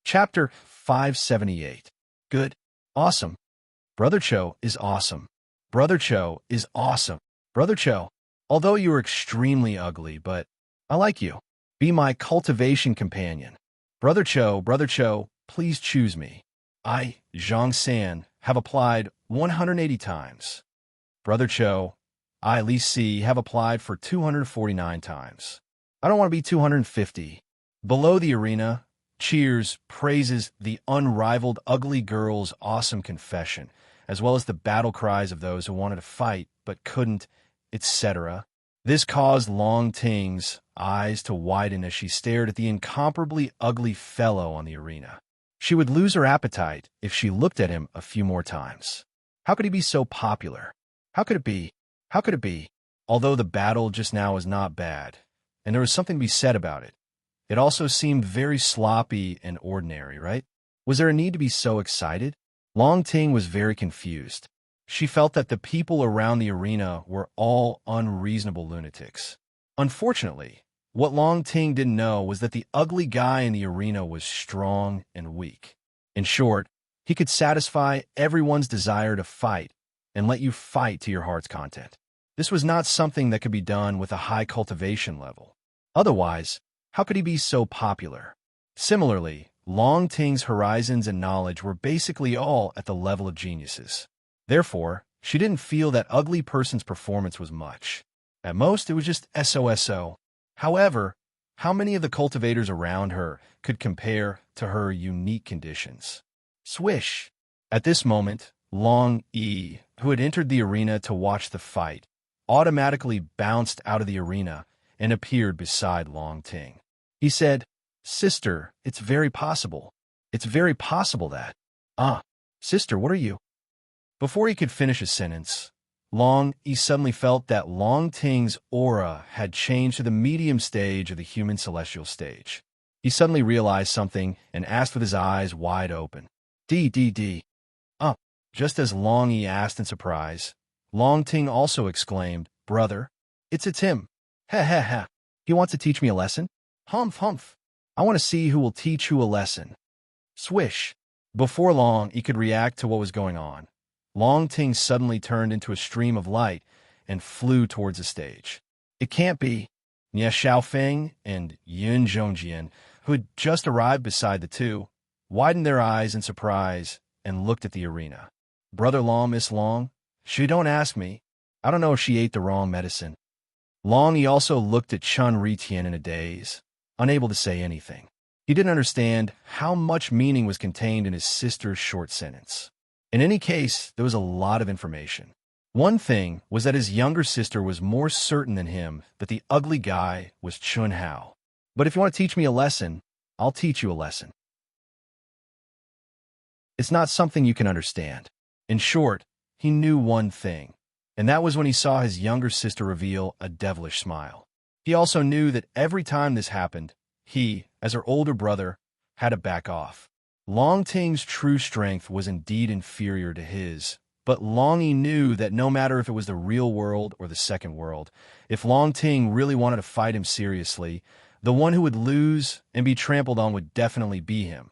Chapter 578. Good. Awesome. Brother Cho is awesome. Brother Cho is awesome. Brother Cho, although you are extremely ugly, but I like you. Be my cultivation companion. Brother Cho, please choose me. I, Zhang San, have applied 180 times. Brother Cho, I, Li Si, have applied for 249 times. I don't want to be 250. Below the arena, cheers praises the unrivaled ugly girl's awesome confession, as well as the battle cries of those who wanted to fight but couldn't, etc. This caused Long Ting's eyes to widen as she stared at the incomparably ugly fellow on the arena. She would lose her appetite if she looked at him a few more times. How could he be so popular? How could it be? How could it be? Although the battle just now was not bad, and there was something to be said about it, it also seemed very sloppy and ordinary, right? Was there a need to be so excited? Long Ting was very confused. She felt that the people around the arena were all unreasonable lunatics. Unfortunately, what Long Ting didn't know was that the ugly guy in the arena was strong and weak. In short, he could satisfy everyone's desire to fight and let you fight to your heart's content. This was not something that could be done with a high cultivation level. Otherwise, how could he be so popular? Similarly, Long Ting's horizons and knowledge were basically all at the level of geniuses. Therefore, she didn't feel that ugly person's performance was much. At most, it was just SOSO. However, how many of the cultivators around her could compare to her unique conditions? Swish! At this moment, Long E, who had entered the arena to watch the fight, automatically bounced out of the arena and appeared beside Long Ting. He said, "Sister, it's very possible. It's very possible that—" Sister, what are you? Before he could finish his sentence, Long E suddenly felt that Long Ting's aura had changed to the medium stage of the human celestial stage. He suddenly realized something and asked with his eyes wide open, D. Just as Long E asked in surprise, Long Ting also exclaimed, "Brother, it's him. Ha. He wants to teach me a lesson? Humph. I want to see who will teach who a lesson." Swish! Before Long E could react to what was going on, Long Ting suddenly turned into a stream of light and flew towards the stage. It can't be. Nie Xiaofeng and Yun Zhongjian, who had just arrived beside the two, widened their eyes in surprise and looked at the arena. "Brother Long, Miss Long? She don't ask me. I don't know if she ate the wrong medicine." Long E also looked at Chun Ritian in a daze, unable to say anything. He didn't understand how much meaning was contained in his sister's short sentence. In any case, there was a lot of information. One thing was that his younger sister was more certain than him that the ugly guy was Chun Hao. "But if you want to teach me a lesson, I'll teach you a lesson. It's not something you can understand." In short, he knew one thing, and that was when he saw his younger sister reveal a devilish smile. He also knew that every time this happened, he, as her older brother, had to back off. Long Ting's true strength was indeed inferior to his, but Long E knew that no matter if it was the real world or the second world, if Long Ting really wanted to fight him seriously, the one who would lose and be trampled on would definitely be him.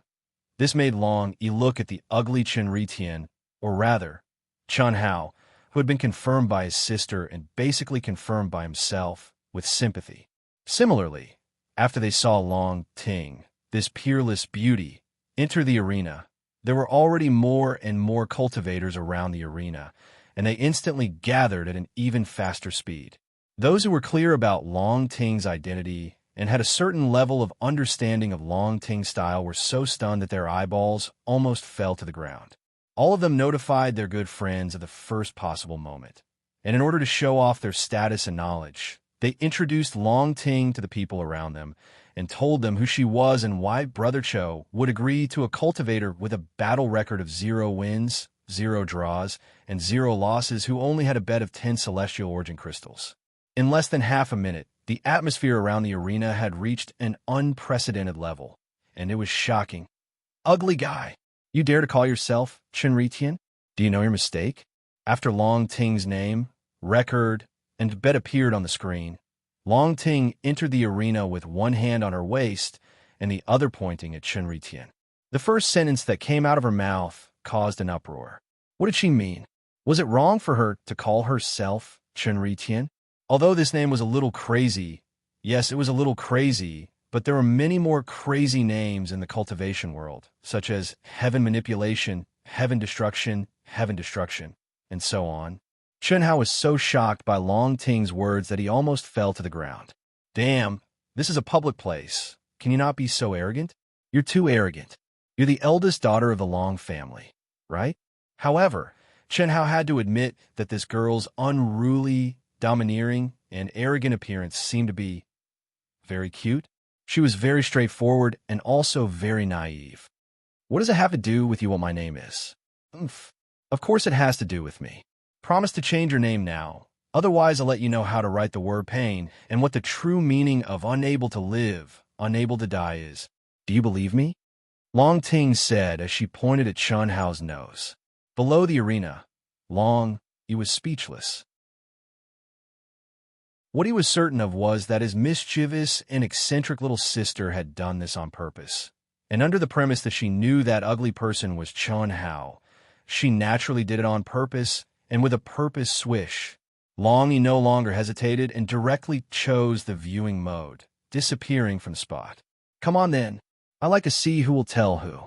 This made Long E look at the ugly Chun Ritian, or rather, Chun Hao, who had been confirmed by his sister and basically confirmed by himself, with sympathy. Similarly, after they saw Long Ting, this peerless beauty, enter the arena, there were already more and more cultivators around the arena, and they instantly gathered at an even faster speed. Those who were clear about Long Ting's identity and had a certain level of understanding of Long Ting's style were so stunned that their eyeballs almost fell to the ground. All of them notified their good friends at the first possible moment, and in order to show off their status and knowledge, they introduced Long Ting to the people around them and told them who she was and why Brother Cho would agree to a cultivator with a battle record of 0 wins, 0 draws, and 0 losses who only had a bet of 10 celestial origin crystals. In less than half a minute, the atmosphere around the arena had reached an unprecedented level, and it was shocking. "Ugly guy! You dare to call yourself Chun Ritian? Do you know your mistake?" After Long Ting's name, record, and bet appeared on the screen, Long Ting entered the arena with one hand on her waist and the other pointing at Chun Ritian. The first sentence that came out of her mouth caused an uproar. What did she mean? Was it wrong for her to call herself Chun Ritian? Although this name was a little crazy, yes, it was a little crazy, but there were many more crazy names in the cultivation world, such as Heaven Manipulation, Heaven Destruction, and so on. Chun Hao was so shocked by Long Ting's words that he almost fell to the ground. "Damn, this is a public place. Can you not be so arrogant? You're too arrogant. You're the eldest daughter of the Long family, right?" However, Chun Hao had to admit that this girl's unruly, domineering, and arrogant appearance seemed to be very cute. She was very straightforward and also very naive. "What does it have to do with you what my name is?" "Oomph. Of course it has to do with me. Promise to change your name now. Otherwise, I'll let you know how to write the word pain and what the true meaning of unable to live, unable to die is. Do you believe me?" Long Ting said as she pointed at Chun Hao's nose. Below the arena, Long, he was speechless. What he was certain of was that his mischievous and eccentric little sister had done this on purpose. And under the premise that she knew that ugly person was Chun Hao, she naturally did it on purpose and with a purpose swish. Long, he no longer hesitated and directly chose the viewing mode, disappearing from the spot. Come on then, I like to see who will tell who.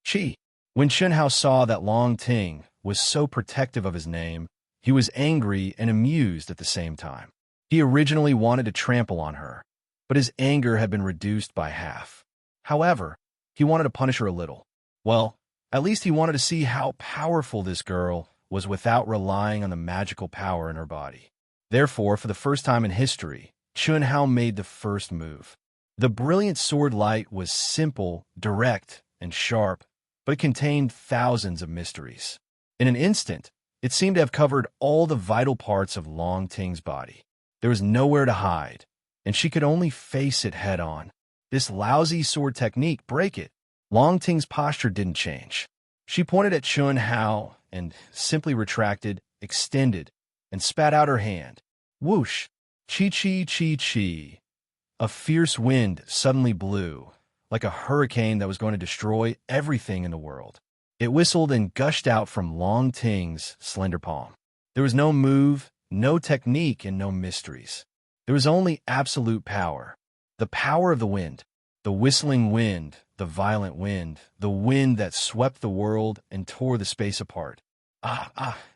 Chi. When Chun Hao saw that Long Ting was so protective of his name, he was angry and amused at the same time. He originally wanted to trample on her, but his anger had been reduced by half. However, he wanted to punish her a little. Well, at least he wanted to see how powerful this girl was without relying on the magical power in her body. Therefore, for the first time in history, Chun Hao made the first move. The brilliant sword light was simple, direct, and sharp, but it contained thousands of mysteries. In an instant, it seemed to have covered all the vital parts of Long Ting's body. There was nowhere to hide, and she could only face it head-on. This lousy sword technique, break it. Long Ting's posture didn't change. She pointed at Chun Hao and simply retracted, extended, and spat out her hand. Whoosh! Chi-chi-chi-chi. A fierce wind suddenly blew, like a hurricane that was going to destroy everything in the world. It whistled and gushed out from Long Ting's slender palm. There was no move, no technique, and no mysteries. There was only absolute power. The power of the wind. The whistling wind, the violent wind, the wind that swept the world and tore the space apart.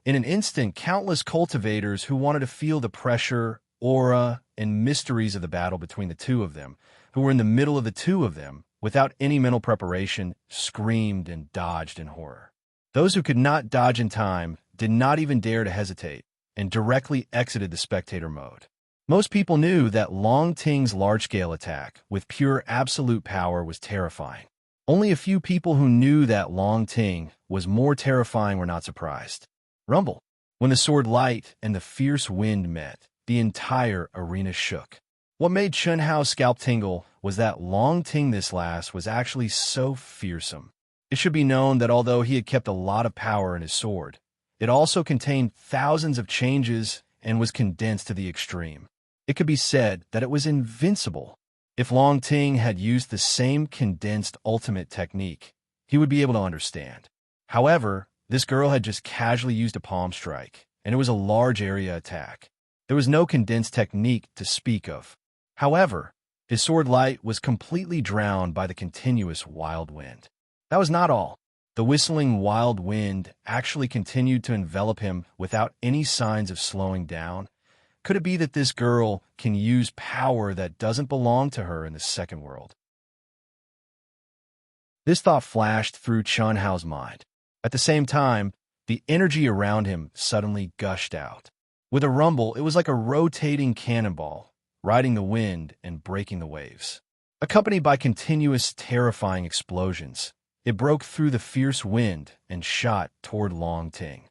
In an instant, countless cultivators who wanted to feel the pressure, aura, and mysteries of the battle between the two of them, who were in the middle of the two of them, without any mental preparation, screamed and dodged in horror. Those who could not dodge in time did not even dare to hesitate, and directly exited the spectator mode. Most people knew that Long Ting's large-scale attack with pure absolute power was terrifying. Only a few people who knew that Long Ting was more terrifying were not surprised. Rumble. When the sword light and the fierce wind met, the entire arena shook. What made Chun Hao's scalp tingle was that Long Ting this last was actually so fearsome. It should be known that although he had kept a lot of power in his sword, it also contained thousands of changes and was condensed to the extreme. It could be said that it was invincible. If Long Ting had used the same condensed ultimate technique, he would be able to understand. However, this girl had just casually used a palm strike, and it was a large area attack. There was no condensed technique to speak of. However, his sword light was completely drowned by the continuous wild wind. That was not all. The whistling wild wind actually continued to envelop him without any signs of slowing down. Could it be that this girl can use power that doesn't belong to her in the second world? This thought flashed through Chun Hao's mind. At the same time, the energy around him suddenly gushed out. With a rumble, it was like a rotating cannonball, riding the wind and breaking the waves. Accompanied by continuous, terrifying explosions, it broke through the fierce wind and shot toward Long Ting.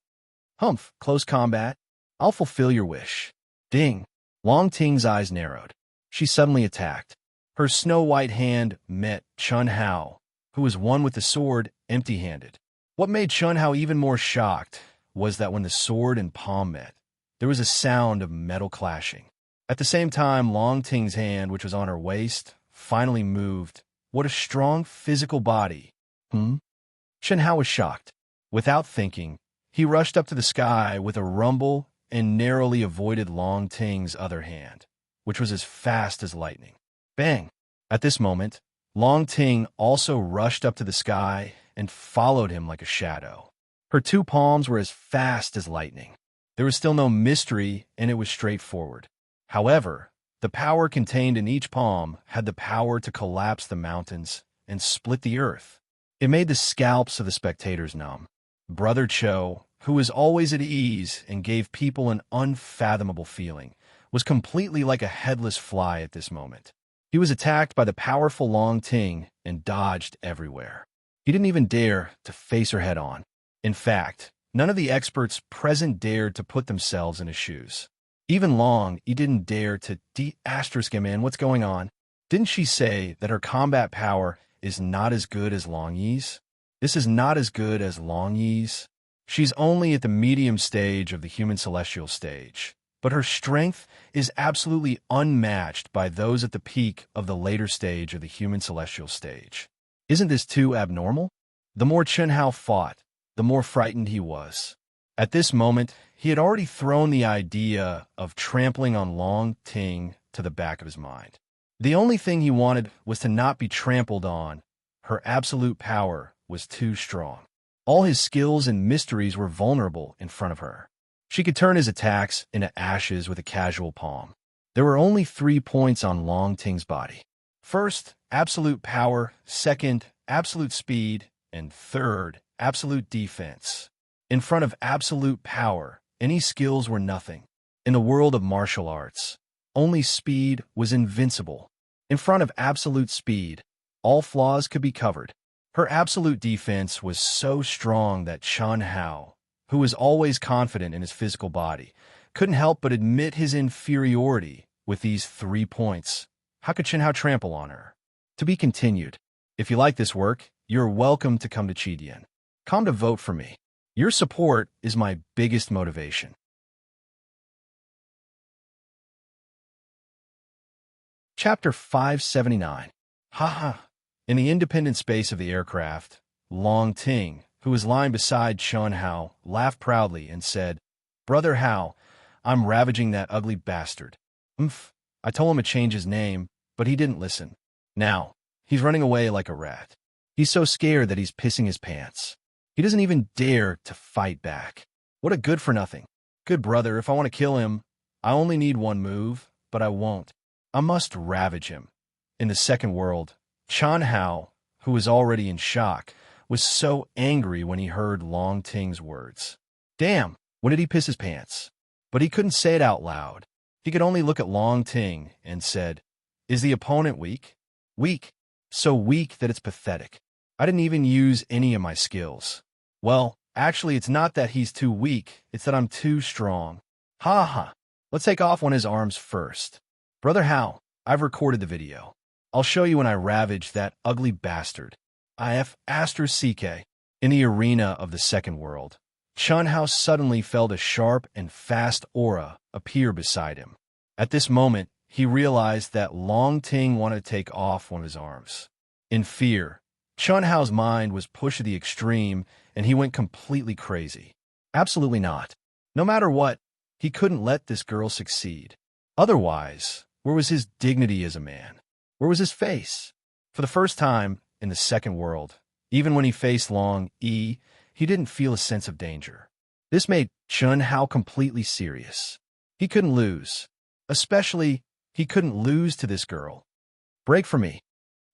Humph, close combat. I'll fulfill your wish. Ding. Long Ting's eyes narrowed. She suddenly attacked. Her snow-white hand met Chun Hao, who was one with the sword, empty-handed. What made Chun Hao even more shocked was that when the sword and palm met, there was a sound of metal clashing. At the same time, Long Ting's hand, which was on her waist, finally moved. What a strong physical body. Chun Hao was shocked. Without thinking, he rushed up to the sky with a rumble and narrowly avoided Long Ting's other hand, which was as fast as lightning. Bang! At this moment, Long Ting also rushed up to the sky and followed him like a shadow. Her two palms were as fast as lightning. There was still no mystery, and it was straightforward. However, the power contained in each palm had the power to collapse the mountains and split the earth. It made the scalps of the spectators numb. Brother Cho, who was always at ease and gave people an unfathomable feeling, was completely like a headless fly at this moment. He was attacked by the powerful Long Ting and dodged everywhere. He didn't even dare to face her head-on. In fact, none of the experts present dared to put themselves in his shoes. Even Long, he didn't dare to asterisk him in. What's going on? Didn't she say that her combat power is not as good as Long Yi's? This is not as good as Long Yi's. She's only at the medium stage of the human celestial stage, but her strength is absolutely unmatched by those at the peak of the later stage of the human celestial stage. Isn't this too abnormal? The more Chen Hao fought, the more frightened he was. At this moment, he had already thrown the idea of trampling on Long Ting to the back of his mind. The only thing he wanted was to not be trampled on. Her absolute power was too strong. All his skills and mysteries were vulnerable in front of her. She could turn his attacks into ashes with a casual palm. There were only 3 points on Long Ting's body. First, absolute power. Second, absolute speed. And third, absolute defense. In front of absolute power, any skills were nothing. In the world of martial arts, only speed was invincible. In front of absolute speed, all flaws could be covered. Her absolute defense was so strong that Chen Hao, who was always confident in his physical body, couldn't help but admit his inferiority with these 3 points. How could Chen Hao trample on her? To be continued. If you like this work, you're welcome to come to Chidian. Come to vote for me. Your support is my biggest motivation. Chapter 579. Haha. In the independent space of the aircraft, Long Ting, who was lying beside Chen Hao, laughed proudly and said, "Brother Hao, I'm ravaging that ugly bastard." I told him to change his name, but he didn't listen. Now, he's running away like a rat. He's so scared that he's pissing his pants. He doesn't even dare to fight back. What a good-for-nothing. Good brother, if I want to kill him, I only need one move, but I won't. I must ravage him. In the second world, Chen Hao, who was already in shock, was so angry when he heard Long Ting's words. Damn, when did he piss his pants? But he couldn't say it out loud. He could only look at Long Ting and said, "Is the opponent weak?" Weak. So weak that it's pathetic. I didn't even use any of my skills. Well, actually, it's not that he's too weak, it's that I'm too strong. Ha ha. Let's take off one of his arms first. Brother Hao, I've recorded the video. I'll show you when I ravage that ugly bastard. IF Aster CK. In the arena of the second world, Chen Hao suddenly felt a sharp and fast aura appear beside him. At this moment, he realized that Long Ting wanted to take off one of his arms. In fear, Chen Hao's mind was pushed to the extreme, and he went completely crazy. Absolutely not. No matter what, he couldn't let this girl succeed. Otherwise, where was his dignity as a man? Where was his face? For the first time in the second world, even when he faced Long E, he didn't feel a sense of danger. This made Chen Hao completely serious. He couldn't lose. Especially, he couldn't lose to this girl. Break for me.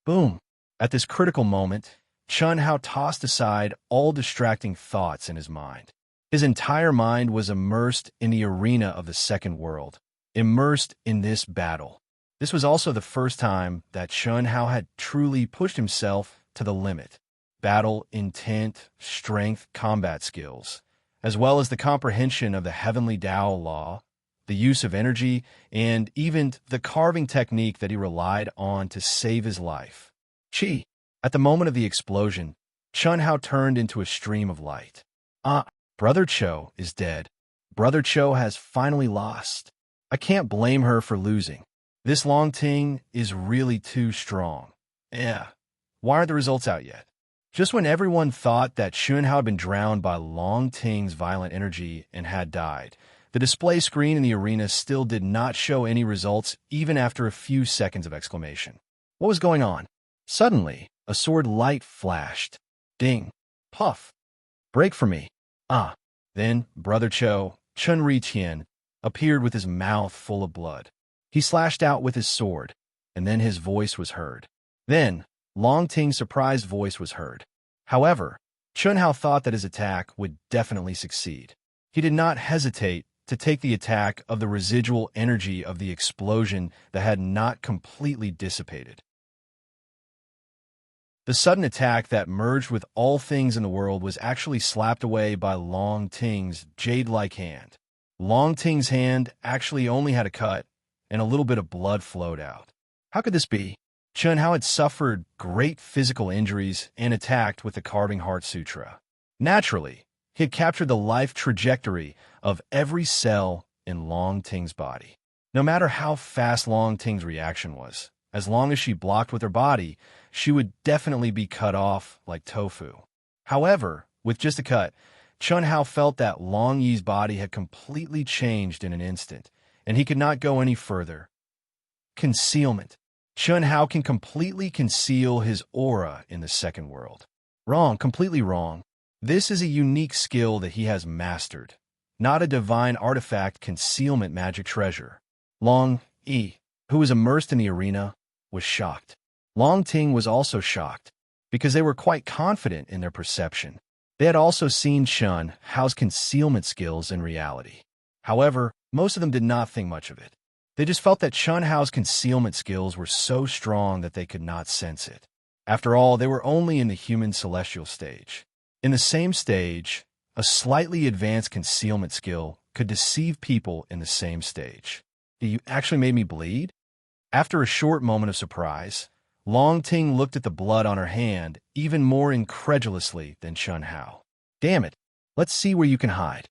Boom. At this critical moment, Chen Hao tossed aside all distracting thoughts in his mind. His entire mind was immersed in the arena of the second world, immersed in this battle. This was also the first time that Chen Hao had truly pushed himself to the limit. Battle, intent, strength, combat skills, as well as the comprehension of the heavenly Tao law, the use of energy, and even the carving technique that he relied on to save his life. Chi. At the moment of the explosion, Chen Hao turned into a stream of light. Brother Cho is dead. Brother Cho has finally lost. I can't blame her for losing. This Long Ting is really too strong. Yeah. Why aren't the results out yet? Just when everyone thought that Chen Hao had been drowned by Long Ting's violent energy and had died, the display screen in the arena still did not show any results even after a few seconds of exclamation. What was going on? Suddenly, a sword light flashed. Ding. Puff. Break for me. Then, Brother Cho, Chun Ri Tian, appeared with his mouth full of blood. He slashed out with his sword, and then his voice was heard. Then, Long Ting's surprised voice was heard. However, Chen Hao thought that his attack would definitely succeed. He did not hesitate to take the attack of the residual energy of the explosion that had not completely dissipated. The sudden attack that merged with all things in the world was actually slapped away by Long Ting's jade-like hand. Long Ting's hand actually only had a cut, and a little bit of blood flowed out. How could this be? Chen Hao had suffered great physical injuries and attacked with the Carving Heart Sutra. Naturally, He had captured the life trajectory of every cell in Long Ting's body. No matter how fast Long Ting's reaction was, as long as she blocked with her body, she would definitely be cut off like tofu. However, with just a cut, Chun Hao felt that Long Yi's body had completely changed in an instant, and he could not go any further. Concealment. Chun Hao can completely conceal his aura in the second world. Wrong, completely wrong. This is a unique skill that he has mastered, not a divine artifact concealment magic treasure. Long Yi, who was immersed in the arena, was shocked. Long Ting was also shocked, because they were quite confident in their perception. They had also seen Chun Hao's concealment skills in reality. However, most of them did not think much of it. They just felt that Chun Hao's concealment skills were so strong that they could not sense it. After all, they were only in the human celestial stage. In the same stage, a slightly advanced concealment skill could deceive people in the same stage. You actually made me bleed? After a short moment of surprise, Long Ting looked at the blood on her hand even more incredulously than Chun Hao. Damn it, let's see where you can hide.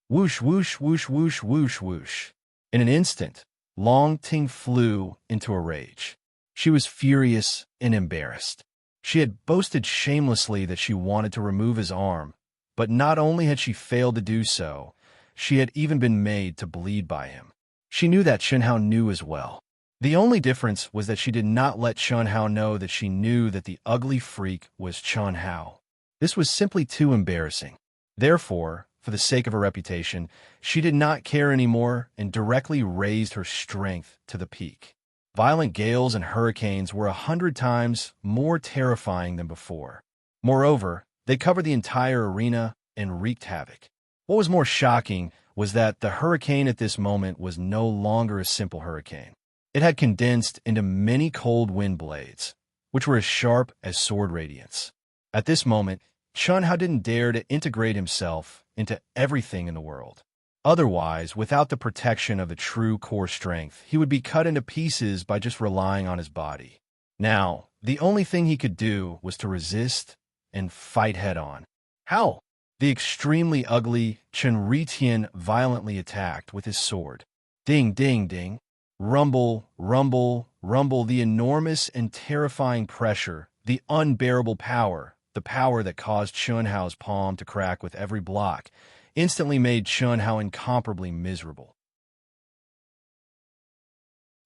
Whoosh, whoosh, whoosh, whoosh, whoosh, whoosh. In an instant, Long Ting flew into a rage. She was furious and embarrassed. She had boasted shamelessly that she wanted to remove his arm, but not only had she failed to do so, she had even been made to bleed by him. She knew that Chun Hao knew as well. The only difference was that she did not let Chun Hao know that she knew that the ugly freak was Chun Hao. This was simply too embarrassing. Therefore, for the sake of her reputation, she did not care anymore and directly raised her strength to the peak. Violent gales and hurricanes were 100 times more terrifying than before. Moreover, they covered the entire arena and wreaked havoc. What was more shocking was that the hurricane at this moment was no longer a simple hurricane. It had condensed into many cold wind blades, which were as sharp as sword radiance. At this moment, Chun Hao didn't dare to integrate himself into everything in the world. Otherwise, without the protection of the true core strength, he would be cut into pieces by just relying on his body. Now, the only thing he could do was to resist and fight head-on. How? The extremely ugly Chen Ritian violently attacked with his sword. Ding, ding, ding. Rumble, rumble, rumble. The enormous and terrifying pressure, the unbearable power, the power that caused Chun Hao's palm to crack with every block, instantly made Chun Hao incomparably miserable.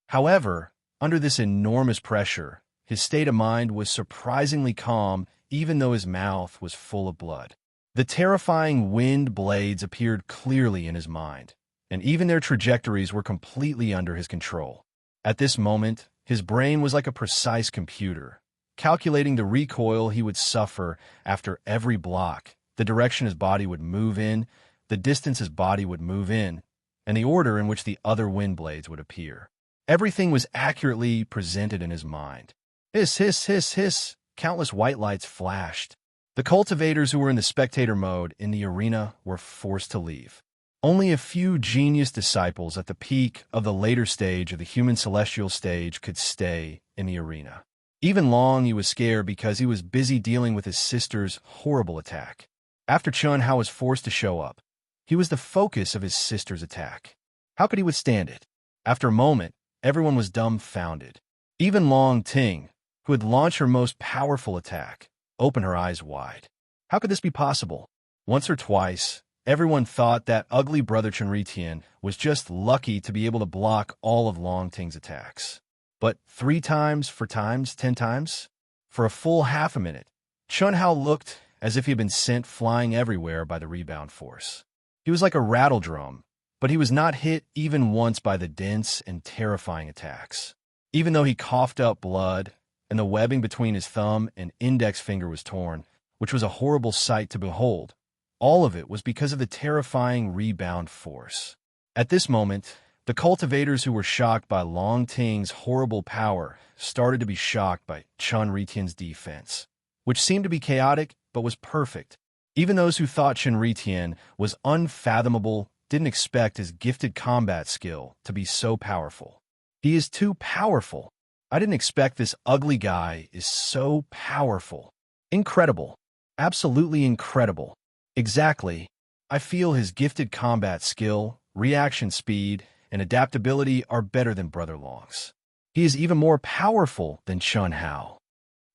However, under this enormous pressure, his state of mind was surprisingly calm, even though his mouth was full of blood. The terrifying wind blades appeared clearly in his mind, and even their trajectories were completely under his control. At this moment, his brain was like a precise computer, calculating the recoil he would suffer after every block, the direction his body would move in, the distance his body would move in, and the order in which the other wind blades would appear. Everything was accurately presented in his mind. Hiss, hiss, hiss, hiss. Countless white lights flashed. The cultivators who were in the spectator mode in the arena were forced to leave. Only a few genius disciples at the peak of the later stage of the human celestial stage could stay in the arena. Even Long Yi was scared because he was busy dealing with his sister's horrible attack. After Chun Hao was forced to show up, he was the focus of his sister's attack. How could he withstand it? After a moment, everyone was dumbfounded. Even Long Ting, who had launched her most powerful attack, opened her eyes wide. How could this be possible? Once or twice, everyone thought that ugly brother Chen Ritian was just lucky to be able to block all of Long Ting's attacks. But 3 times, 4 times, 10 times? For a full half a minute, Chun Hao looked as if he had been sent flying everywhere by the rebound force. He was like a rattle drum, but he was not hit even once by the dense and terrifying attacks. Even though he coughed up blood, and the webbing between his thumb and index finger was torn, which was a horrible sight to behold, all of it was because of the terrifying rebound force. At this moment, the cultivators who were shocked by Long Ting's horrible power started to be shocked by Chen Ritian's defense, which seemed to be chaotic but was perfect. Even those who thought Chen Ritian was unfathomable didn't expect his gifted combat skill to be so powerful. He is too powerful. I didn't expect this ugly guy is so powerful. Incredible. Absolutely incredible. Exactly. I feel his gifted combat skill, reaction speed, and adaptability are better than Brother Long's. He is even more powerful than Chun Hao.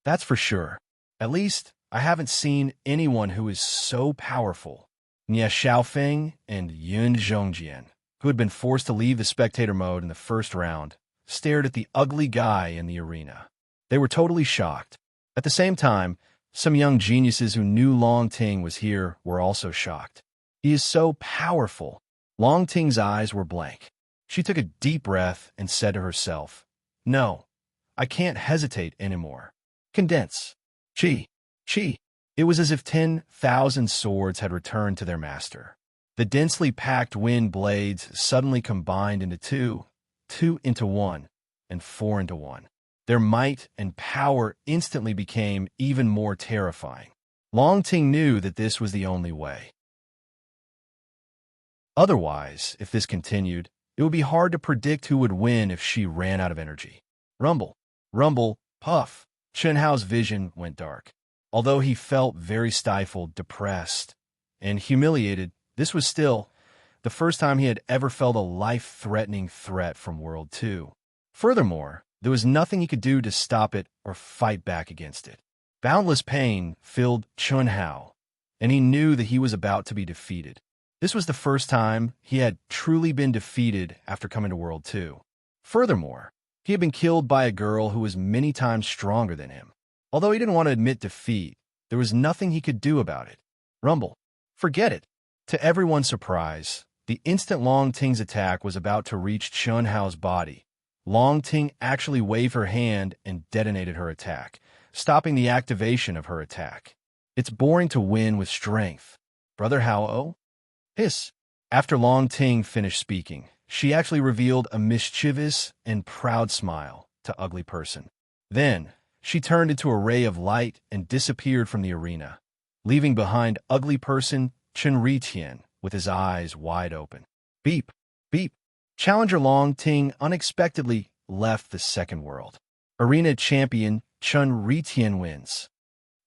That's for sure. At least, I haven't seen anyone who is so powerful. Nie Xiaofeng and Yun Zhongjian, who had been forced to leave the spectator mode in the first round, stared at the ugly guy in the arena. They were totally shocked. At the same time, some young geniuses who knew Long Ting was here were also shocked. He is so powerful. Long Ting's eyes were blank. She took a deep breath and said to herself, "No, I can't hesitate anymore. Condense. Chi. Chi." It was as if 10,000 swords had returned to their master. The densely packed wind blades suddenly combined into two into one, and four into one. Their might and power instantly became even more terrifying. Long Ting knew that this was the only way. Otherwise, if this continued, it would be hard to predict who would win if she ran out of energy. Rumble, rumble, puff. Chun Hao's vision went dark. Although he felt very stifled, depressed, and humiliated, this was still the first time he had ever felt a life-threatening threat from World 2. Furthermore, there was nothing he could do to stop it or fight back against it. Boundless pain filled Chun Hao, and he knew that he was about to be defeated. This was the first time he had truly been defeated after coming to World 2. Furthermore, he had been killed by a girl who was many times stronger than him. Although he didn't want to admit defeat, there was nothing he could do about it. Rumble. Forget it. To everyone's surprise, the instant Long Ting's attack was about to reach Chun Hao's body, Long Ting actually waved her hand and detonated her attack, stopping the activation of her attack. It's boring to win with strength. Brother Hao? Hiss. After Long Ting finished speaking, she actually revealed a mischievous and proud smile to Ugly Person. Then, she turned into a ray of light and disappeared from the arena, leaving behind Ugly Person Chen Ritian with his eyes wide open. Beep, beep. Challenger Long Ting unexpectedly left the second world. Arena champion Chen Ritian wins.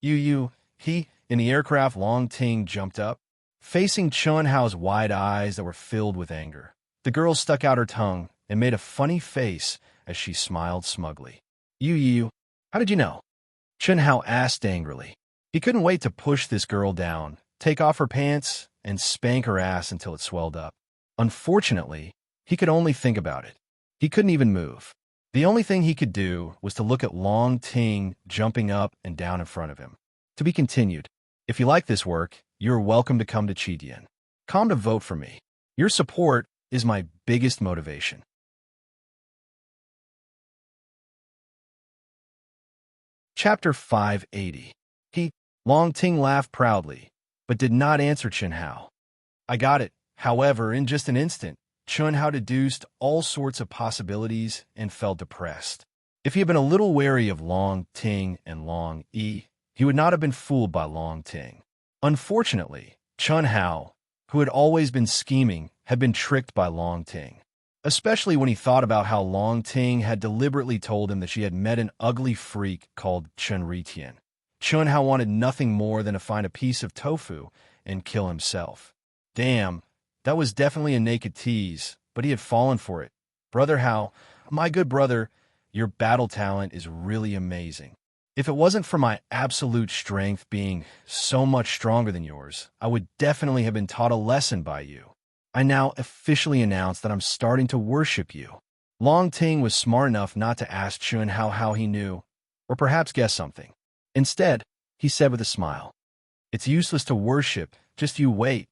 He, in the aircraft Long Ting jumped up, facing Chun Hao's wide eyes that were filled with anger. The girl stuck out her tongue and made a funny face as she smiled smugly. How did you know? Chun Hao asked angrily. He couldn't wait to push this girl down, take off her pants, and spank her ass until it swelled up. Unfortunately, he could only think about it. He couldn't even move. The only thing he could do was to look at Long Ting jumping up and down in front of him. To be continued. If you like this work, you're welcome to come to Chidian. Come to vote for me. Your support is my biggest motivation. Chapter 580. Long Ting laughed proudly, but did not answer Chun Hao. I got it. However, in just an instant, Chun Hao deduced all sorts of possibilities and felt depressed. If he had been a little wary of Long Ting and Long Yi, he would not have been fooled by Long Ting. Unfortunately, Chun Hao, who had always been scheming, had been tricked by Long Ting. Especially when he thought about how Long Ting had deliberately told him that she had met an ugly freak called Chen Ritian. Chun Hao wanted nothing more than to find a piece of tofu and kill himself. Damn, that was definitely a naked tease, but he had fallen for it. Brother Hao, my good brother, your battle talent is really amazing. If it wasn't for my absolute strength being so much stronger than yours, I would definitely have been taught a lesson by you. I now officially announce that I'm starting to worship you. Long Ting was smart enough not to ask Chun Hao how he knew, or perhaps guess something. Instead, he said with a smile, "It's useless to worship, just you wait.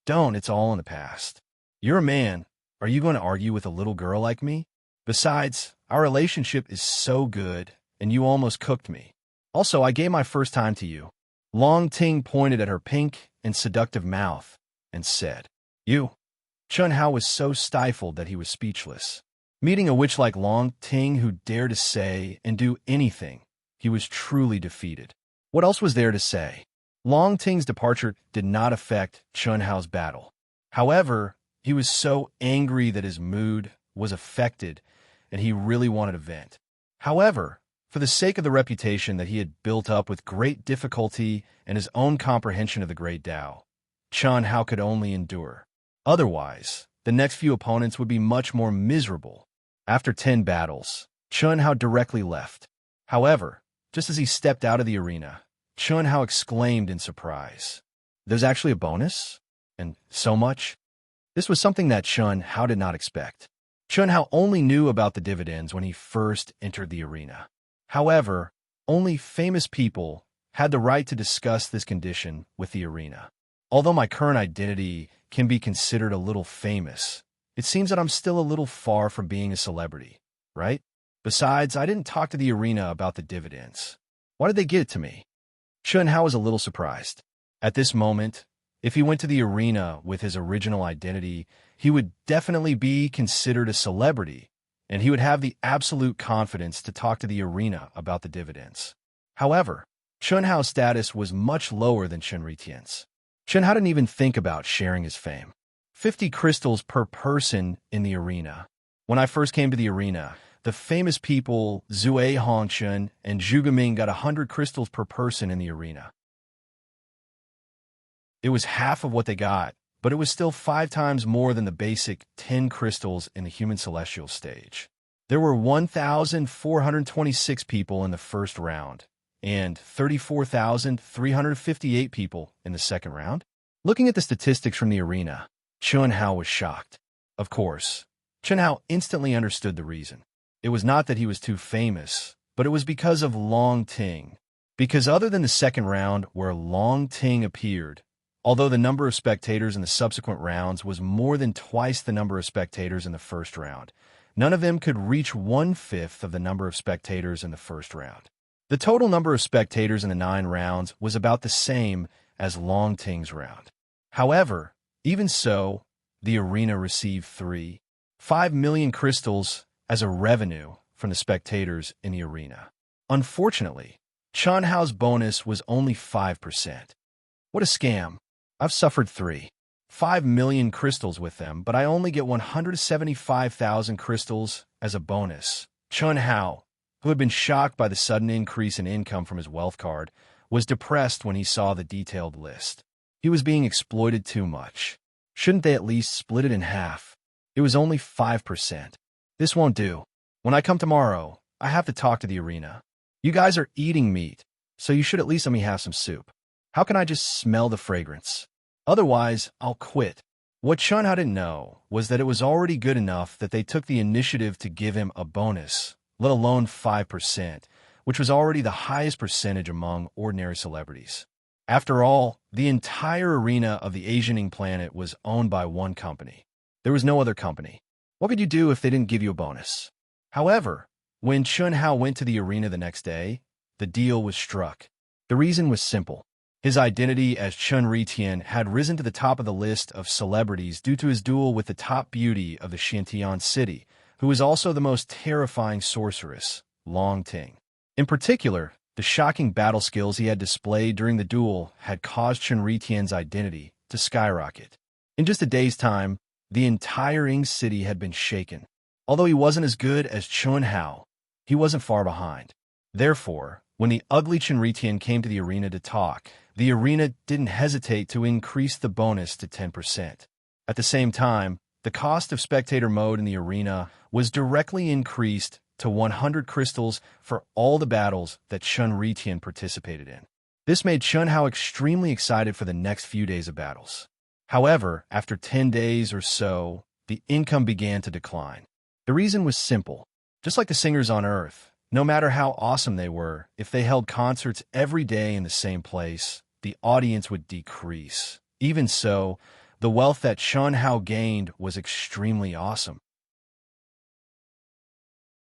Don't, it's all in the past. You're a man. Are you going to argue with a little girl like me? Besides, our relationship is so good, and you almost cooked me. Also, I gave my first time to you." Long Ting pointed at her pink and seductive mouth and said, "You." Chun Hao was so stifled that he was speechless. Meeting a witch like Long Ting who dared to say and do anything, he was truly defeated. What else was there to say? Long Ting's departure did not affect Chun Hao's battle. However, he was so angry that his mood was affected, and he really wanted a vent. However, for the sake of the reputation that he had built up with great difficulty and his own comprehension of the great Tao, Chun Hao could only endure. Otherwise, the next few opponents would be much more miserable. After 10 battles, Chun Hao directly left. However, just as he stepped out of the arena, Chun Hao exclaimed in surprise, "There's actually a bonus? And so much?" This was something that Chun Hao did not expect. Chun Hao only knew about the dividends when he first entered the arena. However, only famous people had the right to discuss this condition with the arena. Although my current identity can be considered a little famous, it seems that I'm still a little far from being a celebrity, right? Besides, I didn't talk to the arena about the dividends. Why did they give it to me? Chun Hao was a little surprised. At this moment, if he went to the arena with his original identity, he would definitely be considered a celebrity, and he would have the absolute confidence to talk to the arena about the dividends. However, Chun Hao's status was much lower than Chen Ritian's. Chun Hao didn't even think about sharing his fame. 50 crystals per person in the arena. When I first came to the arena, the famous people Zue Hongchen and Zhu Gaming got 100 crystals per person in the arena. It was half of what they got, but it was still 5 times more than the basic 10 crystals in the human celestial stage. There were 1,426 people in the first round, and 34,358 people in the second round. Looking at the statistics from the arena, Chun Hao was shocked. Of course, Chun Hao instantly understood the reason. It was not that he was too famous, but it was because of Long Ting. Because other than the second round where Long Ting appeared, although the number of spectators in the subsequent rounds was more than twice the number of spectators in the first round, none of them could reach 1/5 of the number of spectators in the first round. The total number of spectators in the 9 rounds was about the same as Long Ting's round. However, even so, the arena received 3.5 million crystals as a revenue from the spectators in the arena. Unfortunately, Chun Hao's bonus was only 5%. What a scam. I've suffered 3.5 million crystals with them, but I only get 175,000 crystals as a bonus. Chun Hao, who had been shocked by the sudden increase in income from his wealth card, was depressed when he saw the detailed list. He was being exploited too much. Shouldn't they at least split it in half? It was only 5%. This won't do. When I come tomorrow, I have to talk to the arena. You guys are eating meat, so you should at least let me have some soup. How can I just smell the fragrance? Otherwise, I'll quit. What Chun Hao didn't know was that it was already good enough that they took the initiative to give him a bonus, let alone 5%, which was already the highest percentage among ordinary celebrities. After all, the entire arena of the Asianing planet was owned by one company. There was no other company. What could you do if they didn't give you a bonus? However, when Chun Hao went to the arena the next day, the deal was struck. The reason was simple. His identity as Chen Ritian had risen to the top of the list of celebrities due to his duel with the top beauty of the Xintian city, who was also the most terrifying sorceress, Long Ting. In particular, the shocking battle skills he had displayed during the duel had caused Chen Ritian's identity to skyrocket. In just a day's time, the entire Ying city had been shaken. Although he wasn't as good as Chun Hao, he wasn't far behind. Therefore, when the ugly Chen Ritian came to the arena to talk, the arena didn't hesitate to increase the bonus to 10%. At the same time, the cost of spectator mode in the arena was directly increased to 100 crystals for all the battles that Chen Ritian participated in. This made Chun Hao extremely excited for the next few days of battles. However, after 10 days or so, the income began to decline. The reason was simple. Just like the singers on Earth, no matter how awesome they were, if they held concerts every day in the same place, the audience would decrease. Even so, the wealth that Chun Hao gained was extremely awesome.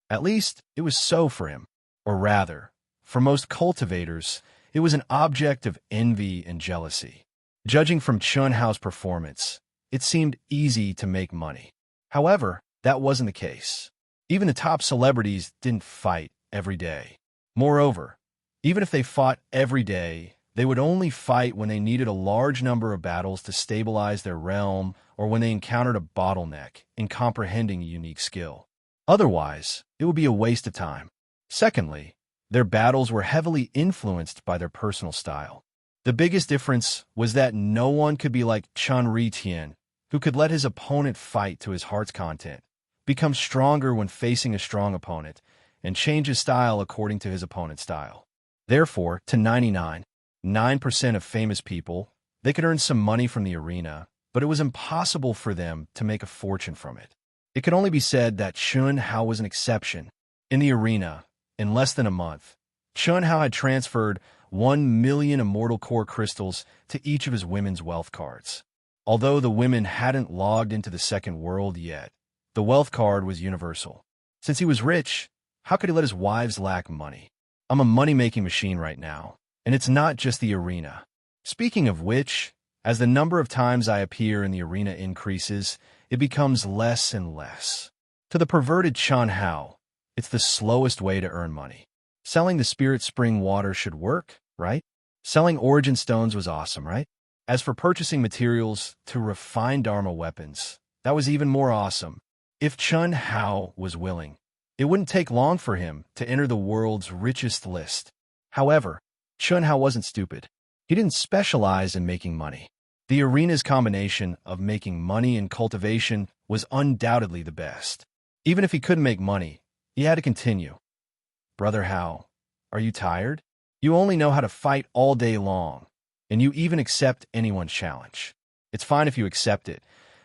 At least, it was so for him. Or rather, for most cultivators, it was an object of envy and jealousy. Judging from Chun Hao's performance, it seemed easy to make money. However, that wasn't the case. Even the top celebrities didn't fight every day. Moreover, even if they fought every day, they would only fight when they needed a large number of battles to stabilize their realm or when they encountered a bottleneck in comprehending a unique skill. Otherwise, it would be a waste of time. Secondly, their battles were heavily influenced by their personal style. The biggest difference was that no one could be like Chun Ri-Tian, who could let his opponent fight to his heart's content, become stronger when facing a strong opponent, and change his style according to his opponent's style. Therefore, to 99.9% of famous people, they could earn some money from the arena, but it was impossible for them to make a fortune from it. It could only be said that Chun Hao was an exception. In the arena, in less than a month, Chun Hao had transferred 1 million immortal core crystals to each of his women's wealth cards. Although the women hadn't logged into the second world yet, the wealth card was universal. Since he was rich, how could he let his wives lack money? I'm a money-making machine right now, and it's not just the arena. Speaking of which, as the number of times I appear in the arena increases, it becomes less and less. To the perverted Chun Hao, it's the slowest way to earn money. Selling the Spirit Spring water should work, right? Selling Origin Stones was awesome, right? As for purchasing materials to refine Dharma weapons, that was even more awesome. If Chun Hao was willing, it wouldn't take long for him to enter the world's richest list. However, Chun Hao wasn't stupid. He didn't specialize in making money. The arena's combination of making money and cultivation was undoubtedly the best. Even if he couldn't make money, he had to continue. Brother Hao, are you tired? You only know how to fight all day long, and you even accept anyone's challenge. It's fine if you accept it,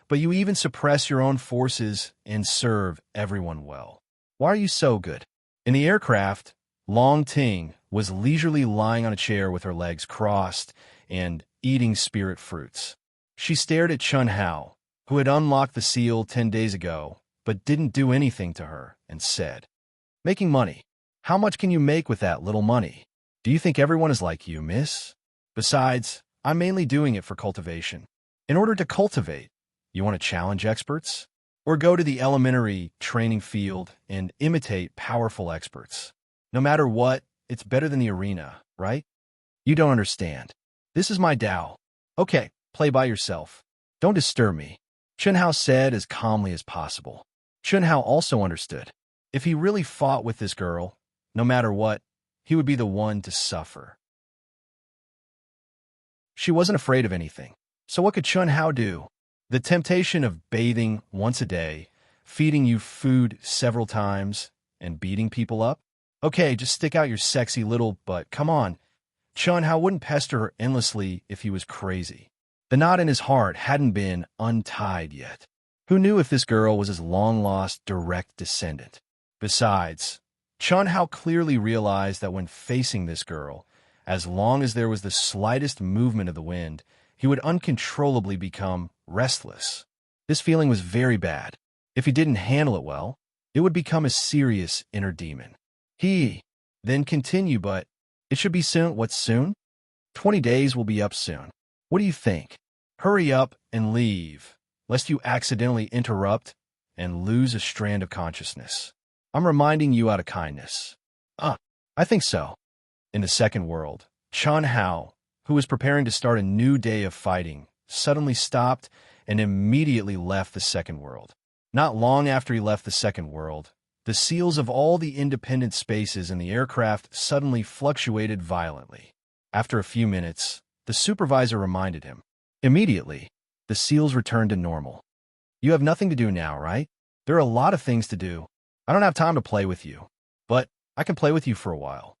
but you even suppress your own forces and serve everyone well. Why are you so good? In the aircraft, Long Ting was leisurely lying on a chair with her legs crossed and eating spirit fruits. She stared at Chun Hao, who had unlocked the seal 10 days ago, but didn't do anything to her, and said, "Making money. How much can you make with that little money? Do you think everyone is like you, miss? Besides, I'm mainly doing it for cultivation. In order to cultivate, you want to challenge experts? Or go to the elementary training field and imitate powerful experts? No matter what, it's better than the arena, right? You don't understand. This is my Tao. Okay, play by yourself. Don't disturb me," Chun Hao said as calmly as possible. Chun Hao also understood. If he really fought with this girl, no matter what, he would be the one to suffer. She wasn't afraid of anything. So what could Chun Hao do? The temptation of bathing once a day, feeding you food several times, and beating people up? Okay, just stick out your sexy little butt. Come on. Chun Hao wouldn't pester her endlessly if he was crazy. The knot in his heart hadn't been untied yet. Who knew if this girl was his long-lost direct descendant? Besides, Chun Hao clearly realized that when facing this girl, as long as there was the slightest movement of the wind, he would uncontrollably become restless. This feeling was very bad. If he didn't handle it well, it would become a serious inner demon. He then continue, but it should be soon. What's soon? 20 days will be up soon. What do you think? Hurry up and leave, lest you accidentally interrupt and lose a strand of consciousness. I'm reminding you out of kindness. I think so. In the second world, Chun Hao, who was preparing to start a new day of fighting, suddenly stopped and immediately left the second world. Not long after he left the second world, the seals of all the independent spaces in the aircraft suddenly fluctuated violently. After a few minutes, the supervisor reminded him. Immediately, the seals returned to normal. You have nothing to do now, right? There are a lot of things to do. I don't have time to play with you, but I can play with you for a while.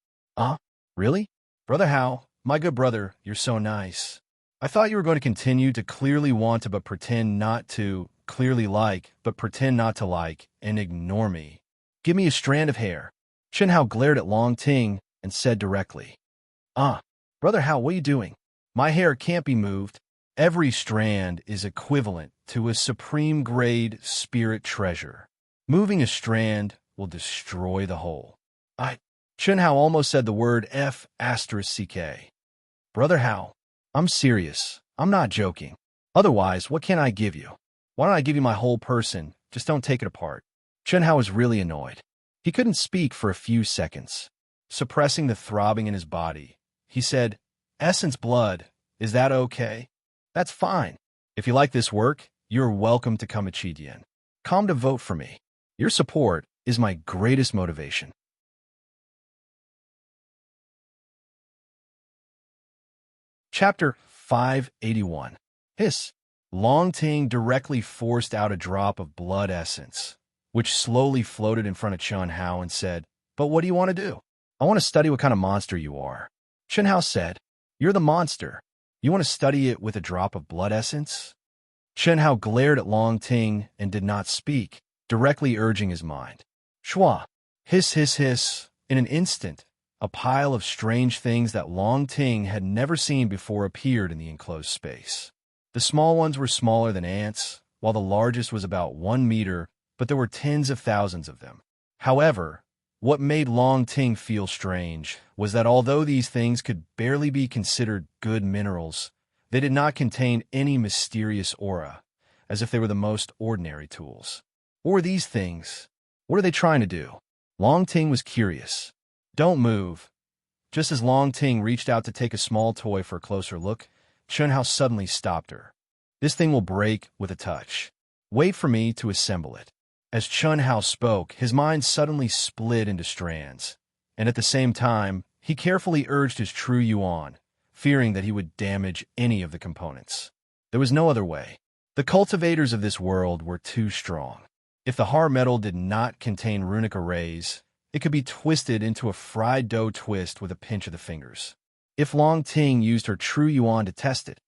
Really? Brother Hao, my good brother, you're so nice. I thought you were going to continue to clearly want to but pretend not to, clearly like but pretend not to like, and ignore me. Give me a strand of hair. Chun Hao glared at Long Ting and said directly, Brother Hao, what are you doing? My hair can't be moved. Every strand is equivalent to a supreme-grade spirit treasure. Moving a strand will destroy the whole. Chun Hao almost said the word F***. Brother Hao, I'm serious. I'm not joking. Otherwise, what can I give you? Why don't I give you my whole person? Just don't take it apart. Chun Hao was really annoyed. He couldn't speak for a few seconds. Suppressing the throbbing in his body, he said, Essence blood, is that okay? That's fine. If you like this work, you're welcome to come to Chidian. Come to vote for me. Your support is my greatest motivation. Chapter 581. Hiss. Long Ting directly forced out a drop of blood essence, which slowly floated in front of Chun Hao and said, "But what do you want to do?" "I want to study what kind of monster you are." Chun Hao said, "You're the monster. You want to study it with a drop of blood essence?" Chun Hao glared at Long Ting and did not speak, directly urging his mind. Shua. Hiss, hiss, hiss. In an instant, a pile of strange things that Long Ting had never seen before appeared in the enclosed space. The small ones were smaller than ants, while the largest was about 1 meter, but there were tens of thousands of them. However, what made Long Ting feel strange was that although these things could barely be considered good minerals, they did not contain any mysterious aura, as if they were the most ordinary tools. What were these things? What are they trying to do? Long Ting was curious. "Don't move." Just as Long Ting reached out to take a small toy for a closer look, Chun Hao suddenly stopped her. "This thing will break with a touch. Wait for me to assemble it." As Chun Hao spoke, his mind suddenly split into strands, and at the same time, he carefully urged his true yuan, fearing that he would damage any of the components. There was no other way. The cultivators of this world were too strong. If the hard metal did not contain runic arrays, it could be twisted into a fried dough twist with a pinch of the fingers. If Long Ting used her true yuan to test it,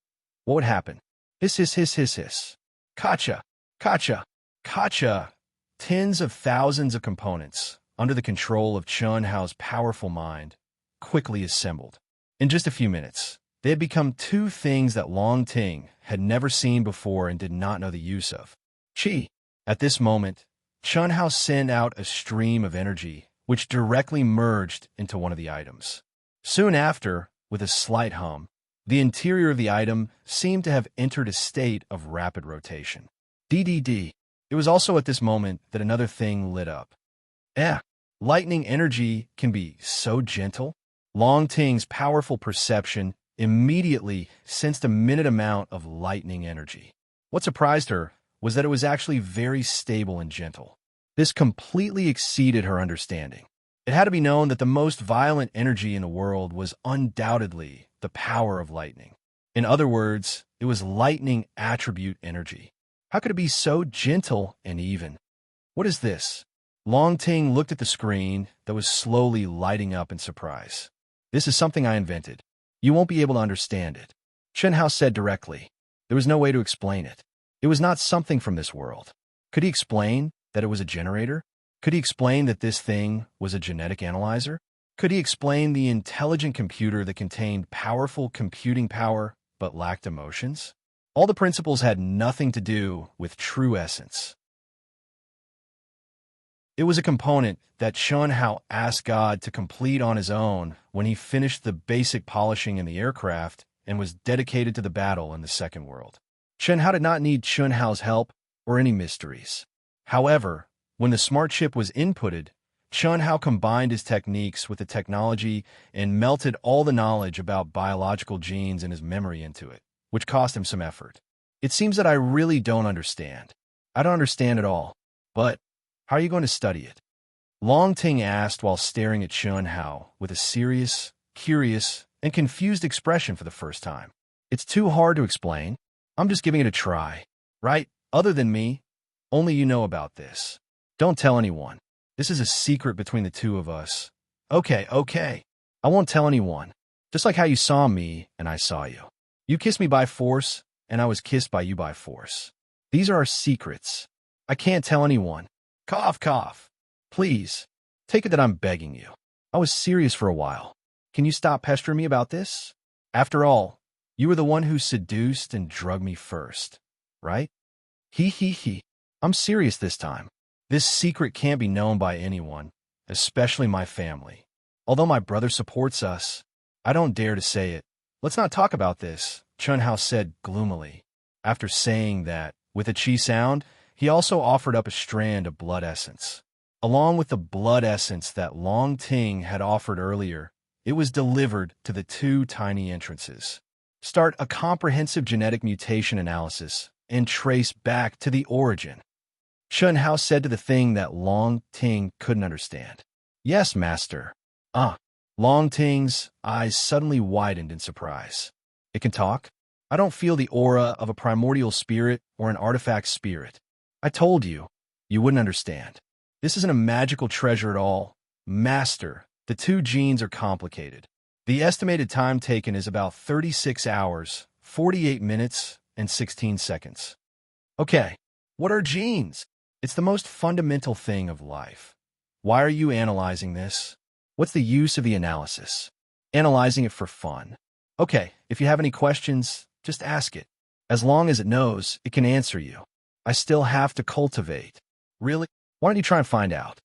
what would happen? Hiss, hiss, hiss, hiss, hiss. Kacha, kacha, kacha. Tens of thousands of components, under the control of Chun Hao's powerful mind, quickly assembled. In just a few minutes, they had become two things that Long Ting had never seen before and did not know the use of. Chi. At this moment, Chun Hao sent out a stream of energy, which directly merged into one of the items. Soon after, with a slight hum, the interior of the item seemed to have entered a state of rapid rotation. DDD. It was also at this moment that another thing lit up. Lightning energy can be so gentle. Long Ting's powerful perception immediately sensed a minute amount of lightning energy. What surprised her was that it was actually very stable and gentle. This completely exceeded her understanding. It had to be known that the most violent energy in the world was undoubtedly the power of lightning. In other words, it was lightning attribute energy. How could it be so gentle and even? What is this? Long Ting looked at the screen that was slowly lighting up in surprise. "This is something I invented. You won't be able to understand it," Chun Hao said directly. There was no way to explain it. It was not something from this world. Could he explain that it was a generator? Could he explain that this thing was a genetic analyzer? Could he explain the intelligent computer that contained powerful computing power but lacked emotions? All the principles had nothing to do with true essence. It was a component that Chun Hao asked God to complete on his own when he finished the basic polishing in the aircraft and was dedicated to the battle in the Second World. Chun Hao did not need Chun Hao's help or any mysteries. However, when the smart chip was inputted, Chun Hao combined his techniques with the technology and melted all the knowledge about biological genes in his memory into it, which cost him some effort. "It seems that I really don't understand. I don't understand at all. But how are you going to study it?" Long Ting asked while staring at Chun Hao with a serious, curious, and confused expression for the first time. "It's too hard to explain. I'm just giving it a try. Right? Other than me, only you know about this. Don't tell anyone. This is a secret between the two of us." Okay. I won't tell anyone. Just like how you saw me and I saw you. You kissed me by force, and I was kissed by you by force. These are our secrets. I can't tell anyone. Cough, cough. Please, take it that I'm begging you. I was serious for a while. Can you stop pestering me about this? After all, you were the one who seduced and drugged me first, right? He. I'm serious this time. This secret can't be known by anyone, especially my family. Although my brother supports us, I don't dare to say it. Let's not talk about this, Chun Hao said gloomily. After saying that, with a chi sound, he also offered up a strand of blood essence. Along with the blood essence that Long Ting had offered earlier, it was delivered to the two tiny entrances. Start a comprehensive genetic mutation analysis and trace back to the origin. Chun Hao said to the thing that Long Ting couldn't understand. Yes, master. Long Ting's eyes suddenly widened in surprise. It can talk? I don't feel the aura of a primordial spirit or an artifact spirit. I told you, you wouldn't understand. This isn't a magical treasure at all. Master, the two genes are complicated. The estimated time taken is about 36 hours, 48 minutes, and 16 seconds. Okay, what are genes? It's the most fundamental thing of life. Why are you analyzing this? What's the use of the analysis? Analyzing it for fun. Okay, if you have any questions, just ask it. As long as it knows, it can answer you. I still have to cultivate. Really? Why don't you try and find out?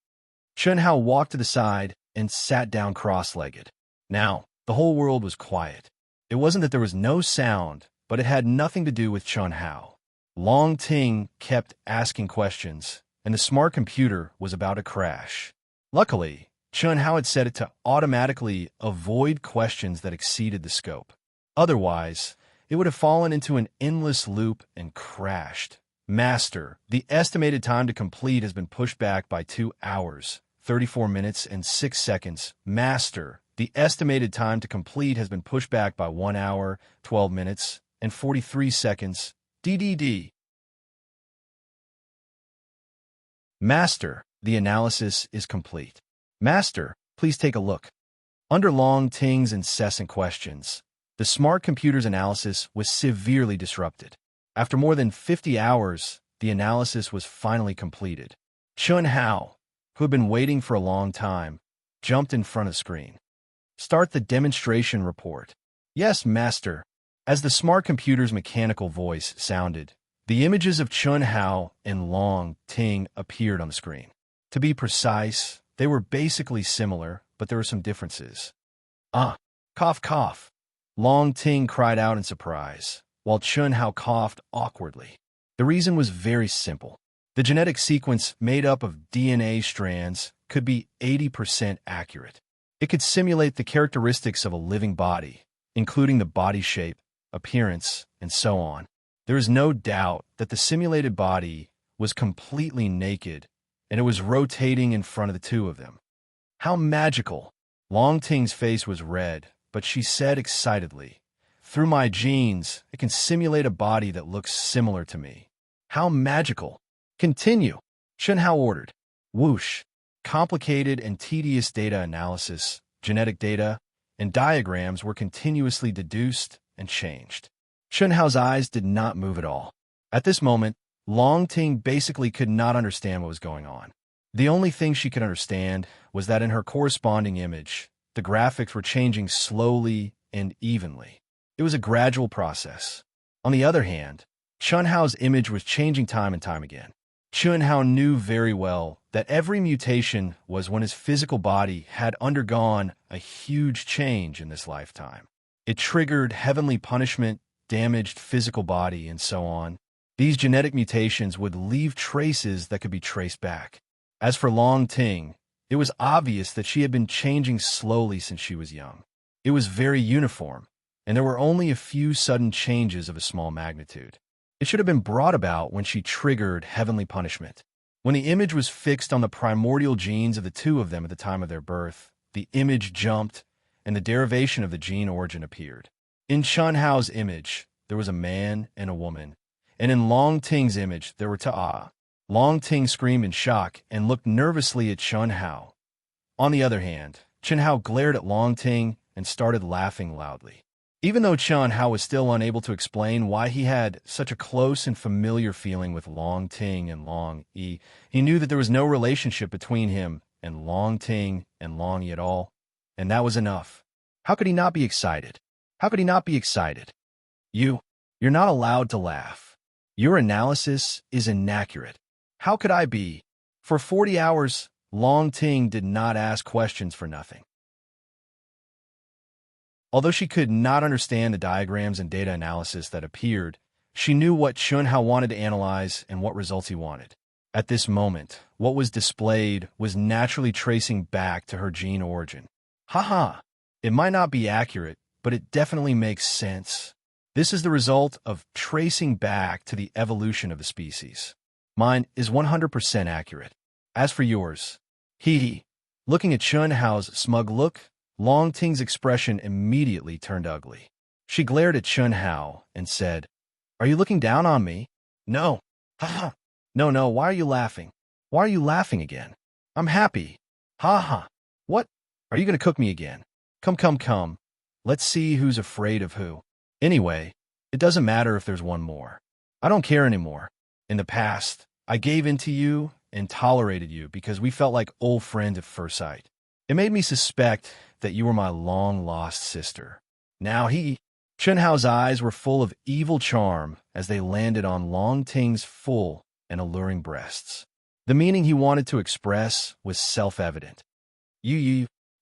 Chun-Hao walked to the side and sat down cross-legged. Now, the whole world was quiet. It wasn't that there was no sound, but it had nothing to do with Chun-Hao. Long Ting kept asking questions, and the smart computer was about to crash. Luckily, Chun-Hao had set it to automatically avoid questions that exceeded the scope. Otherwise, it would have fallen into an endless loop and crashed. Master, the estimated time to complete has been pushed back by 2 hours, 34 minutes, and 6 seconds. Master, the estimated time to complete has been pushed back by 1 hour, 12 minutes, and 43 seconds. DDD. Master, the analysis is complete. Master, please take a look. Under Long Ting's incessant questions, the smart computer's analysis was severely disrupted. After more than 50 hours, the analysis was finally completed. Chun-Hao, who had been waiting for a long time, jumped in front of the screen. Start the demonstration report. Yes, Master. As the smart computer's mechanical voice sounded, the images of Chun-Hao and Long Ting appeared on the screen. To be precise, they were basically similar, but there were some differences. Cough, cough. Long Ting cried out in surprise, while Chun-Hao coughed awkwardly. The reason was very simple. The genetic sequence made up of DNA strands could be 80% accurate. It could simulate the characteristics of a living body, including the body shape, appearance, and so on. There is no doubt that the simulated body was completely naked, and it was rotating in front of the two of them. How magical! Long Ting's face was red, but she said excitedly, "Through my genes, it can simulate a body that looks similar to me. How magical!" Continue, Chun-Hao ordered. Whoosh! Complicated and tedious data analysis, genetic data, and diagrams were continuously deduced and changed. Chun-Hao's eyes did not move at all. At this moment, Long Ting basically could not understand what was going on. The only thing she could understand was that in her corresponding image, the graphics were changing slowly and evenly. It was a gradual process. On the other hand, Chun-Hao's image was changing time and time again. Chun-Hao knew very well that every mutation was when his physical body had undergone a huge change in this lifetime. It triggered heavenly punishment, damaged physical body, and so on. These genetic mutations would leave traces that could be traced back. As for Long Ting, it was obvious that she had been changing slowly since she was young. It was very uniform, and there were only a few sudden changes of a small magnitude. It should have been brought about when she triggered heavenly punishment. When the image was fixed on the primordial genes of the two of them at the time of their birth, the image jumped, and the derivation of the gene origin appeared. In Chun-Hao's image, there was a man and a woman, and in Long Ting's image, there were two. Long Ting screamed in shock and looked nervously at Chun-Hao. On the other hand, Chun-Hao glared at Long Ting and started laughing loudly. Even though Chun-Hao was still unable to explain why he had such a close and familiar feeling with Long Ting and Long Yi, he knew that there was no relationship between him and Long Ting and Long Yi at all, and that was enough. How could he not be excited? How could he not be excited? You're not allowed to laugh. Your analysis is inaccurate. How could I be? For 40 hours, Long Ting did not ask questions for nothing. Although she could not understand the diagrams and data analysis that appeared, she knew what Chun-Hao wanted to analyze and what results he wanted. At this moment, what was displayed was naturally tracing back to her gene origin. Haha! It might not be accurate, but it definitely makes sense. This is the result of tracing back to the evolution of the species. Mine is 100% accurate. As for yours, hee. Looking at Chun-Hao's smug look, Long Ting's expression immediately turned ugly. She glared at Chun Hao and said, "Are you looking down on me?" "No." "Ha ha." "No, no, why are you laughing? Why are you laughing again?" "I'm happy." "Ha ha." "What? Are you going to cook me again?" "Come, come, come. Let's see who's afraid of who. Anyway, it doesn't matter if there's one more. I don't care anymore. In the past, I gave in to you and tolerated you because we felt like old friends at first sight. It made me suspect that you were my long-lost sister. Now Chun Hao's eyes were full of evil charm as they landed on Long Ting's full and alluring breasts. The meaning he wanted to express was self-evident.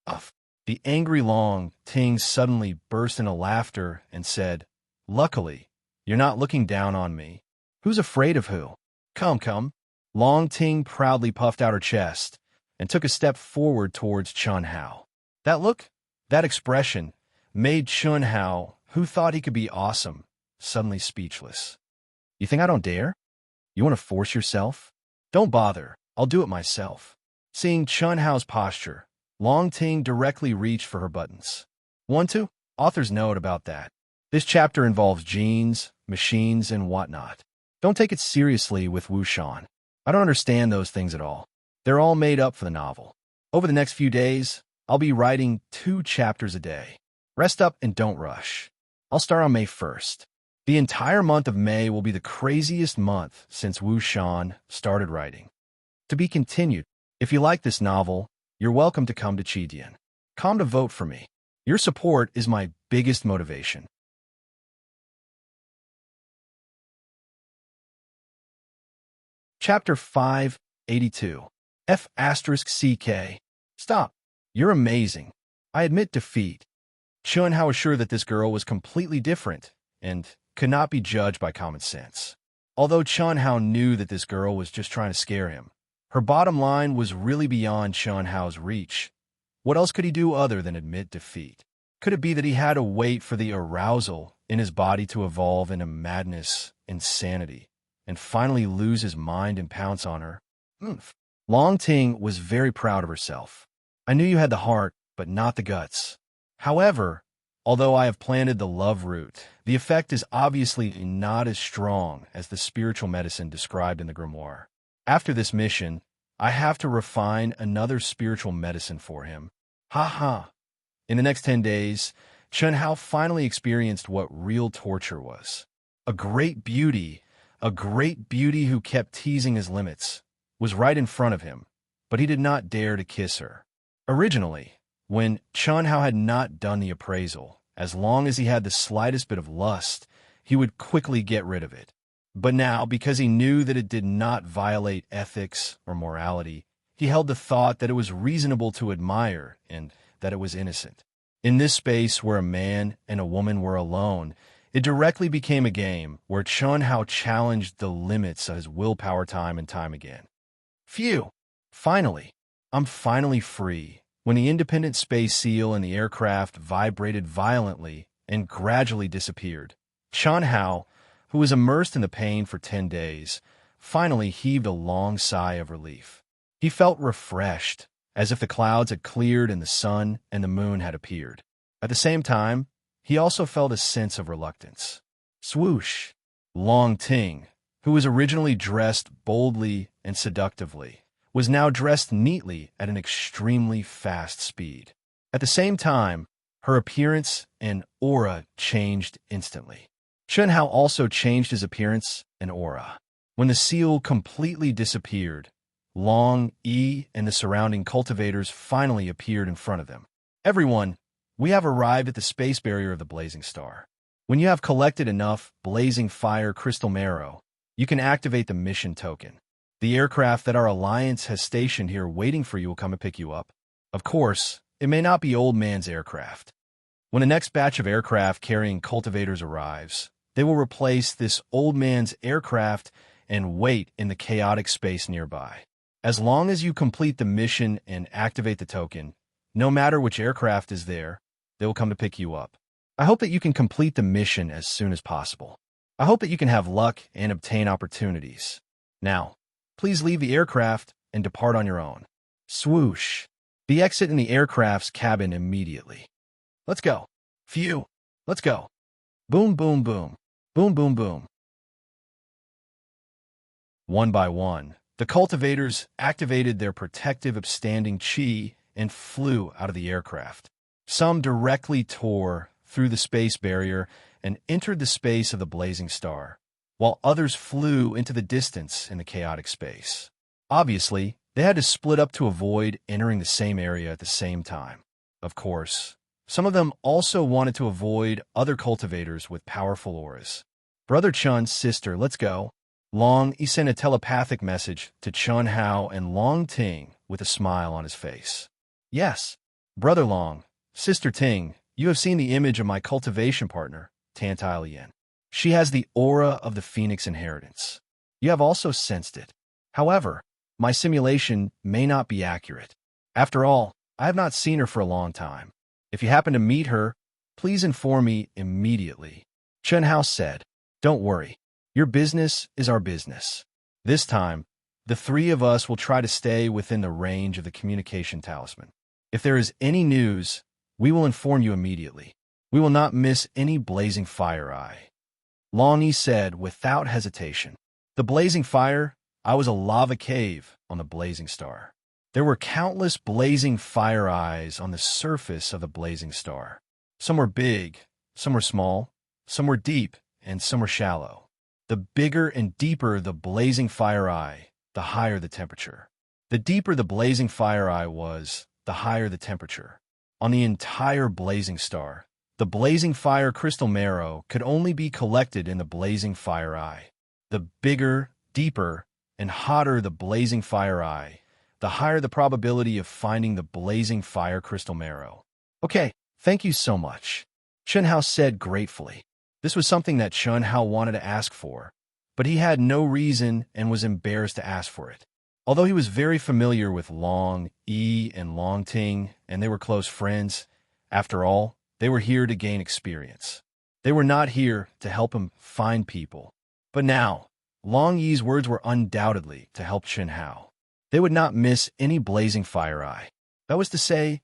Uff. The angry Long Ting suddenly burst into laughter and said, "Luckily, you're not looking down on me. Who's afraid of who? Come, come." Long Ting proudly puffed out her chest and took a step forward towards Chun Hao. That look, that expression, made Chun Hao, who thought he could be awesome, suddenly speechless. "You think I don't dare? You want to force yourself? Don't bother, I'll do it myself." Seeing Chun Hao's posture, Long Ting directly reached for her buttons. Want to? Author's note about that. This chapter involves genes, machines, and whatnot. Don't take it seriously with Wuxian. I don't understand those things at all. They're all made up for the novel. Over the next few days, I'll be writing 2 chapters a day. Rest up and don't rush. I'll start on May 1st. The entire month of May will be the craziest month since Wuxian started writing. To be continued. If you like this novel, you're welcome to come to Chidian. Come to vote for me. Your support is my biggest motivation. Chapter 582. F***CK. Stop. You're amazing. I admit defeat. Chun Hao was sure that this girl was completely different and could not be judged by common sense. Although Chun Hao knew that this girl was just trying to scare him, her bottom line was really beyond Chun Hao's reach. What else could he do other than admit defeat? Could it be that he had to wait for the arousal in his body to evolve into madness, insanity, and finally lose his mind and pounce on her? Long Ting was very proud of herself. I knew you had the heart, but not the guts. However, although I have planted the love root, the effect is obviously not as strong as the spiritual medicine described in the grimoire. After this mission, I have to refine another spiritual medicine for him. Ha ha. In the next 10 days, Chun Hao finally experienced what real torture was. A great beauty who kept teasing his limits, was right in front of him, but he did not dare to kiss her. Originally, when Chun Hao had not done the appraisal, as long as he had the slightest bit of lust, he would quickly get rid of it. But now, because he knew that it did not violate ethics or morality, he held the thought that it was reasonable to admire and that it was innocent. In this space where a man and a woman were alone, it directly became a game where Chun Hao challenged the limits of his willpower time and time again. Phew! Finally! I'm finally free. When the independent space seal in the aircraft vibrated violently and gradually disappeared, Chun Hao, who was immersed in the pain for 10 days, finally heaved a long sigh of relief. He felt refreshed, as if the clouds had cleared and the sun and the moon had appeared. At the same time, he also felt a sense of reluctance. Swoosh! Long Ting, who was originally dressed boldly and seductively, was now dressed neatly at an extremely fast speed. At the same time, her appearance and aura changed instantly. Chun Hao also changed his appearance and aura. When the seal completely disappeared, Long E and the surrounding cultivators finally appeared in front of them. Everyone, we have arrived at the space barrier of the Blazing Star. When you have collected enough Blazing Fire Crystal Marrow, you can activate the mission token. The aircraft that our alliance has stationed here waiting for you will come and pick you up. Of course, it may not be Old Man's aircraft. When the next batch of aircraft carrying cultivators arrives, they will replace this Old Man's aircraft and wait in the chaotic space nearby. As long as you complete the mission and activate the token, no matter which aircraft is there, they will come to pick you up. I hope that you can complete the mission as soon as possible. I hope that you can have luck and obtain opportunities. Now, please leave the aircraft and depart on your own. Swoosh. The exit in the aircraft's cabin immediately. Let's go. Phew. Let's go. Boom, boom, boom. Boom, boom, boom. One by one, the cultivators activated their protective upstanding chi and flew out of the aircraft. Some directly tore through the space barrier and entered the space of the blazing star, while others flew into the distance in the chaotic space. Obviously, they had to split up to avoid entering the same area at the same time. Of course, some of them also wanted to avoid other cultivators with powerful auras. Brother Chun's sister, let's go. Long Yi sent a telepathic message to Chun Hao and Long Ting with a smile on his face. Yes, Brother Long, Sister Ting, you have seen the image of my cultivation partner, Tantai Lien. She has the aura of the Phoenix inheritance. You have also sensed it. However, my simulation may not be accurate. After all, I have not seen her for a long time. If you happen to meet her, please inform me immediately. Chun Hao said, Don't worry. Your business is our business. This time, the three of us will try to stay within the range of the communication talisman. If there is any news, we will inform you immediately. We will not miss any blazing fire eye. Long Yi said without hesitation. The blazing fire, I was a lava cave on the blazing star. There were countless blazing fire eyes on the surface of the blazing star. Some were big, some were small, some were deep, and some were shallow. The bigger and deeper the blazing fire eye, the higher the temperature. The deeper the blazing fire eye was, the higher the temperature. On the entire blazing star, the blazing fire crystal marrow could only be collected in the blazing fire eye. The bigger, deeper, and hotter the blazing fire eye, the higher the probability of finding the blazing fire crystal marrow. Okay, thank you so much, Chun Hao said gratefully. This was something that Chun Hao wanted to ask for, but he had no reason and was embarrassed to ask for it. Although he was very familiar with Long Yi and Long Ting, and they were close friends, after all, they were here to gain experience. They were not here to help him find people. But now, Long Yi's words were undoubtedly to help Chun Hao. They would not miss any blazing fire eye. That was to say,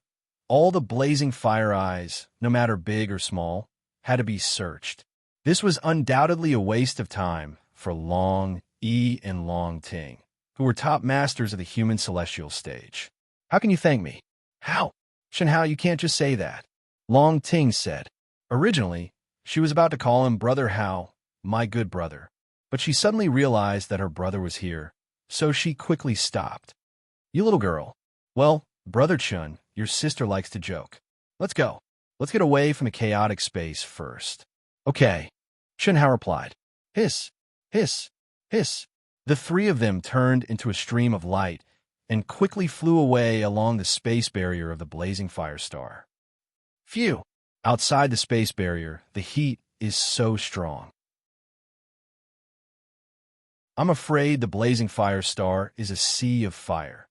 all the blazing fire eyes, no matter big or small, had to be searched. This was undoubtedly a waste of time for Long Yi and Long Ting, who were top masters of the human celestial stage. How can you thank me? How? Chun Hao, you can't just say that. Long Ting said. Originally, she was about to call him Brother Hao, my good brother, but she suddenly realized that her brother was here, so she quickly stopped. You little girl. Well, Brother Chun, your sister likes to joke. Let's go. Let's get away from the chaotic space first. Okay, Chun Hao replied. Hiss, hiss, hiss. The three of them turned into a stream of light and quickly flew away along the space barrier of the blazing fire star. Phew! Outside the space barrier, the heat is so strong. I'm afraid the blazing fire star is a sea of fire,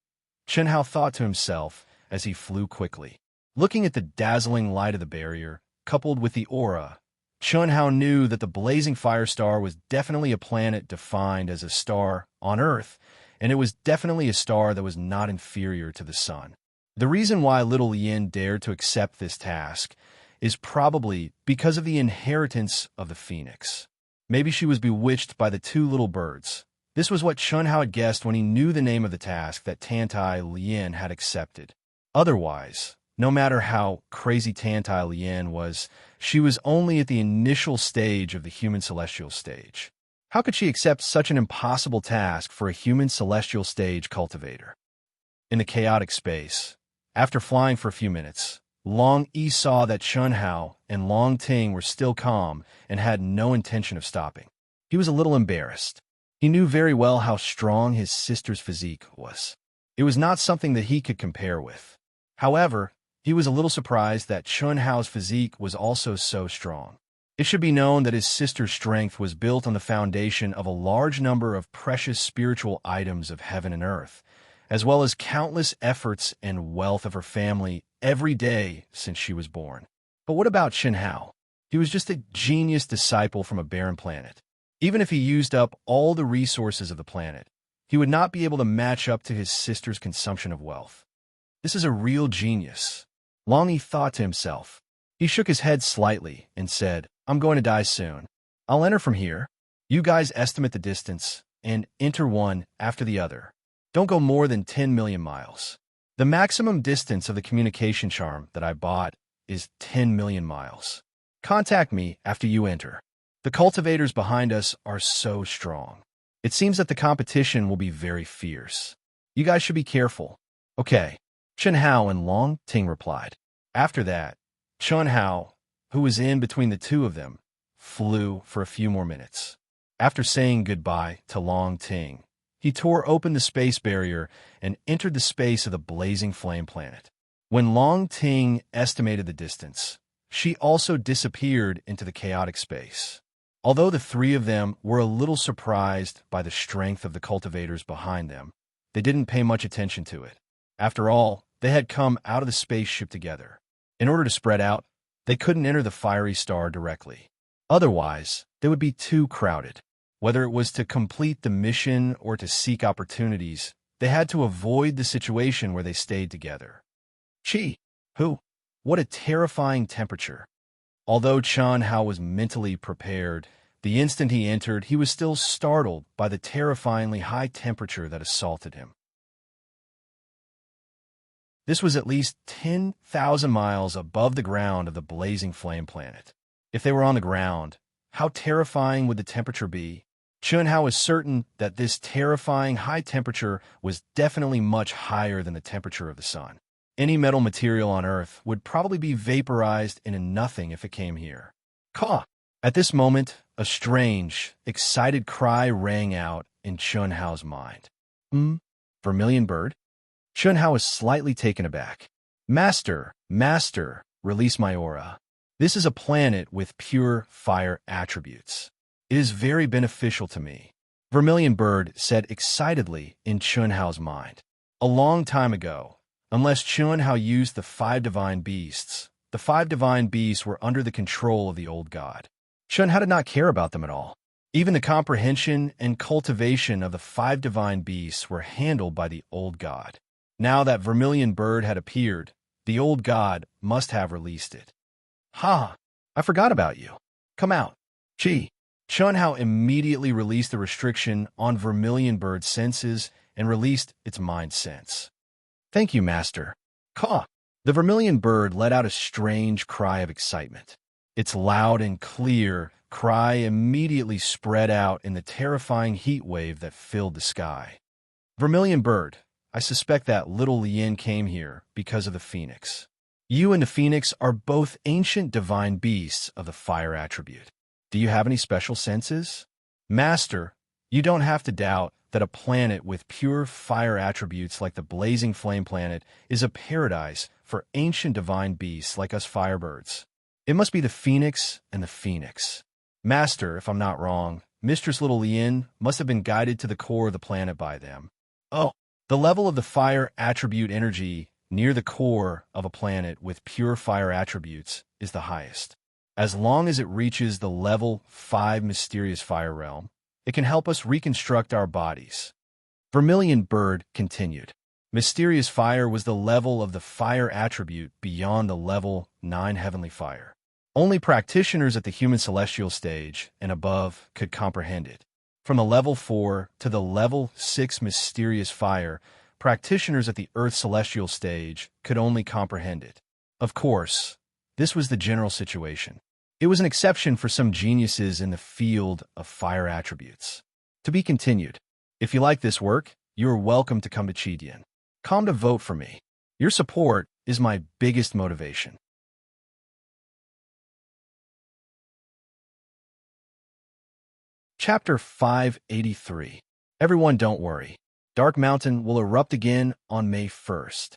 Chun Hao thought to himself as he flew quickly. Looking at the dazzling light of the barrier, coupled with the aura, Chun Hao knew that the blazing fire star was definitely a planet defined as a star on Earth, and it was definitely a star that was not inferior to the sun. The reason why little Lien dared to accept this task is probably because of the inheritance of the phoenix. Maybe she was bewitched by the two little birds. This was what Chun Hao had guessed when he knew the name of the task that Tantai Lien had accepted. Otherwise, no matter how crazy Tantai Lien was, she was only at the initial stage of the human celestial stage. How could she accept such an impossible task for a human celestial stage cultivator? In the chaotic space, after flying for a few minutes, Long Yi saw that Chun Hao and Long Ting were still calm and had no intention of stopping. He was a little embarrassed. He knew very well how strong his sister's physique was. It was not something that he could compare with. However, he was a little surprised that Chun Hao's physique was also so strong. It should be known that his sister's strength was built on the foundation of a large number of precious spiritual items of heaven and earth, as well as countless efforts and wealth of her family every day since she was born. But what about Chun Hao? He was just a genius disciple from a barren planet. Even if he used up all the resources of the planet, he would not be able to match up to his sister's consumption of wealth. This is a real genius, Long Yi thought to himself. He shook his head slightly and said, I'm going to die soon. I'll enter from here. You guys estimate the distance and enter one after the other. Don't go more than 10 million miles. The maximum distance of the communication charm that I bought is 10 million miles. Contact me after you enter. The cultivators behind us are so strong. It seems that the competition will be very fierce. You guys should be careful. Okay, Chen Hao and Long Ting replied. After that, Chen Hao, who was in between the two of them, flew for a few more minutes. After saying goodbye to Long Ting, he tore open the space barrier and entered the space of the blazing flame planet. When Long Ting estimated the distance, she also disappeared into the chaotic space. Although the three of them were a little surprised by the strength of the cultivators behind them, they didn't pay much attention to it. After all, they had come out of the spaceship together. In order to spread out, they couldn't enter the fiery star directly. Otherwise, they would be too crowded. Whether it was to complete the mission or to seek opportunities, they had to avoid the situation where they stayed together. Chi! Who? What a terrifying temperature. Although Chen Hao was mentally prepared, the instant he entered, he was still startled by the terrifyingly high temperature that assaulted him. This was at least 10,000 miles above the ground of the blazing flame planet. If they were on the ground, how terrifying would the temperature be? Chen Hao was certain that this terrifying high temperature was definitely much higher than the temperature of the sun. Any metal material on Earth would probably be vaporized into nothing if it came here. Caw! At this moment, a strange, excited cry rang out in Chen Hao's mind. Vermilion bird? Chen Hao was slightly taken aback. Master, Master, release my aura. This is a planet with pure fire attributes. It is very beneficial to me. Vermilion bird said excitedly in Chen Hao's mind. A long time ago, unless Chen Hao used the 5 divine beasts, the 5 divine beasts were under the control of the old god. Chen Hao did not care about them at all. Even the comprehension and cultivation of the 5 divine beasts were handled by the old god. Now that Vermilion bird had appeared, the old god must have released it. Ha! I forgot about you. Come out. Chi! Chen Hao immediately released the restriction on Vermilion bird's senses and released its mind sense. Thank you, Master. Caw! The Vermilion bird let out a strange cry of excitement. Its loud and clear cry immediately spread out in the terrifying heat wave that filled the sky. Vermilion bird, I suspect that little Lien came here because of the phoenix. You and the phoenix are both ancient divine beasts of the fire attribute. Do you have any special senses? Master, you don't have to doubt that a planet with pure fire attributes like the blazing flame planet is a paradise for ancient divine beasts like us firebirds. It must be the phoenix and the phoenix. Master, if I'm not wrong, Mistress Little Lien must have been guided to the core of the planet by them. Oh, the level of the fire attribute energy near the core of a planet with pure fire attributes is the highest. As long as it reaches the level 5 mysterious fire realm, it can help us reconstruct our bodies. Vermilion bird continued. Mysterious fire was the level of the fire attribute beyond the level 9 heavenly fire. Only practitioners at the human celestial stage and above could comprehend it. From the level 4 to the level 6 mysterious fire, practitioners at the Earth celestial stage could only comprehend it. Of course, this was the general situation. It was an exception for some geniuses in the field of fire attributes. To be continued. If you like this work, you are welcome to come to Chidian. Come to vote for me. Your support is my biggest motivation. Chapter 583. Everyone don't worry. Dark Mountain will erupt again on May 1st.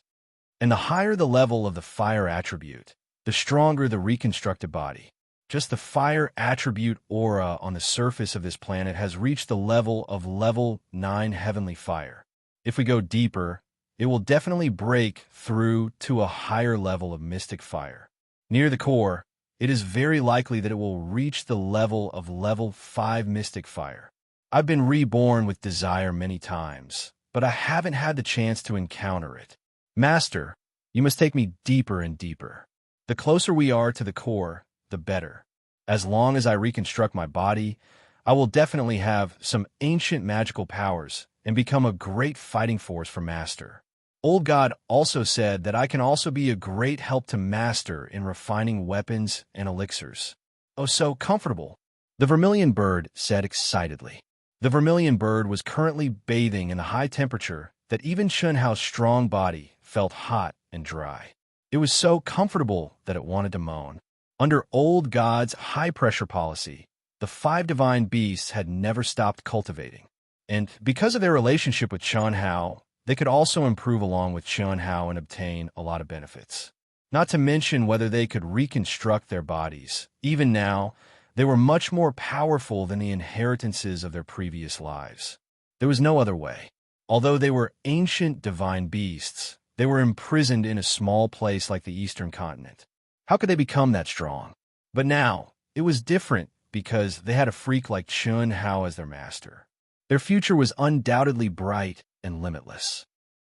And the higher the level of the fire attribute, the stronger the reconstructed body. Just the fire attribute aura on the surface of this planet has reached the level of level 9 heavenly fire. If we go deeper, it will definitely break through to a higher level of mystic fire. Near the core, it is very likely that it will reach the level of level 5 mystic fire. I've been reborn with desire many times, but I haven't had the chance to encounter it. Master, you must take me deeper and deeper. The closer we are to the core, the better. As long as I reconstruct my body, I will definitely have some ancient magical powers and become a great fighting force for Master. Old God also said that I can also be a great help to Master in refining weapons and elixirs. Oh, so comfortable, the vermilion bird said excitedly. The vermilion bird was currently bathing in the high temperature that even Chunhao's strong body felt hot and dry. It was so comfortable that it wanted to moan. Under Old God's high-pressure policy, the 5 divine beasts had never stopped cultivating. And because of their relationship with Chunhao, they could also improve along with Chunhao and obtain a lot of benefits. Not to mention whether they could reconstruct their bodies. Even now, they were much more powerful than the inheritances of their previous lives. There was no other way. Although they were ancient divine beasts, they were imprisoned in a small place like the Eastern continent. How could they become that strong? But now, it was different because they had a freak like Chunhao as their master. Their future was undoubtedly bright and limitless.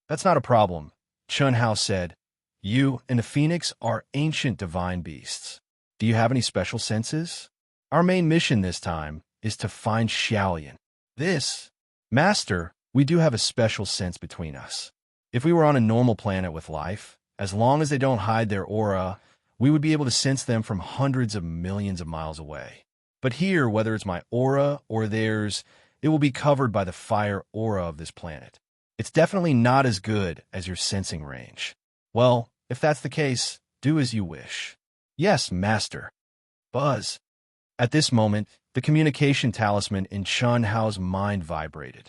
That's not a problem, Chunhao said. You and the phoenix are ancient divine beasts. Do you have any special senses? Our main mission this time is to find Xiaoyan. Master, we do have a special sense between us. If we were on a normal planet with life, as long as they don't hide their aura, we would be able to sense them from hundreds of millions of miles away. But here, whether it's my aura or theirs, it will be covered by the fire aura of this planet. It's definitely not as good as your sensing range. Well, if that's the case, do as you wish. Yes, Master. Buzz. At this moment, the communication talisman in Chunhao's mind vibrated.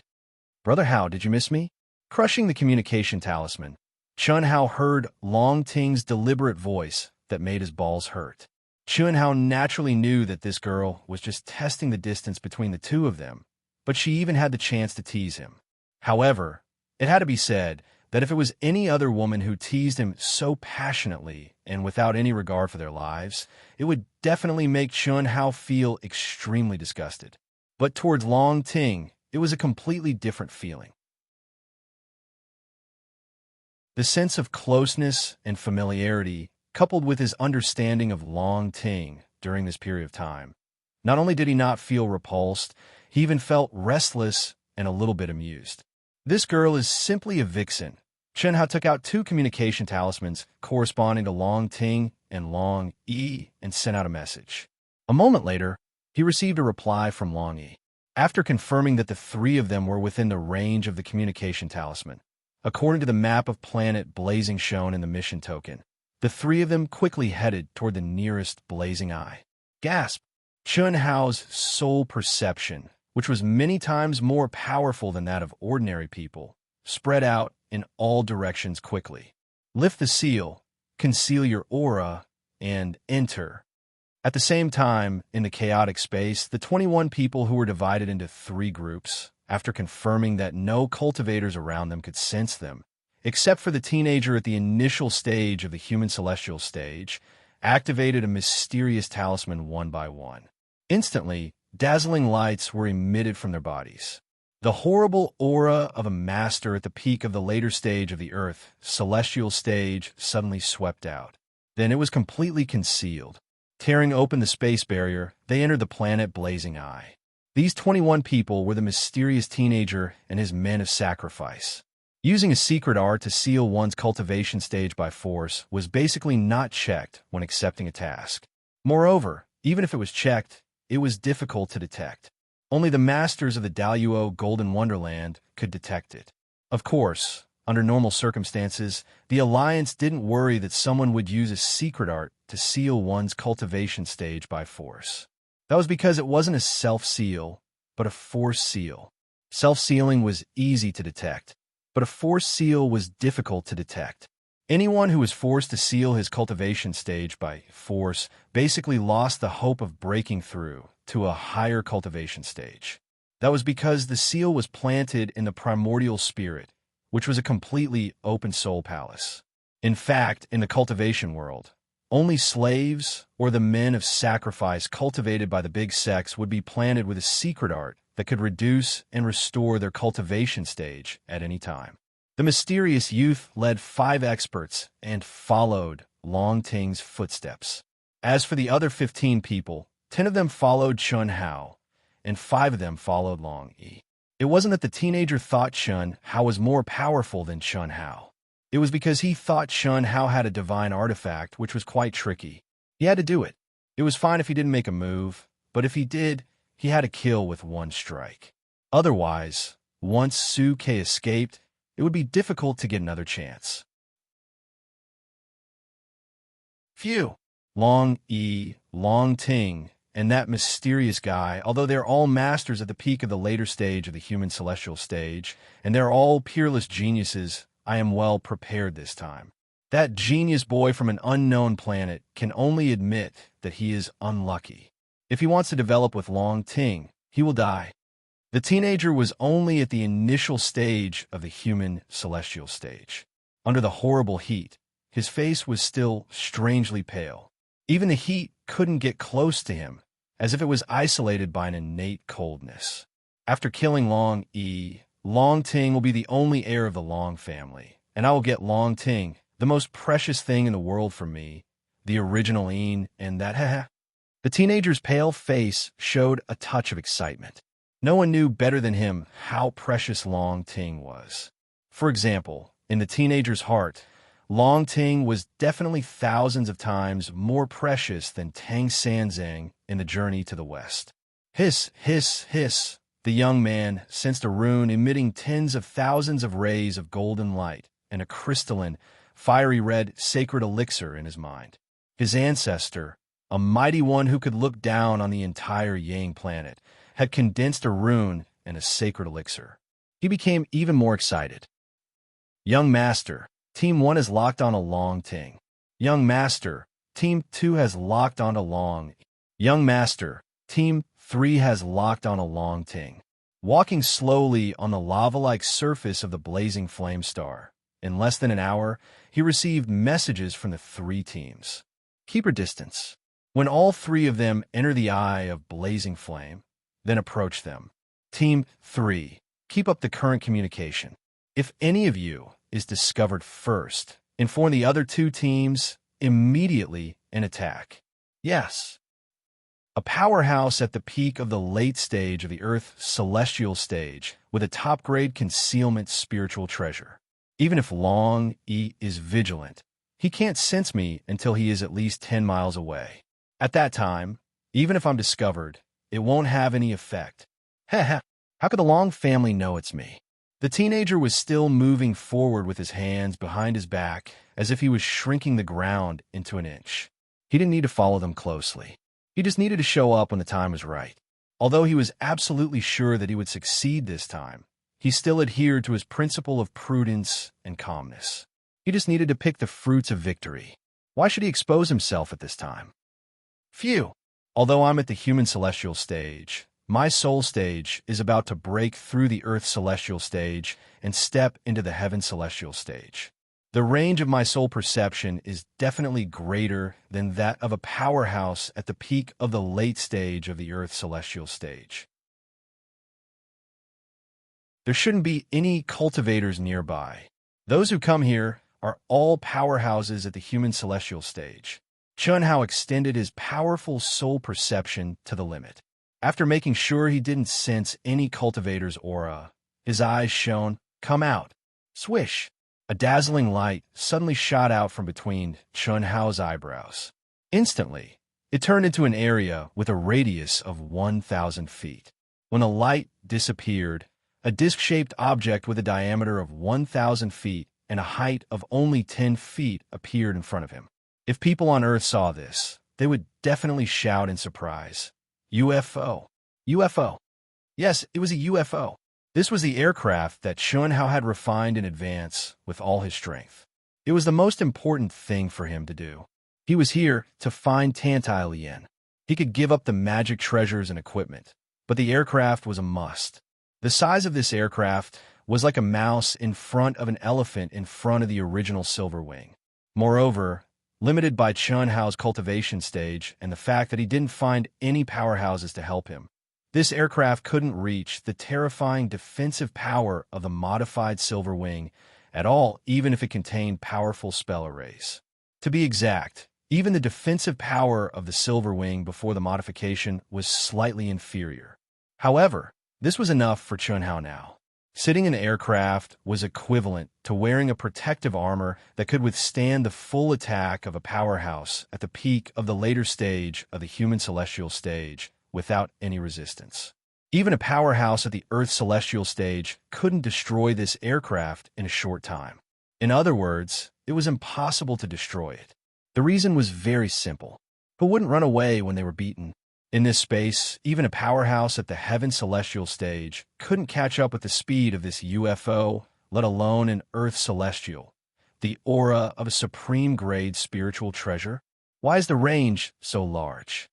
Brother Hao, did you miss me? Crushing the communication talisman, Chunhao heard Long Ting's deliberate voice that made his balls hurt. Chunhao naturally knew that this girl was just testing the distance between the two of them, but she even had the chance to tease him. However, it had to be said that if it was any other woman who teased him so passionately and without any regard for their lives, it would definitely make Chunhao feel extremely disgusted. But towards Long Ting, it was a completely different feeling. The sense of closeness and familiarity, coupled with his understanding of Long Ting during this period of time, not only did he not feel repulsed, he even felt restless and a little bit amused. This girl is simply a vixen. Chunhao took out 2 communication talismans corresponding to Long Ting and Long Yi and sent out a message. A moment later, he received a reply from Long Yi. After confirming that the 3 of them were within the range of the communication talisman, according to the map of planet blazing shown in the mission token, the 3 of them quickly headed toward the nearest blazing eye. Gasp! Chunhao's soul perception, which was many times more powerful than that of ordinary people, spread out in all directions quickly. Lift the seal, conceal your aura, and enter. At the same time, in the chaotic space, the 21 people who were divided into 3 groups, after confirming that no cultivators around them could sense them, except for the teenager at the initial stage of the human celestial stage, activated a mysterious talisman one by one. Instantly, dazzling lights were emitted from their bodies. The horrible aura of a master at the peak of the later stage of the Earth, celestial stage, suddenly swept out. Then it was completely concealed. Tearing open the space barrier, they entered the planet Blazing Eye. These 21 people were the mysterious teenager and his men of sacrifice. Using a secret art to seal one's cultivation stage by force was basically not checked when accepting a task. Moreover, even if it was checked, it was difficult to detect. Only the masters of the Daluo Golden Wonderland could detect it. Of course, under normal circumstances, the Alliance didn't worry that someone would use a secret art to seal one's cultivation stage by force. That was because it wasn't a self-seal, but a force seal. Self-sealing was easy to detect, but a force seal was difficult to detect. Anyone who was forced to seal his cultivation stage by force basically lost the hope of breaking through to a higher cultivation stage. That was because the seal was planted in the primordial spirit, which was a completely open soul palace. In fact, in the cultivation world, only slaves or the men of sacrifice cultivated by the big sects would be planted with a secret art that could reduce and restore their cultivation stage at any time. The mysterious youth led 5 experts and followed Long Ting's footsteps. As for the other 15 people, 10 of them followed Chun Hao, and 5 of them followed Long Yi. It wasn't that the teenager thought Chun Hao was more powerful than Chun Hao. It was because he thought Chun Hao had a divine artifact, which was quite tricky. He had to do it. It was fine if he didn't make a move, but if he did, he had to kill with one strike. Otherwise, once Su Ke escaped, it would be difficult to get another chance. Phew! Long Yi, Long Ting, and that mysterious guy, although they're all masters at the peak of the later stage of the human celestial stage, and they're all peerless geniuses, I am well prepared this time. That genius boy from an unknown planet can only admit that he is unlucky. If he wants to develop with Long Ting, he will die. The teenager was only at the initial stage of the human celestial stage. Under the horrible heat, his face was still strangely pale. Even the heat couldn't get close to him, as if it was isolated by an innate coldness. After killing Long Yi, Long Ting will be the only heir of the Long family, and I will get Long Ting, the most precious thing in the world for me, the original Een, and that haha. The teenager's pale face showed a touch of excitement. No one knew better than him how precious Long Ting was. For example, in the teenager's heart, Long Ting was definitely thousands of times more precious than Tang Sanzang in the journey to the west. Hiss, hiss, hiss. The young man sensed a rune emitting tens of thousands of rays of golden light and a crystalline, fiery red sacred elixir in his mind. His ancestor, a mighty one who could look down on the entire Yang planet, had condensed a rune and a sacred elixir. He became even more excited. Young Master, Team 1 has locked on a Long Ting. Young Master, Team 2 has locked on a Long. Young Master, Team 3 has locked on a Long Ting. Walking slowly on the lava-like surface of the blazing flame star, in less than an hour, he received messages from the 3 teams. Keep your distance. When all 3 of them enter the eye of blazing flame, then approach them. Team 3, keep up the current communication. If any of you is discovered first, inform the other 2 teams immediately and attack. Yes. A powerhouse at the peak of the late stage of the Earth's celestial stage with a top-grade concealment spiritual treasure. Even if Long Yi is vigilant, he can't sense me until he is at least 10 miles away. At that time, even if I'm discovered, it won't have any effect. Heh, how could the Long family know it's me? The teenager was still moving forward with his hands behind his back as if he was shrinking the ground into an inch. He didn't need to follow them closely. He just needed to show up when the time was right. Although he was absolutely sure that he would succeed this time, he still adhered to his principle of prudence and calmness. He just needed to pick the fruits of victory. Why should he expose himself at this time? Phew! Although I'm at the human celestial stage, my soul stage is about to break through the Earth celestial stage and step into the heaven celestial stage. The range of my soul perception is definitely greater than that of a powerhouse at the peak of the late stage of the Earth celestial stage. There shouldn't be any cultivators nearby. Those who come here are all powerhouses at the human celestial stage. Chun Hao extended his powerful soul perception to the limit. After making sure he didn't sense any cultivator's aura, his eyes shone, "Come out." Swish! A dazzling light suddenly shot out from between Chun Hao's eyebrows. Instantly, it turned into an area with a radius of 1,000 feet. When the light disappeared, a disc-shaped object with a diameter of 1,000 feet and a height of only 10 feet appeared in front of him. If people on Earth saw this, they would definitely shout in surprise. UFO. UFO. Yes, it was a UFO. This was the aircraft that Chun Hao had refined in advance with all his strength. It was the most important thing for him to do. He was here to find Tantile Yen. He could give up the magic treasures and equipment, but the aircraft was a must. The size of this aircraft was like a mouse in front of an elephant in front of the original Silver Wing. Moreover, limited by Chun Hao's cultivation stage and the fact that he didn't find any powerhouses to help him, this aircraft couldn't reach the terrifying defensive power of the modified Silver Wing at all, even if it contained powerful spell arrays. To be exact, Even the defensive power of the Silver Wing before the modification was slightly inferior. However, this was enough for Chun Hao now. Sitting in the aircraft was equivalent to wearing a protective armor that could withstand the full attack of a powerhouse at the peak of the later stage of the human celestial stage without any resistance. Even a powerhouse at the Earth celestial stage couldn't destroy this aircraft in a short time. In other words, it was impossible to destroy it. The reason was very simple. Who wouldn't run away when they were beaten? In this space, even a powerhouse at the heaven celestial stage couldn't catch up with the speed of this UFO, let alone an Earth celestial. The aura of a supreme-grade spiritual treasure? Why is the range so large?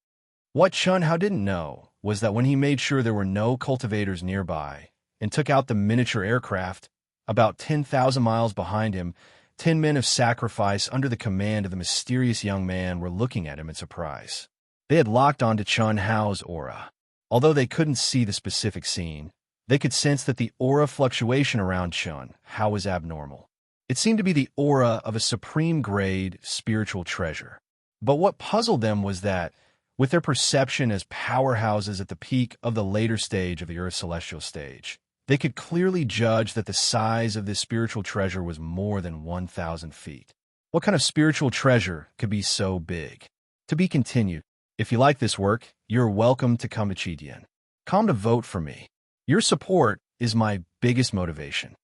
What Chun Hao didn't know was that when he made sure there were no cultivators nearby and took out the miniature aircraft, about 10,000 miles behind him, 10 men of sacrifice under the command of the mysterious young man were looking at him in surprise. They had locked onto Chun Hao's aura. Although they couldn't see the specific scene, they could sense that the aura fluctuation around Chun Hao was abnormal. It seemed to be the aura of a supreme-grade spiritual treasure. But what puzzled them was that, with their perception as powerhouses at the peak of the later stage of the Earth celestial stage, they could clearly judge that the size of this spiritual treasure was more than 1,000 feet. What kind of spiritual treasure could be so big? To be continued. If you like this work, you're welcome to come to Chidian. Come to vote for me. Your support is my biggest motivation.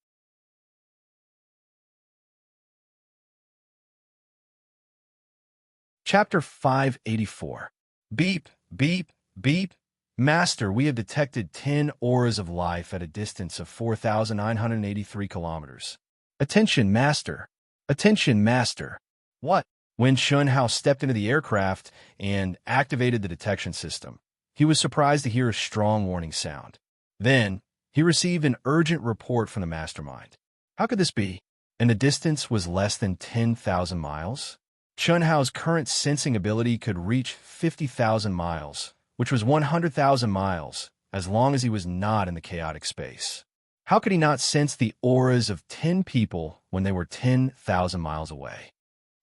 Chapter 584. Beep, beep, beep. Master, we have detected 10 auras of life at a distance of 4,983 kilometers. Attention, Master. Attention, Master. What? When Chun Hao stepped into the aircraft and activated the detection system, he was surprised to hear a strong warning sound. Then, he received an urgent report from the mastermind. How could this be? And the distance was less than 10,000 miles? Chun Hao's current sensing ability could reach 50,000 miles, which was 100,000 miles, as long as he was not in the chaotic space. How could he not sense the auras of 10 people when they were 10,000 miles away?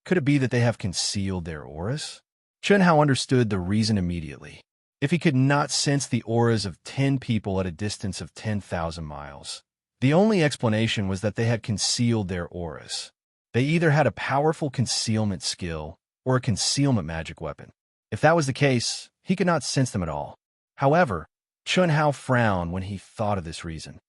Could it be that they have concealed their auras? Chun Hao understood the reason immediately. If he could not sense the auras of 10 people at a distance of 10,000 miles, the only explanation was that they had concealed their auras. They either had a powerful concealment skill or a concealment magic weapon. If that was the case, he could not sense them at all. However, Chun Hao frowned when he thought of this reason.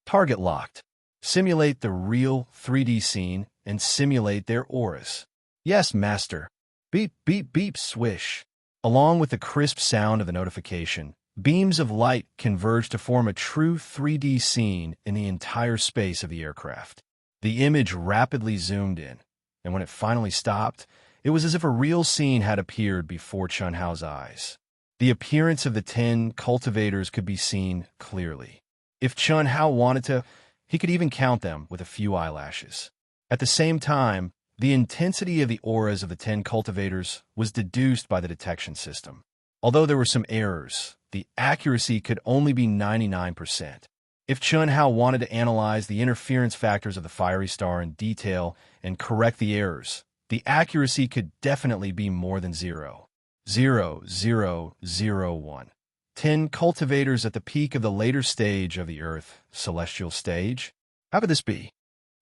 Target locked. Simulate the real 3D scene and simulate their auras. Yes, Master. Beep, beep, beep, swish. Along with the crisp sound of the notification, beams of light converged to form a true 3D scene in the entire space of the aircraft. The image rapidly zoomed in, and when it finally stopped, it was as if a real scene had appeared before Chun Hao's eyes. The appearance of the 10 cultivators could be seen clearly. If Chun Hao wanted to, he could even count them with a few eyelashes. At the same time, the intensity of the auras of the 10 cultivators was deduced by the detection system. Although there were some errors, the accuracy could only be 99%. If Chun Hao wanted to analyze the interference factors of the fiery star in detail and correct the errors, the accuracy could definitely be more than 0.0001. 10 cultivators at the peak of the later stage of the Earth celestial stage? How could this be?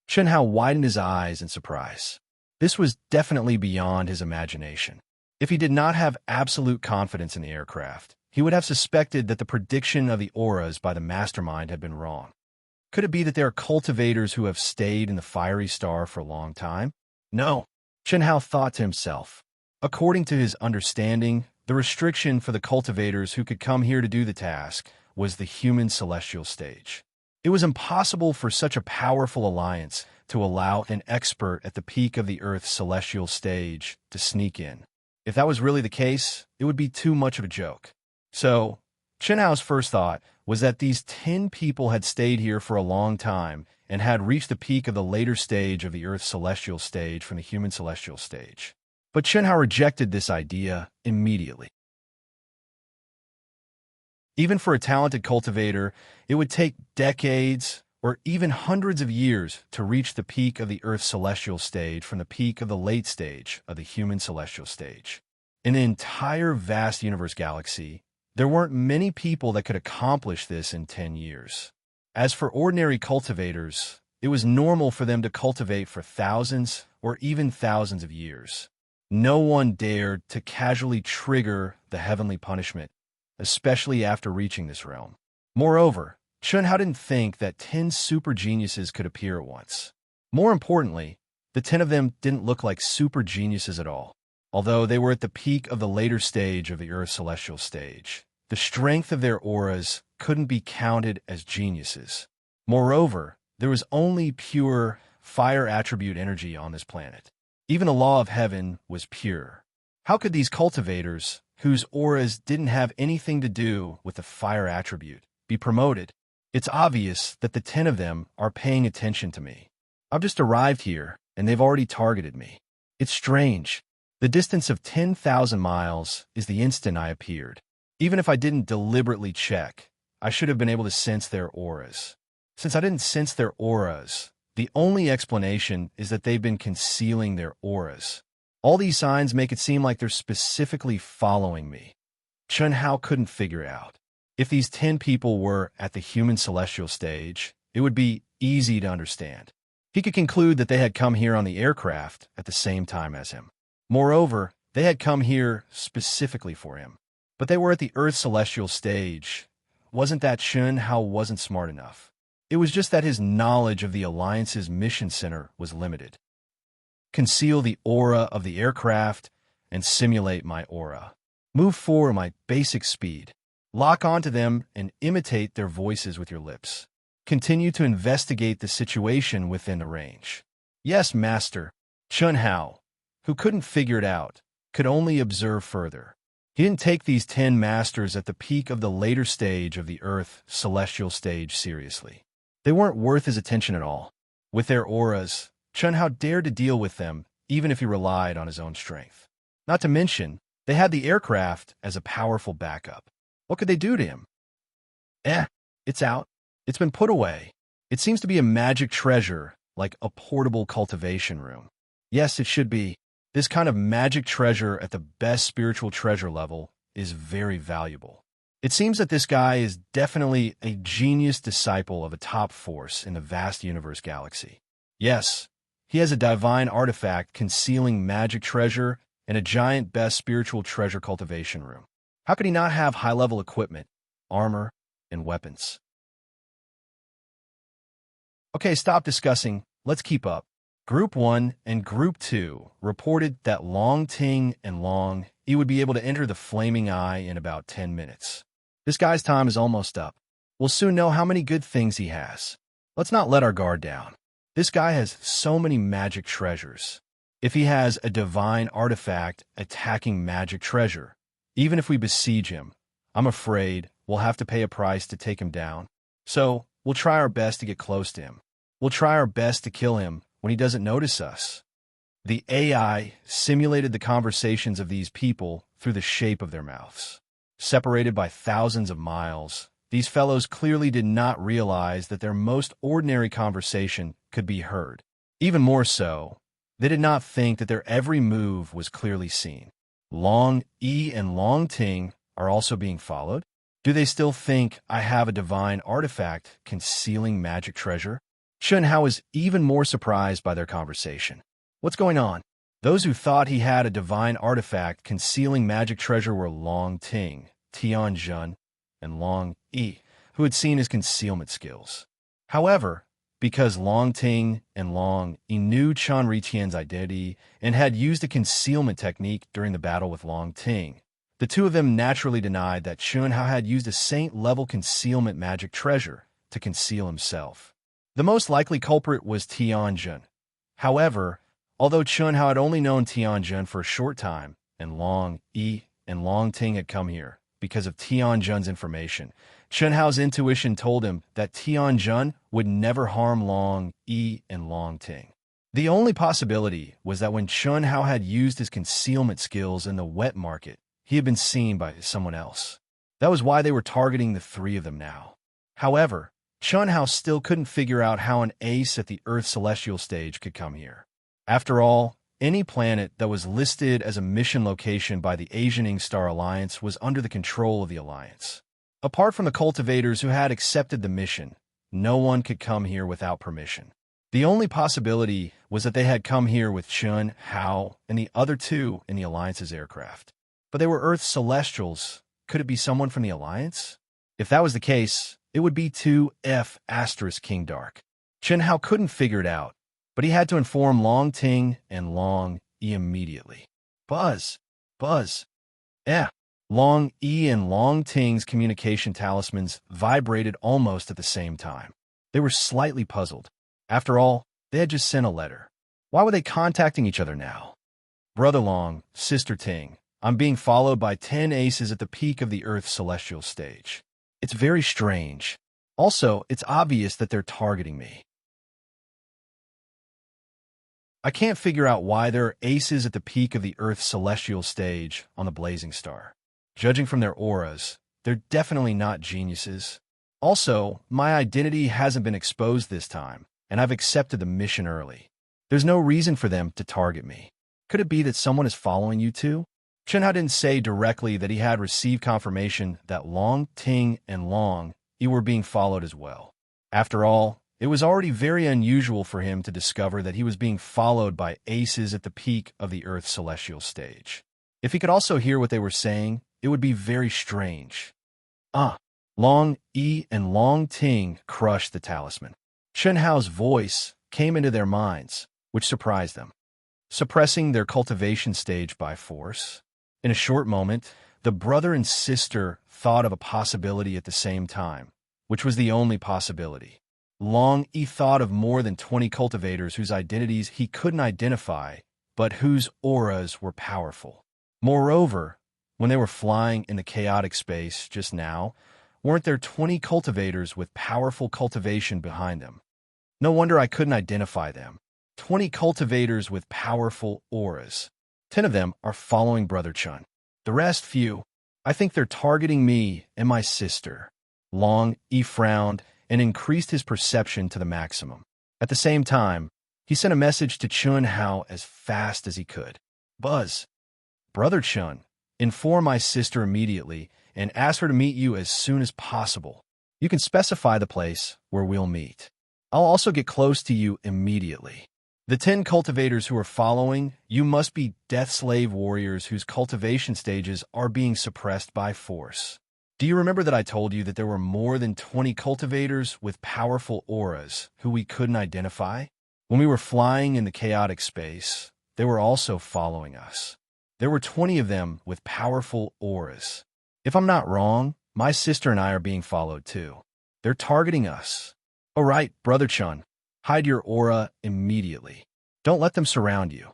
Chun Hao widened his eyes in surprise. This was definitely beyond his imagination. If he did not have absolute confidence in the aircraft, he would have suspected that the prediction of the auras by the mastermind had been wrong. Could it be that there are cultivators who have stayed in the fiery star for a long time? No, Chun Hao thought to himself. According to his understanding, the restriction for the cultivators who could come here to do the task was the human celestial stage. It was impossible for such a powerful alliance to allow an expert at the peak of the Earth's celestial stage to sneak in. If that was really the case, it would be too much of a joke. So, Chun Hao's first thought was that these 10 people had stayed here for a long time and had reached the peak of the later stage of the Earth's celestial stage from the human celestial stage. But Chun Hao rejected this idea immediately. Even for a talented cultivator, it would take decades or even hundreds of years to reach the peak of the Earth's celestial stage from the peak of the late stage of the human celestial stage. In the entire vast universe galaxy, there weren't many people that could accomplish this in 10 years. As for ordinary cultivators, it was normal for them to cultivate for thousands or even thousands of years. No one dared to casually trigger the heavenly punishment, especially after reaching this realm. Moreover, Chunhao didn't think that 10 super geniuses could appear at once. More importantly, the 10 of them didn't look like super geniuses at all. Although they were at the peak of the later stage of the Earth's celestial stage, the strength of their auras couldn't be counted as geniuses. Moreover, there was only pure fire attribute energy on this planet. Even the law of heaven was pure. How could these cultivators, whose auras didn't have anything to do with the fire attribute, be promoted? It's obvious that the 10 of them are paying attention to me. I've just arrived here, and they've already targeted me. It's strange. The distance of 10,000 miles is the instant I appeared. Even if I didn't deliberately check, I should have been able to sense their auras. Since I didn't sense their auras, the only explanation is that they've been concealing their auras. All these signs make it seem like they're specifically following me. Chunhao couldn't figure out. If these 10 people were at the human celestial stage, it would be easy to understand. He could conclude that they had come here on the aircraft at the same time as him. Moreover, they had come here specifically for him. But they were at the Earth's celestial stage. Wasn't that Chunhao wasn't smart enough? It was just that his knowledge of the Alliance's mission center was limited. Conceal the aura of the aircraft and simulate my aura. Move forward my basic speed. Lock onto them and imitate their voices with your lips. Continue to investigate the situation within the range. Yes, Master. Chunhao, who couldn't figure it out, could only observe further. He didn't take these 10 masters at the peak of the later stage of the Earth celestial stage seriously. They weren't worth his attention at all. With their auras, Chunhao dared to deal with them even if he relied on his own strength. Not to mention, they had the aircraft as a powerful backup. What could they do to him? It's out. It's been put away. It seems to be a magic treasure, like a portable cultivation room. Yes, it should be. This kind of magic treasure at the best spiritual treasure level is very valuable. It seems that this guy is definitely a genius disciple of a top force in the vast universe galaxy. Yes, he has a divine artifact concealing magic treasure and a giant best spiritual treasure cultivation room. How could he not have high-level equipment, armor, and weapons? Okay, stop discussing. Let's keep up. Group 1 and Group 2 reported that Long Ting and Long E would be able to enter the Flaming Eye in about 10 minutes. This guy's time is almost up. We'll soon know how many good things he has. Let's not let our guard down. This guy has so many magic treasures. If he has a divine artifact attacking magic treasure, even if we besiege him, I'm afraid we'll have to pay a price to take him down. So, we'll try our best to get close to him. We'll try our best to kill him when he doesn't notice us. The AI simulated the conversations of these people through the shape of their mouths. Separated by thousands of miles, these fellows clearly did not realize that their most ordinary conversation could be heard. Even more so, they did not think that their every move was clearly seen. Long E and Long Ting are also being followed. Do they still think I have a divine artifact concealing magic treasure? Chunhao is even more surprised by their conversation. What's going on? Those who thought he had a divine artifact concealing magic treasure were Long Ting, Tianjun, and Long E, who had seen his concealment skills. However, because Long Ting and Long E knew Chan Ritian's identity and had used a concealment technique during the battle with Long Ting, the two of them naturally denied that Chunhao had used a saint-level concealment magic treasure to conceal himself. The most likely culprit was Tianjun. However, although Chunhao had only known Tianjun for a short time, and Long E and Long Ting had come here because of Tianjun's information, Chunhao's intuition told him that Tianjun would never harm Long E and Long Ting. The only possibility was that when Chunhao had used his concealment skills in the wet market, he had been seen by someone else. That was why they were targeting the three of them now. However, Chun Hao still couldn't figure out how an ace at the Earth's celestial stage could come here. After all, any planet that was listed as a mission location by the Asianing Star Alliance was under the control of the Alliance. Apart from the cultivators who had accepted the mission, no one could come here without permission. The only possibility was that they had come here with Chun Hao and the other two in the Alliance's aircraft. But they were Earth's celestials. Could it be someone from the Alliance? If that was the case, it would be 2F** King Dark. Chun Hao couldn't figure it out, but he had to inform Long Ting and Long E immediately. Buzz. Long E and Long Ting's communication talismans vibrated almost at the same time. They were slightly puzzled. After all, they had just sent a letter. Why were they contacting each other now? Brother Long, Sister Ting, I'm being followed by 10 aces at the peak of the Earth's celestial stage. It's very strange. Also, it's obvious that they're targeting me. I can't figure out why there are aces at the peak of the Earth's celestial stage on the blazing star. Judging from their auras, they're definitely not geniuses. Also, my identity hasn't been exposed this time, and I've accepted the mission early. There's no reason for them to target me. Could it be that someone is following you too? Chun Hao didn't say directly that he had received confirmation that Long Ting and Long E were being followed as well. After all, it was already very unusual for him to discover that he was being followed by aces at the peak of the Earth's celestial stage. If he could also hear what they were saying, it would be very strange. Long E and Long Ting crushed the talisman. Chun Hao's voice came into their minds, which surprised them, suppressing their cultivation stage by force. In a short moment, the brother and sister thought of a possibility at the same time, which was the only possibility. Long E thought of more than 20 cultivators whose identities he couldn't identify, but whose auras were powerful. Moreover, when they were flying in the chaotic space just now, weren't there 20 cultivators with powerful cultivation behind them? No wonder I couldn't identify them. 20 cultivators with powerful auras. 10 of them are following Brother Chun. The rest few. I think they're targeting me and my sister. Long E frowned and increased his perception to the maximum. At the same time, he sent a message to Chun Hao as fast as he could. Buzz. Brother Chun, inform my sister immediately and ask her to meet you as soon as possible. You can specify the place where we'll meet. I'll also get close to you immediately. The 10 cultivators who are following you must be death slave warriors whose cultivation stages are being suppressed by force. Do you remember that I told you that there were more than 20 cultivators with powerful auras who we couldn't identify? When we were flying in the chaotic space, they were also following us. There were 20 of them with powerful auras. If I'm not wrong, my sister and I are being followed too. They're targeting us. All right, Brother Chun, hide your aura immediately. Don't let them surround you.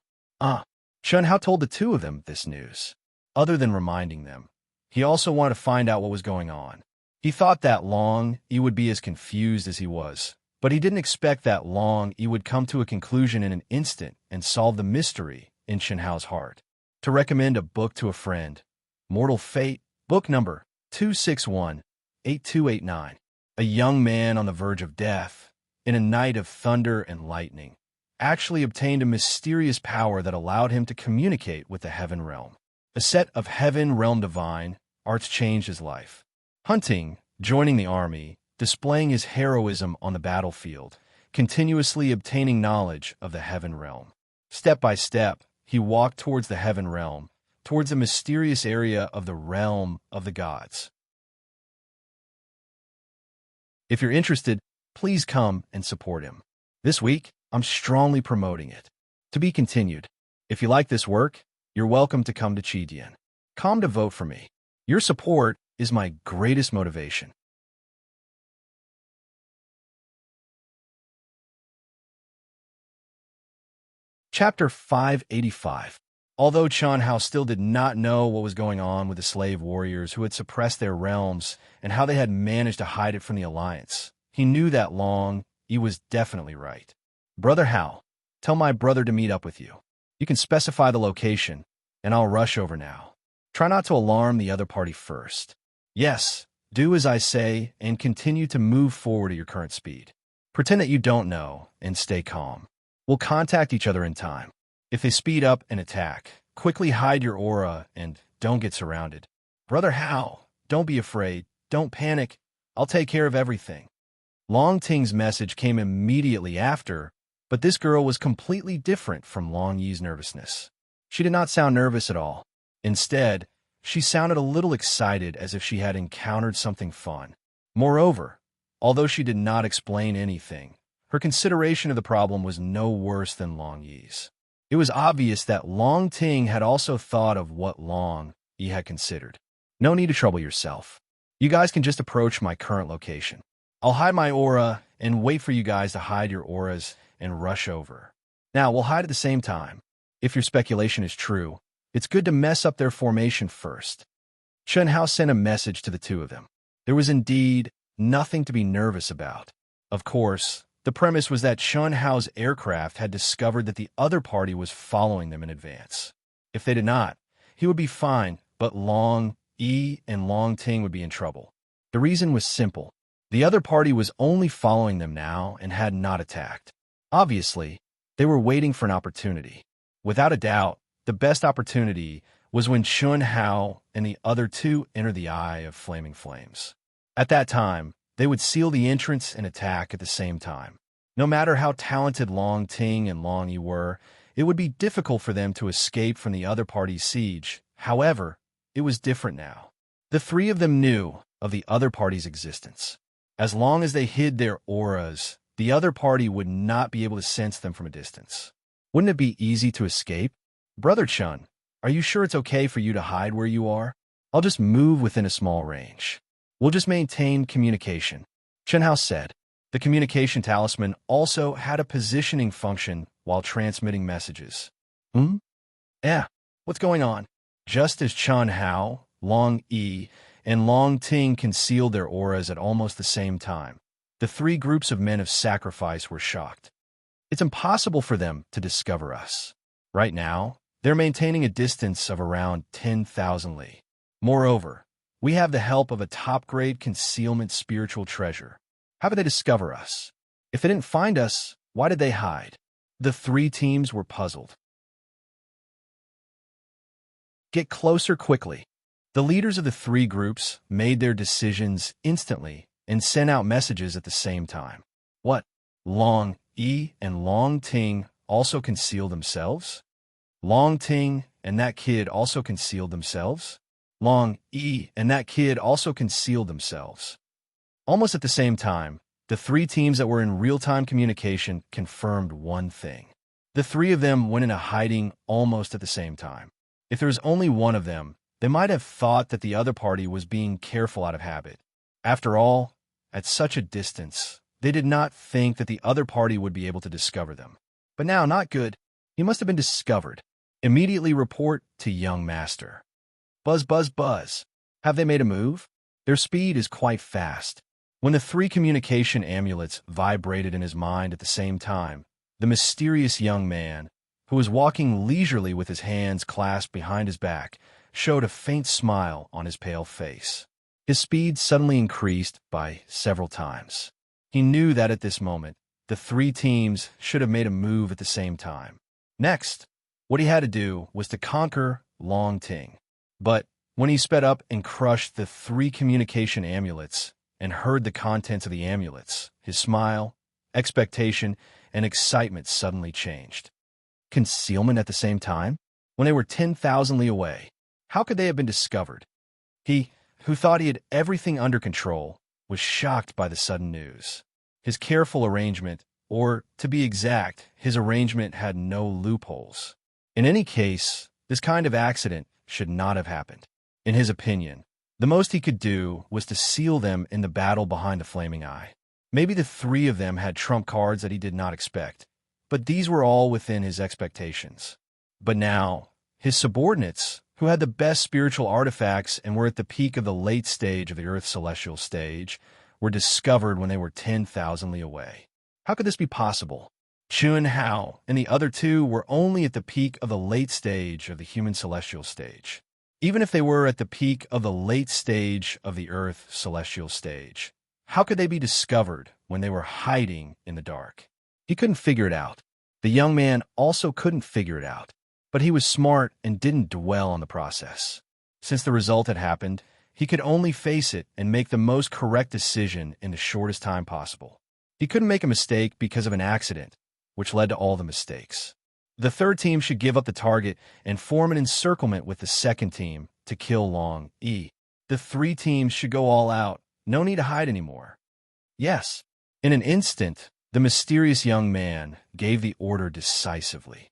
Chun Hao told the two of them this news. Other than reminding them, he also wanted to find out what was going on. He thought that Long E would be as confused as he was, but he didn't expect that Long E would come to a conclusion in an instant and solve the mystery in Chun Hao's heart. To recommend a book to a friend, Mortal Fate, book number 261-8289. A young man on the verge of death, in a night of thunder and lightning, actually obtained a mysterious power that allowed him to communicate with the Heaven Realm. A set of Heaven Realm divine arts changed his life. Hunting, joining the army, displaying his heroism on the battlefield, continuously obtaining knowledge of the Heaven Realm. Step by step, he walked towards the Heaven Realm, towards a mysterious area of the realm of the gods. If you're interested, please come and support him. This week, I'm strongly promoting it. To be continued. If you like this work, you're welcome to come to Chidian. Come to vote for me. Your support is my greatest motivation. Chapter 585. Although Chun Hao still did not know what was going on with the slave warriors who had suppressed their realms and how they had managed to hide it from the Alliance, he knew that Long E was definitely right. Brother Hao, tell my brother to meet up with you. You can specify the location, and I'll rush over now. Try not to alarm the other party first. Yes, Do as I say and continue to move forward at your current speed. Pretend that you don't know and stay calm. We'll contact each other in time. If they speed up and attack, quickly hide your aura and don't get surrounded. Brother Hao, don't be afraid. Don't panic. I'll take care of everything. Long Ting's message came immediately after, but this girl was completely different from Long Yi's nervousness. She did not sound nervous at all. Instead, she sounded a little excited, as if she had encountered something fun. Moreover, although she did not explain anything, her consideration of the problem was no worse than Long Yi's. It was obvious that Long Ting had also thought of what Long Yi had considered. No need to trouble yourself. You guys can just approach my current location. I'll hide my aura and wait for you guys to hide your auras and rush over. Now, we'll hide at the same time. If your speculation is true, it's good to mess up their formation first. Chen Hao sent a message to the two of them. There was indeed nothing to be nervous about. Of course, the premise was that Chen Hao's aircraft had discovered that the other party was following them in advance. If they did not, he would be fine, but Long Yi and Long Ting would be in trouble. The reason was simple. The other party was only following them now and had not attacked. Obviously, they were waiting for an opportunity. Without a doubt, the best opportunity was when Chen Hao and the other two entered the Eye of Flaming Flames. At that time, they would seal the entrance and attack at the same time. No matter how talented Long Ting and Long Yi were, it would be difficult for them to escape from the other party's siege. However, it was different now. The three of them knew of the other party's existence. As long as they hid their auras, the other party would not be able to sense them from a distance. Wouldn't it be easy to escape? Brother Chun, are you sure it's okay for you to hide where you are? I'll just move within a small range. We'll just maintain communication. Chen Hao said. The communication talisman also had a positioning function while transmitting messages. Yeah, what's going on? Just as Chen Hao, Long Yi, and Long Ting concealed their auras at almost the same time, the three groups of men of sacrifice were shocked. It's impossible for them to discover us. Right now, they're maintaining a distance of around 10,000 li. Moreover, we have the help of a top-grade concealment spiritual treasure. How could they discover us? If they didn't find us, why did they hide? The three teams were puzzled. Get closer quickly. The leaders of the three groups made their decisions instantly and sent out messages at the same time. What? Long Yi and Long Ting also concealed themselves? Long Ting and that kid also concealed themselves? Long Yi and that kid also concealed themselves. Almost at the same time, the three teams that were in real-time communication confirmed one thing. The three of them went into hiding almost at the same time. If there was only one of them, they might have thought that the other party was being careful out of habit. After all, at such a distance, they did not think that the other party would be able to discover them. But now, not good. He must have been discovered. Immediately report to young master. Buzz, buzz, buzz. Have they made a move? Their speed is quite fast. When the three communication amulets vibrated in his mind at the same time, the mysterious young man, who was walking leisurely with his hands clasped behind his back, showed a faint smile on his pale face. His speed suddenly increased by several times. He knew that at this moment, the three teams should have made a move at the same time. Next, what he had to do was to conquer Long Ting. But when he sped up and crushed the three communication amulets and heard the contents of the amulets, his smile, expectation, and excitement suddenly changed. Concealment at the same time? When they were 10,000 li away, how could they have been discovered? He, who thought he had everything under control, was shocked by the sudden news. His careful arrangement, or to be exact, his arrangement had no loopholes. In any case, this kind of accident should not have happened. In his opinion, the most he could do was to seal them in the battle behind the flaming eye. Maybe the three of them had trump cards that he did not expect, but these were all within his expectations. But now, his subordinates, who had the best spiritual artifacts and were at the peak of the late stage of the Earth's celestial stage, were discovered when they were 10,000 li away. How could this be possible? Chen Hao and the other two were only at the peak of the late stage of the human celestial stage. Even if they were at the peak of the late stage of the Earth celestial stage, how could they be discovered when they were hiding in the dark? He couldn't figure it out. The young man also couldn't figure it out, but he was smart and didn't dwell on the process. Since the result had happened, he could only face it and make the most correct decision in the shortest time possible. He couldn't make a mistake because of an accident, which led to all the mistakes. The third team should give up the target and form an encirclement with the second team to kill Long E. The three teams should go all out. No need to hide anymore. Yes. In an instant, the mysterious young man gave the order decisively.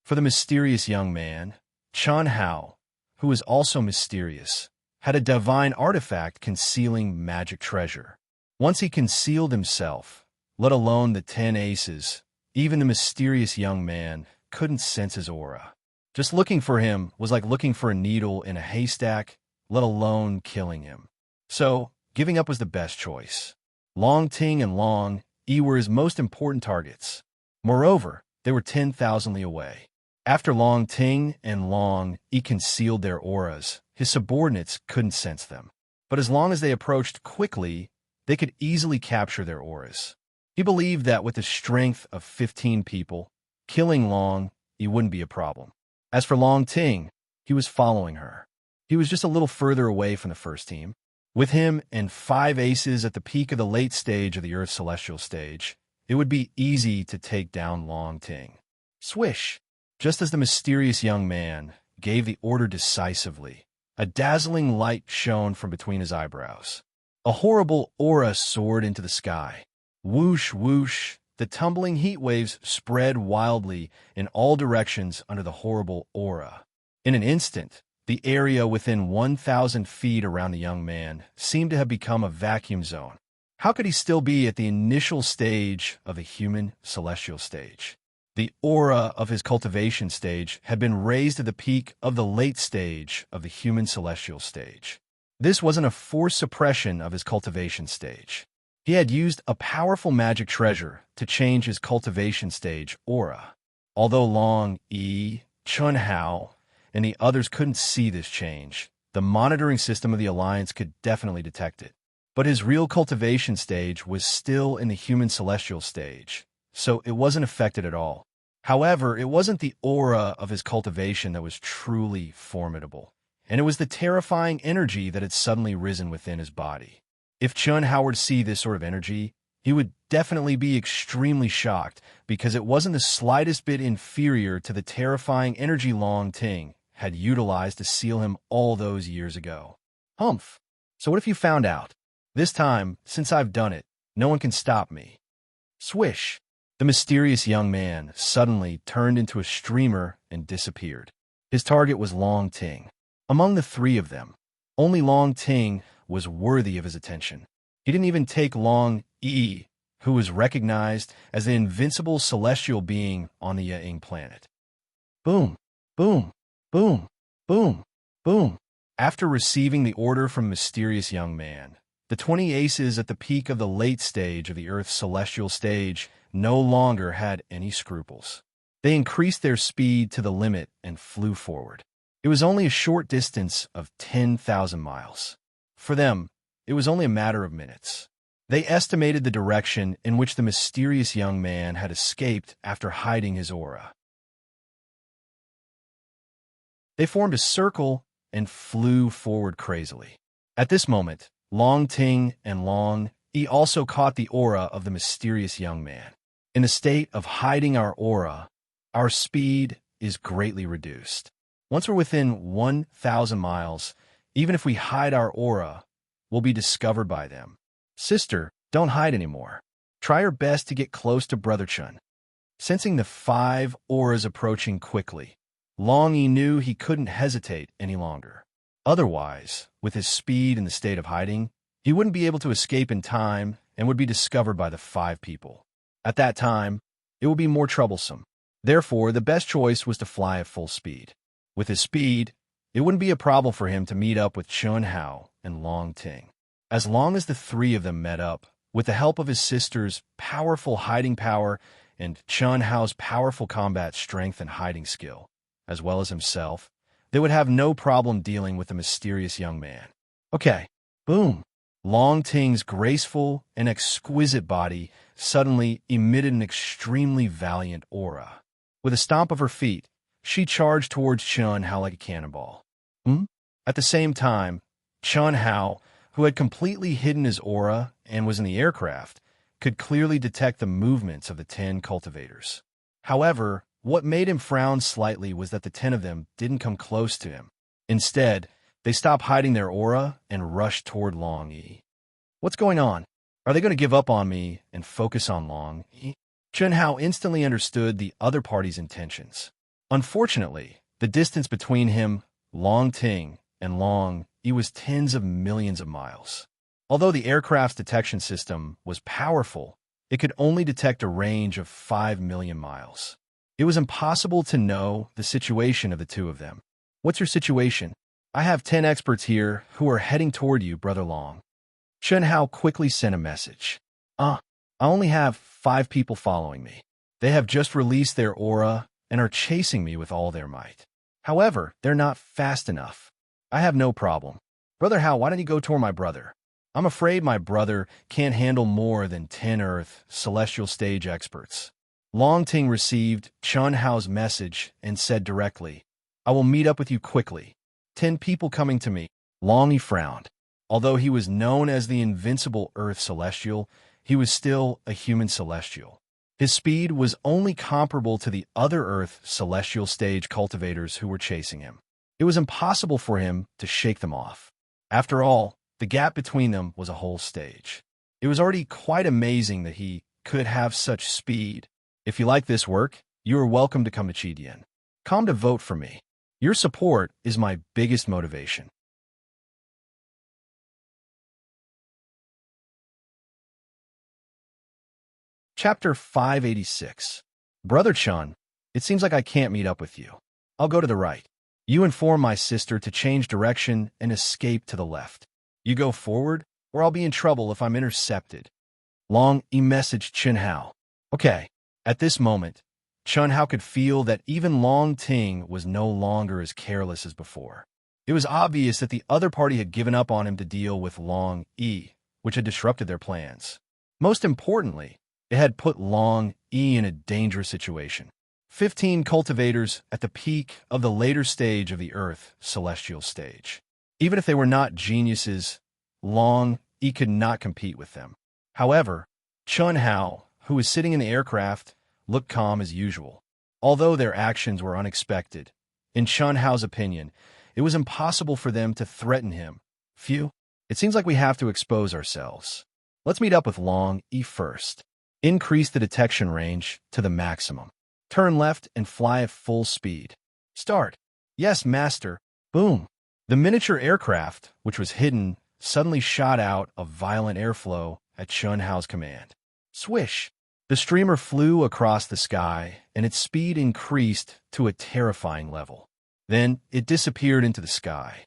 For the mysterious young man, Chun Hao, who was also mysterious, had a divine artifact concealing magic treasure. Once he concealed himself, let alone the 10 aces, even the mysterious young man couldn't sense his aura. Just looking for him was like looking for a needle in a haystack, let alone killing him. So, giving up was the best choice. Long Ting and Long E were his most important targets. Moreover, they were 10,000 li away. After Long Ting and Long E concealed their auras, his subordinates couldn't sense them. But as long as they approached quickly, they could easily capture their auras. He believed that with the strength of 15 people, killing Long E wouldn't be a problem. As for Long Ting, he was following her. He was just a little further away from the first team. With him and 5 aces at the peak of the late stage of the Earth's celestial stage, it would be easy to take down Long Ting. Swish! Just as the mysterious young man gave the order decisively, a dazzling light shone from between his eyebrows. A horrible aura soared into the sky. Whoosh, whoosh, the tumbling heat waves spread wildly in all directions under the horrible aura. In an instant, the area within 1,000 feet around the young man seemed to have become a vacuum zone. How could he still be at the initial stage of the human celestial stage? The aura of his cultivation stage had been raised to the peak of the late stage of the human celestial stage. This wasn't a forced suppression of his cultivation stage. He had used a powerful magic treasure to change his cultivation stage aura. Although Long E, Chun Hao, and the others couldn't see this change, the monitoring system of the Alliance could definitely detect it. But his real cultivation stage was still in the human celestial stage, so it wasn't affected at all. However, it wasn't the aura of his cultivation that was truly formidable, and it was the terrifying energy that had suddenly risen within his body. If Chun Hao were to see this sort of energy, he would definitely be extremely shocked because it wasn't the slightest bit inferior to the terrifying energy Long Ting had utilized to seal him all those years ago. Humph. So what if you found out? This time, since I've done it, no one can stop me. Swish. The mysterious young man suddenly turned into a streamer and disappeared. His target was Long Ting. Among the 3 of them, only Long Ting was worthy of his attention. He didn't even take Long E, who was recognized as the invincible celestial being on the Ying planet. Boom, boom, boom, boom, boom. After receiving the order from mysterious young man, the 20 aces at the peak of the late stage of the Earth's celestial stage no longer had any scruples. They increased their speed to the limit and flew forward. It was only a short distance of 10,000 miles. For them, it was only a matter of minutes. They estimated the direction in which the mysterious young man had escaped after hiding his aura. They formed a circle and flew forward crazily. At this moment, Long Ting and Long E also caught the aura of the mysterious young man. In the state of hiding our aura, our speed is greatly reduced. Once we're within 1,000 miles, even if we hide our aura, we'll be discovered by them. Sister, don't hide anymore. Try your best to get close to Brother Chun. Sensing the 5 auras approaching quickly, Long E knew he couldn't hesitate any longer. Otherwise, with his speed in the state of hiding, he wouldn't be able to escape in time and would be discovered by the 5 people. At that time, it would be more troublesome. Therefore, the best choice was to fly at full speed. With his speed, it wouldn't be a problem for him to meet up with Chun Hao and Long Ting. As long as the 3 of them met up, with the help of his sister's powerful hiding power and Chun Hao's powerful combat strength and hiding skill, as well as himself, they would have no problem dealing with the mysterious young man. Okay, boom. Long Ting's graceful and exquisite body suddenly emitted an extremely valiant aura. With a stomp of her feet, she charged towards Chun Hao like a cannonball. At the same time, Chun Hao, who had completely hidden his aura and was in the aircraft, could clearly detect the movements of the 10 cultivators. However, what made him frown slightly was that the 10 of them didn't come close to him. Instead, they stopped hiding their aura and rushed toward Long Yi. What's going on? Are they going to give up on me and focus on Long Yi? Chun Hao instantly understood the other party's intentions. Unfortunately, the distance between him, Long Ting, and Long Yi was tens of millions of miles. Although the aircraft's detection system was powerful, it could only detect a range of 5 million miles. It was impossible to know the situation of the two of them. What's your situation? I have 10 experts here who are heading toward you, Brother Long. Chun Hao quickly sent a message. I only have 5 people following me. They have just released their aura and are chasing me with all their might. However, they're not fast enough. I have no problem. Brother Hao, why don't you go toward my brother? I'm afraid my brother can't handle more than 10 Earth celestial stage experts. Long Ting received Chun Hao's message and said directly, I will meet up with you quickly. 10 people coming to me. Long Yi frowned. Although he was known as the invincible Earth Celestial, he was still a human celestial. His speed was only comparable to the other Earth Celestial stage cultivators who were chasing him. It was impossible for him to shake them off. After all, the gap between them was a whole stage. It was already quite amazing that he could have such speed. If you like this work, you are welcome to come to Chidian. Come to vote for me. Your support is my biggest motivation. Chapter 586. Brother Chun, it seems like I can't meet up with you. I'll go to the right. You inform my sister to change direction and escape to the left. You go forward, or I'll be in trouble if I'm intercepted. Long Yi messaged Chun Hao. Okay. At this moment, Chun Hao could feel that even Long Ting was no longer as careless as before. It was obvious that the other party had given up on him to deal with Long Yi, which had disrupted their plans. Most importantly, it had put Long Yi in a dangerous situation. 15 cultivators at the peak of the later stage of the Earth Celestial stage. Even if they were not geniuses, Long Yi could not compete with them. However, Chun Hao, who was sitting in the aircraft, looked calm as usual. Although their actions were unexpected, in Chun Hao's opinion, it was impossible for them to threaten him. Phew, it seems like we have to expose ourselves. Let's meet up with Long Yi first. Increase the detection range to the maximum. Turn left and fly at full speed. Start. Yes, master. Boom. The miniature aircraft, which was hidden, suddenly shot out a violent airflow at Chun Hao's command. Swish! The streamer flew across the sky, and its speed increased to a terrifying level. Then it disappeared into the sky.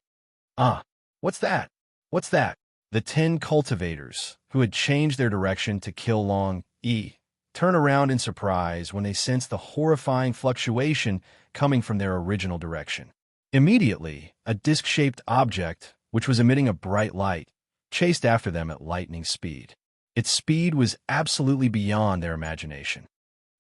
What's that? What's that? The 10 cultivators, who had changed their direction to kill Long Yi, turned around in surprise when they sensed the horrifying fluctuation coming from their original direction. Immediately, a disc-shaped object, which was emitting a bright light, chased after them at lightning speed. Its speed was absolutely beyond their imagination.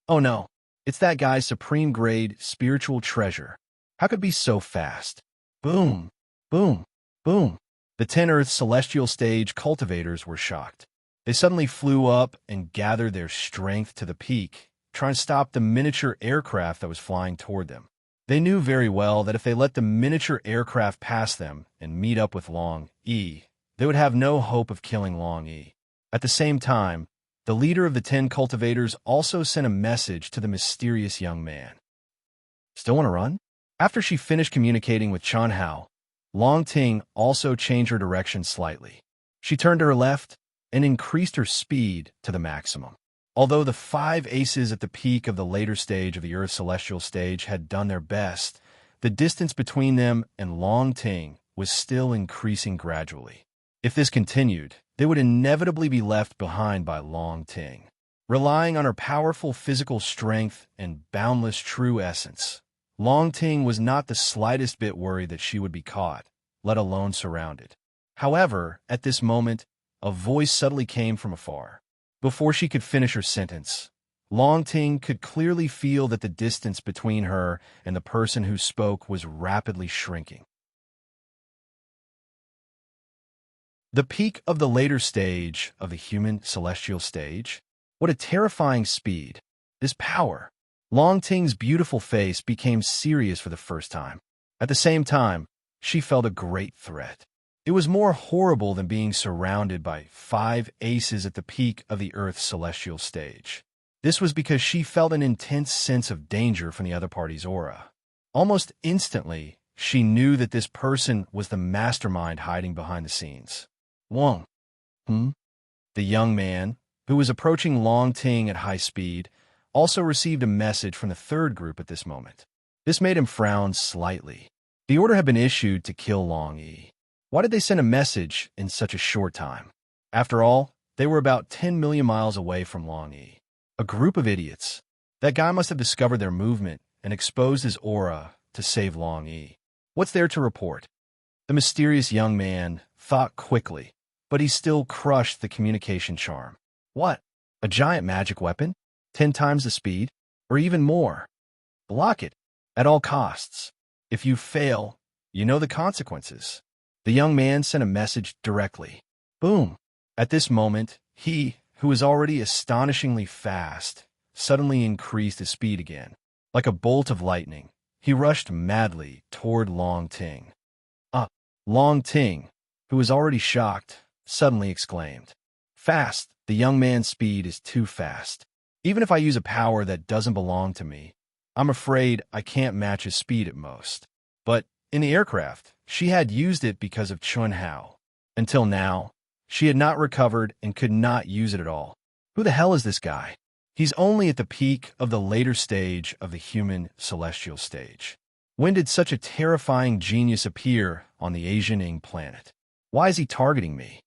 Oh no, it's that guy's supreme-grade spiritual treasure. How could it be so fast? Boom, boom, boom. The 10 Earth Celestial Stage cultivators were shocked. They suddenly flew up and gathered their strength to the peak, trying to stop the miniature aircraft that was flying toward them. They knew very well that if they let the miniature aircraft pass them and meet up with Long Yi, they would have no hope of killing Long Yi. At the same time, the leader of the 10 cultivators also sent a message to the mysterious young man. Still want to run? After she finished communicating with Chun Hao, Long Ting also changed her direction slightly. She turned to her left and increased her speed to the maximum. Although the 5 aces at the peak of the later stage of the Earth Celestial stage had done their best, the distance between them and Long Ting was still increasing gradually. If this continued, they would inevitably be left behind by Long Ting. Relying on her powerful physical strength and boundless true essence, Long Ting was not the slightest bit worried that she would be caught, let alone surrounded. However, at this moment, a voice suddenly came from afar. Before she could finish her sentence, Long Ting could clearly feel that the distance between her and the person who spoke was rapidly shrinking. The peak of the later stage of the human celestial stage? What a terrifying speed. This power. Long Ting's beautiful face became serious for the first time. At the same time, she felt a great threat. It was more horrible than being surrounded by 5 aces at the peak of the Earth's celestial stage. This was because she felt an intense sense of danger from the other party's aura. Almost instantly, she knew that this person was the mastermind hiding behind the scenes. Wong. The young man, who was approaching Long Ting at high speed, also received a message from the third group at this moment. This made him frown slightly. The order had been issued to kill Long Yi. Why did they send a message in such a short time? After all, they were about 10 million miles away from Long Yi. A group of idiots. That guy must have discovered their movement and exposed his aura to save Long Yi. What's there to report? The mysterious young man thought quickly, but he still crushed the communication charm. What? A giant magic weapon? 10 times the speed? Or even more? Block it, at all costs. If you fail, you know the consequences. The young man sent a message directly. Boom! At this moment, he, who was already astonishingly fast, suddenly increased his speed again. Like a bolt of lightning, he rushed madly toward Long Ting. Long Ting, who was already shocked, suddenly exclaimed. Fast! The young man's speed is too fast. Even if I use a power that doesn't belong to me, I'm afraid I can't match his speed at most. But in the aircraft, she had used it because of Chun Hao. Until now, she had not recovered and could not use it at all. Who the hell is this guy? He's only at the peak of the later stage of the human celestial stage. When did such a terrifying genius appear on the Asian planet? Why is he targeting me?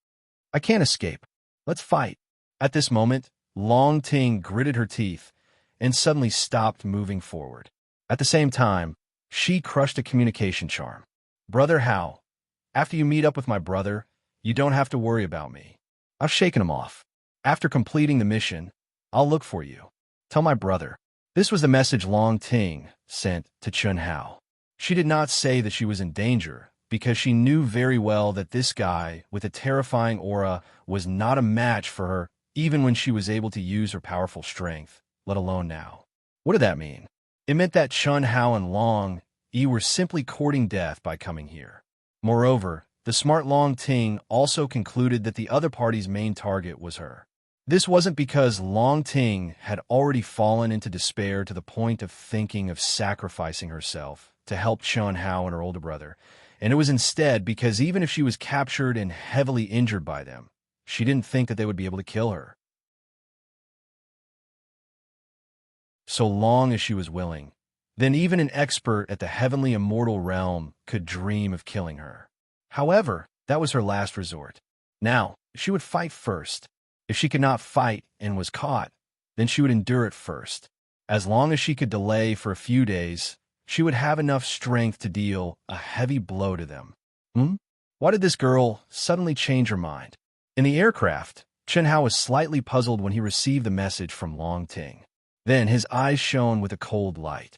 I can't escape. Let's fight. At this moment, Long Ting gritted her teeth and suddenly stopped moving forward. At the same time, she crushed a communication charm. Brother Hao, after you meet up with my brother, you don't have to worry about me. I've shaken him off. After completing the mission, I'll look for you. Tell my brother. This was the message Long Ting sent to Chun Hao. She did not say that she was in danger, because she knew very well that this guy with a terrifying aura was not a match for her even when she was able to use her powerful strength, let alone now. What did that mean? It meant that Chun Hao and Long Yi were simply courting death by coming here. Moreover, the smart Long Ting also concluded that the other party's main target was her. This wasn't because Long Ting had already fallen into despair to the point of thinking of sacrificing herself to help Chun Hao and her older brother, and it was instead because even if she was captured and heavily injured by them, she didn't think that they would be able to kill her. So long as she was willing, then even an expert at the heavenly immortal realm could dream of killing her. However, that was her last resort. Now, she would fight first. If she could not fight and was caught, then she would endure it first. As long as she could delay for a few days, she would have enough strength to deal a heavy blow to them. Why did this girl suddenly change her mind? In the aircraft, Chun Hao was slightly puzzled when he received the message from Long Ting. Then his eyes shone with a cold light.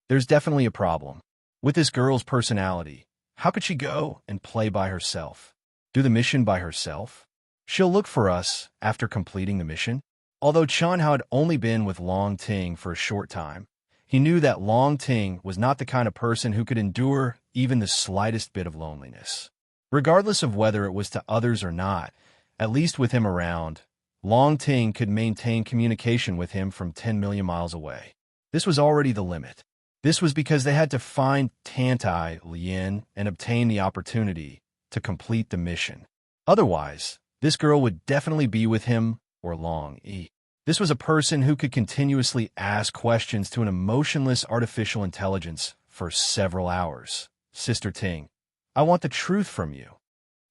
There's definitely a problem. With this girl's personality, how could she go and play by herself? Do the mission by herself? She'll look for us after completing the mission? Although Chun Hao had only been with Long Ting for a short time, he knew that Long Ting was not the kind of person who could endure even the slightest bit of loneliness. Regardless of whether it was to others or not, at least with him around, Long Ting could maintain communication with him from 10 million miles away. This was already the limit. This was because they had to find Tantai Lien and obtain the opportunity to complete the mission. Otherwise, this girl would definitely be with him or Long Yi. This was a person who could continuously ask questions to an emotionless artificial intelligence for several hours. Sister Ting, I want the truth from you.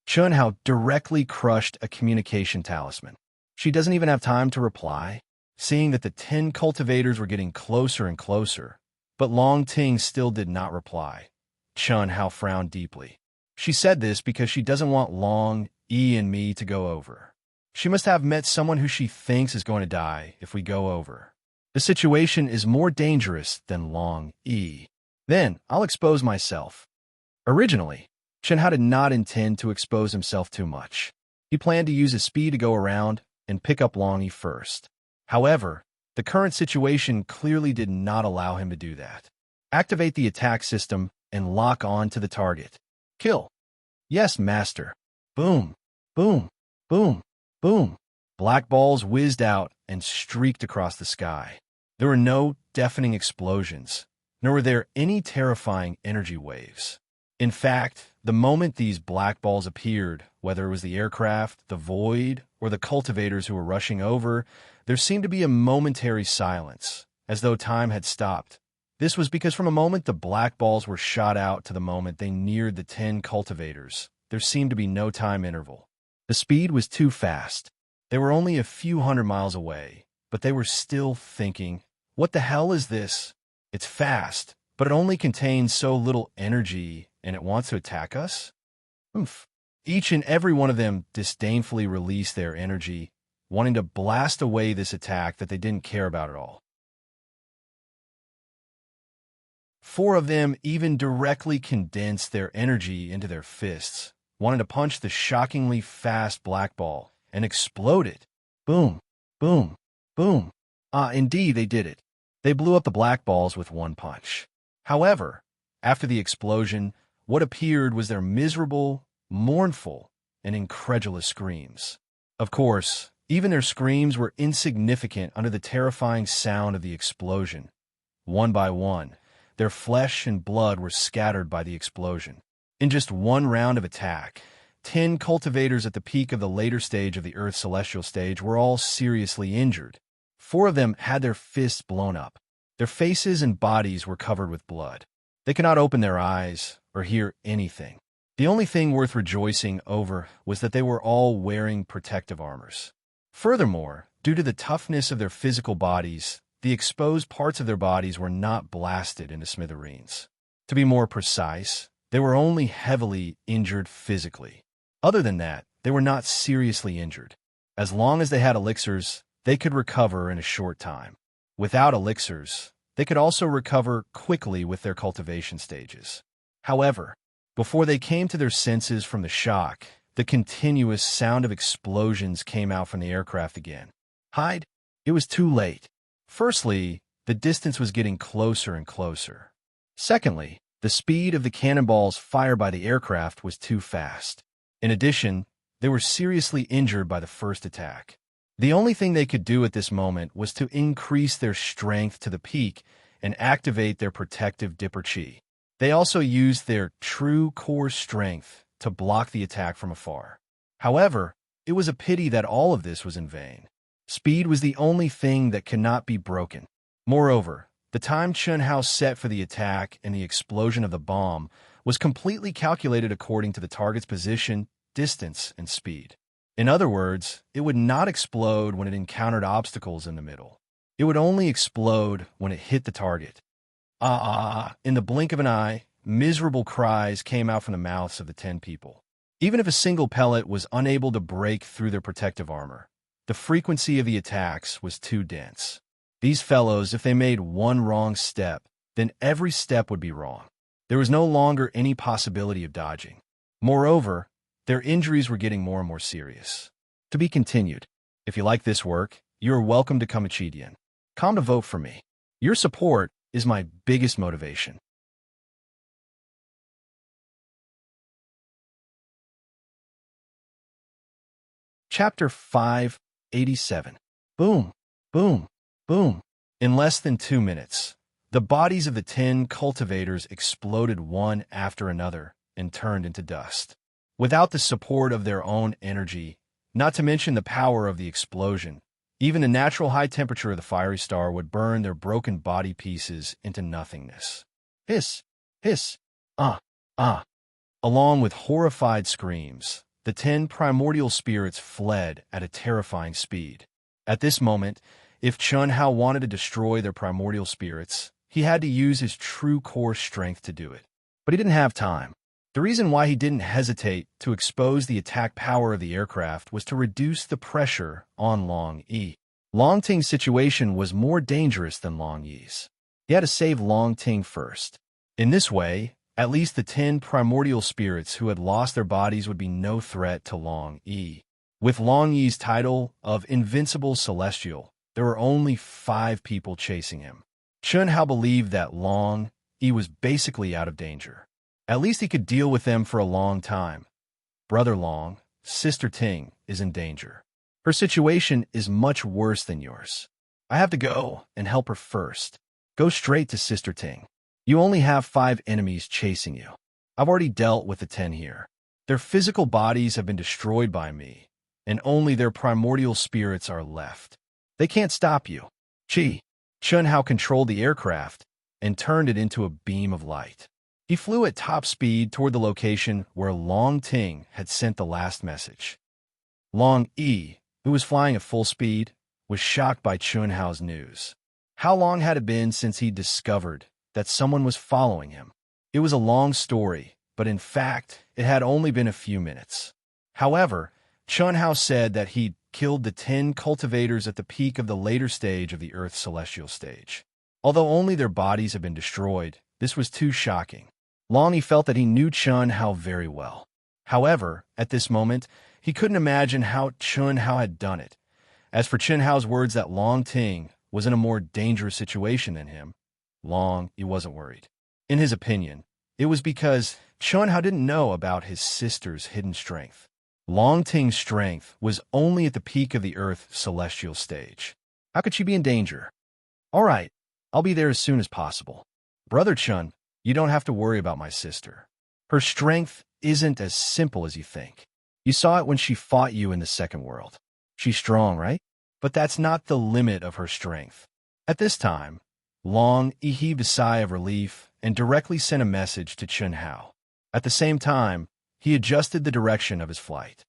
Chun Hao directly crushed a communication talisman. She doesn't even have time to reply. Seeing that the 10 cultivators were getting closer and closer, But Long Ting still did not reply. Chun Hao frowned deeply. She said this because she doesn't want Long, Yi, and me to go over. She must have met someone who she thinks is going to die if we go over. The situation is more dangerous than Long, Yi. Then I'll expose myself. Originally, Chen Hao did not intend to expose himself too much. He planned to use his speed to go around and pick up Long Yi first. However, the current situation clearly did not allow him to do that. Activate the attack system and lock on to the target. Kill. Yes, master. Boom, boom, boom, boom. Black balls whizzed out and streaked across the sky. There were no deafening explosions, nor were there any terrifying energy waves. In fact, the moment these black balls appeared, whether it was the aircraft, the void, or the cultivators who were rushing over, there seemed to be a momentary silence, as though time had stopped. This was because from the moment the black balls were shot out to the moment they neared the 10 cultivators, there seemed to be no time interval. The speed was too fast. They were only a few hundred miles away, but they were still thinking, what the hell is this? It's fast, but it only contains so little energy, and it wants to attack us? Oomph. Each and every one of them disdainfully released their energy, wanting to blast away this attack that they didn't care about at all. 4 of them even directly condensed their energy into their fists, wanting to punch the shockingly fast black ball, and explode it. Boom, boom, boom. Indeed, they did it. They blew up the black balls with one punch. However, after the explosion, what appeared was their miserable, mournful, and incredulous screams. Of course, even their screams were insignificant under the terrifying sound of the explosion. One by one, their flesh and blood were scattered by the explosion. In just one round of attack, 10 cultivators at the peak of the later stage of the Earth's celestial stage were all seriously injured. 4 of them had their fists blown up. Their faces and bodies were covered with blood. They could not open their eyes or hear anything. The only thing worth rejoicing over was that they were all wearing protective armors. Furthermore, due to the toughness of their physical bodies, the exposed parts of their bodies were not blasted into smithereens. To be more precise, they were only heavily injured physically. Other than that, they were not seriously injured. As long as they had elixirs, they could recover in a short time. Without elixirs, they could also recover quickly with their cultivation stages. However, before they came to their senses from the shock, the continuous sound of explosions came out from the aircraft again. Hide? It was too late. Firstly, the distance was getting closer and closer. Secondly, the speed of the cannonballs fired by the aircraft was too fast. In addition, they were seriously injured by the first attack. The only thing they could do at this moment was to increase their strength to the peak and activate their protective Dipper Chi. They also used their true core strength to block the attack from afar. However, it was a pity that all of this was in vain. Speed was the only thing that cannot be broken. Moreover, the time Chun Hao set for the attack and the explosion of the bomb was completely calculated according to the target's position, distance, and speed. In other words, it would not explode when it encountered obstacles in the middle. It would only explode when it hit the target. In the blink of an eye, miserable cries came out from the mouths of the 10 people. Even if a single pellet was unable to break through their protective armor, the frequency of the attacks was too dense. These fellows, if they made one wrong step, then every step would be wrong. There was no longer any possibility of dodging. Moreover, their injuries were getting more and more serious. To be continued. If you like this work, you are welcome to Conceited. Come to vote for me. Your support is my biggest motivation. Chapter 587. Boom, boom, boom. In less than 2 minutes, the bodies of the 10 cultivators exploded one after another and turned into dust. Without the support of their own energy, not to mention the power of the explosion, even the natural high temperature of the fiery star would burn their broken body pieces into nothingness. Hiss, hiss, Along with horrified screams, the 10 primordial spirits fled at a terrifying speed. At this moment, if Chun Hao wanted to destroy their primordial spirits, he had to use his true core strength to do it. But he didn't have time. The reason why he didn't hesitate to expose the attack power of the aircraft was to reduce the pressure on Long Yi. Long Ting's situation was more dangerous than Long Yi's. He had to save Long Ting first. In this way, at least the 10 primordial spirits who had lost their bodies would be no threat to Long Yi. With Long Yi's title of Invincible Celestial, there were only 5 people chasing him. Chun Hao believed that Long Yi was basically out of danger. At least he could deal with them for a long time. Brother Long, Sister Ting, is in danger. Her situation is much worse than yours. I have to go and help her first. Go straight to Sister Ting. You only have 5 enemies chasing you. I've already dealt with the 10 here. Their physical bodies have been destroyed by me, and only their primordial spirits are left. They can't stop you. Chun Hao controlled the aircraft and turned it into a beam of light. He flew at top speed toward the location where Long Ting had sent the last message. Long Yi, who was flying at full speed, was shocked by Chun Hao's news. How long had it been since he discovered that someone was following him? It was a long story, but in fact, it had only been a few minutes. However, Chun Hao said that he'd killed the 10 cultivators at the peak of the later stage of the Earth's celestial stage. Although only their bodies had been destroyed, this was too shocking. Long Yi felt that he knew Chun Hao very well. However, at this moment, he couldn't imagine how Chun Hao had done it. As for Chun Hao's words that Long Ting was in a more dangerous situation than him, Long Yi wasn't worried. In his opinion, it was because Chun Hao didn't know about his sister's hidden strength. Long Ting's strength was only at the peak of the Earth's celestial stage. How could she be in danger? All right, I'll be there as soon as possible. Brother Chun, you don't have to worry about my sister. Her strength isn't as simple as you think. You saw it when she fought you in the second world. She's strong, right? But that's not the limit of her strength. At this time, Long Yi heaved a sigh of relief and directly sent a message to Chun Hao. At the same time, he adjusted the direction of his flight.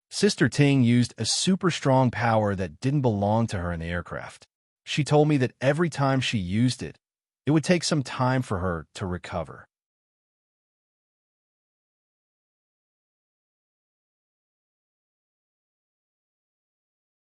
Sister Ting used a super strong power that didn't belong to her in the aircraft. She told me that every time she used it, it would take some time for her to recover.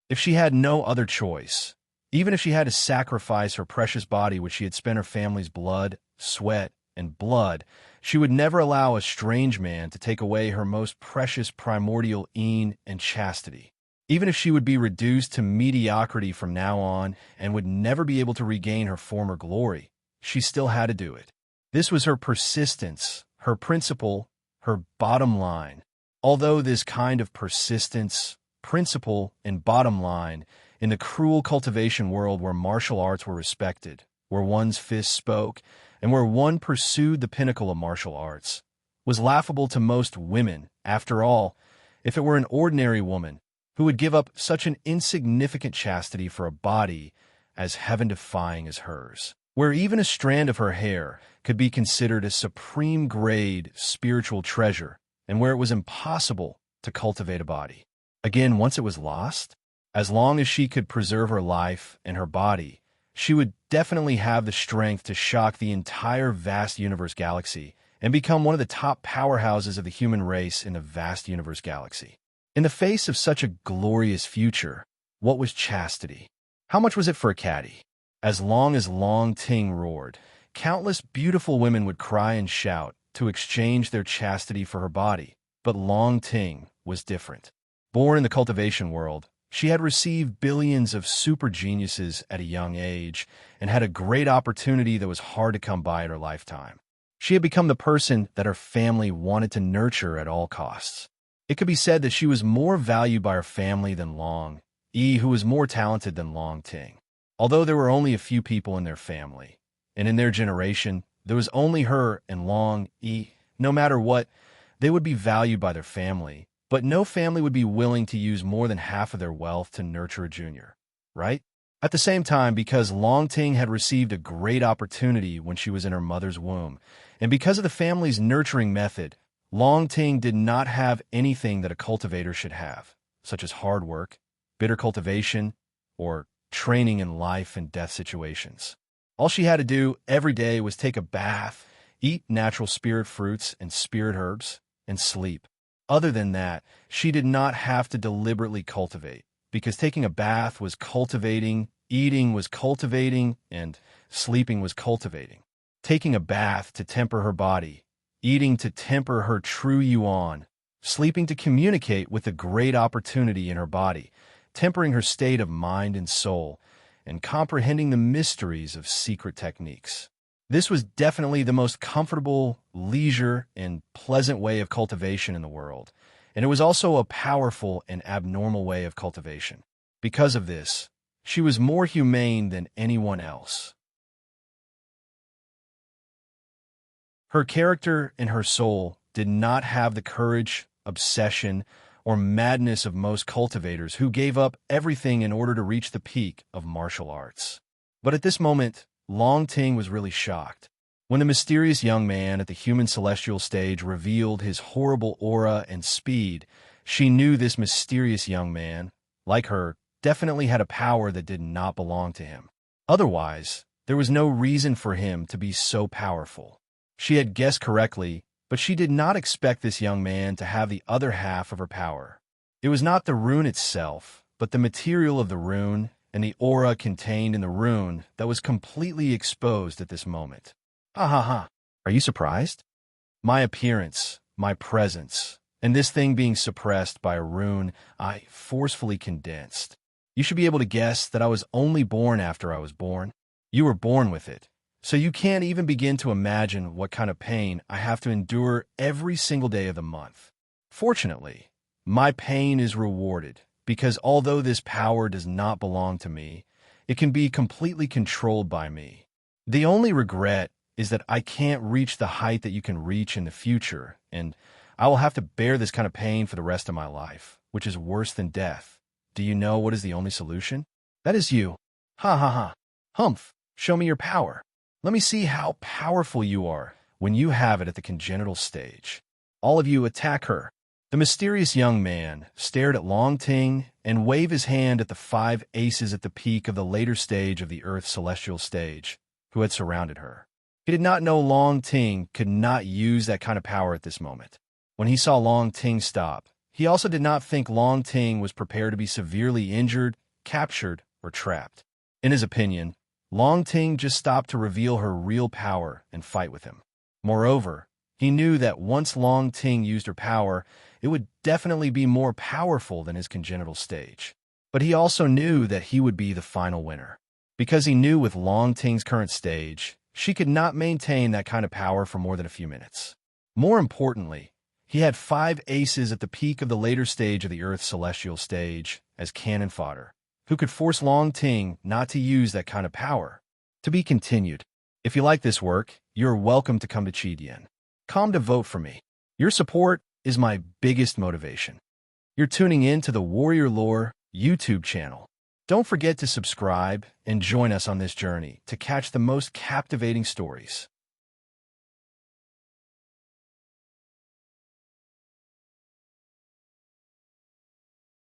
If she had no other choice, even if she had to sacrifice her precious body which she had spent her family's blood, sweat, and blood, she would never allow a strange man to take away her most precious primordial een and chastity. Even if she would be reduced to mediocrity from now on and would never be able to regain her former glory, she still had to do it. This was her persistence, her principle, her bottom line. Although this kind of persistence, principle, and bottom line in the cruel cultivation world where martial arts were respected, where one's fist spoke, and where one pursued the pinnacle of martial arts, was laughable to most women. After all, if it were an ordinary woman who would give up such an insignificant chastity for a body as heaven-defying as hers, where even a strand of her hair could be considered a supreme-grade spiritual treasure, and where it was impossible to cultivate a body. Again, once it was lost, as long as she could preserve her life and her body, she would definitely have the strength to shock the entire vast universe galaxy and become one of the top powerhouses of the human race in the vast universe galaxy. In the face of such a glorious future, what was chastity? How much was it for a caddy? As long as Long Ting roared, countless beautiful women would cry and shout to exchange their chastity for her body. But Long Ting was different. Born in the cultivation world, she had received billions of super geniuses at a young age and had a great opportunity that was hard to come by in her lifetime. She had become the person that her family wanted to nurture at all costs. It could be said that she was more valued by her family than Long Yi, who was more talented than Long Ting. Although there were only a few people in their family, and in their generation, there was only her and Long Yi. No matter what, they would be valued by their family, but no family would be willing to use more than half of their wealth to nurture a junior, right? At the same time, because Long Ting had received a great opportunity when she was in her mother's womb, and because of the family's nurturing method, Long Ting did not have anything that a cultivator should have, such as hard work, bitter cultivation, or training in life and death situations. All she had to do every day was take a bath, eat natural spirit fruits and spirit herbs, and sleep. Other than that, she did not have to deliberately cultivate, because taking a bath was cultivating, eating was cultivating, and sleeping was cultivating. Taking a bath to temper her body, eating to temper her true yuan, sleeping to communicate with the great opportunity in her body, tempering her state of mind and soul, and comprehending the mysteries of secret techniques. This was definitely the most comfortable, leisure, and pleasant way of cultivation in the world, and it was also a powerful and abnormal way of cultivation. Because of this, she was more humane than anyone else. Her character and her soul did not have the courage, obsession, or madness of most cultivators who gave up everything in order to reach the peak of martial arts. But at this moment, Long Ting was really shocked. When the mysterious young man at the human celestial stage revealed his horrible aura and speed, she knew this mysterious young man, like her, definitely had a power that did not belong to him. Otherwise, there was no reason for him to be so powerful. She had guessed correctly, but she did not expect this young man to have the other half of her power. It was not the rune itself, but the material of the rune and the aura contained in the rune that was completely exposed at this moment. Ha ha ha. Are you surprised? My appearance, my presence, and this thing being suppressed by a rune I forcefully condensed. You should be able to guess that I was only born after I was born. You were born with it. So you can't even begin to imagine what kind of pain I have to endure every single day of the month. Fortunately, my pain is rewarded because although this power does not belong to me, it can be completely controlled by me. The only regret is that I can't reach the height that you can reach in the future, and I will have to bear this kind of pain for the rest of my life, which is worse than death. Do you know what is the only solution? That is you. Ha ha ha. Humph, show me your power. Let me see how powerful you are when you have it at the congenital stage. All of you attack her. The mysterious young man stared at Long Ting and waved his hand at the 5 aces at the peak of the later stage of the Earth's celestial stage, who had surrounded her. He did not know Long Ting could not use that kind of power at this moment. When he saw Long Ting stop, he also did not think Long Ting was prepared to be severely injured, captured, or trapped. In his opinion, Long Ting just stopped to reveal her real power and fight with him. Moreover, he knew that once Long Ting used her power, it would definitely be more powerful than his congenital stage. But he also knew that he would be the final winner. Because he knew with Long Ting's current stage, she could not maintain that kind of power for more than a few minutes. More importantly, he had 5 aces at the peak of the later stage of the Earth's celestial stage as cannon fodder, who could force Long Ting not to use that kind of power. To be continued. If you like this work, you're welcome to come to Chidian. Come to vote for me. Your support is my biggest motivation. You're tuning in to the Warrior Lore YouTube channel. Don't forget to subscribe and join us on this journey to catch the most captivating stories.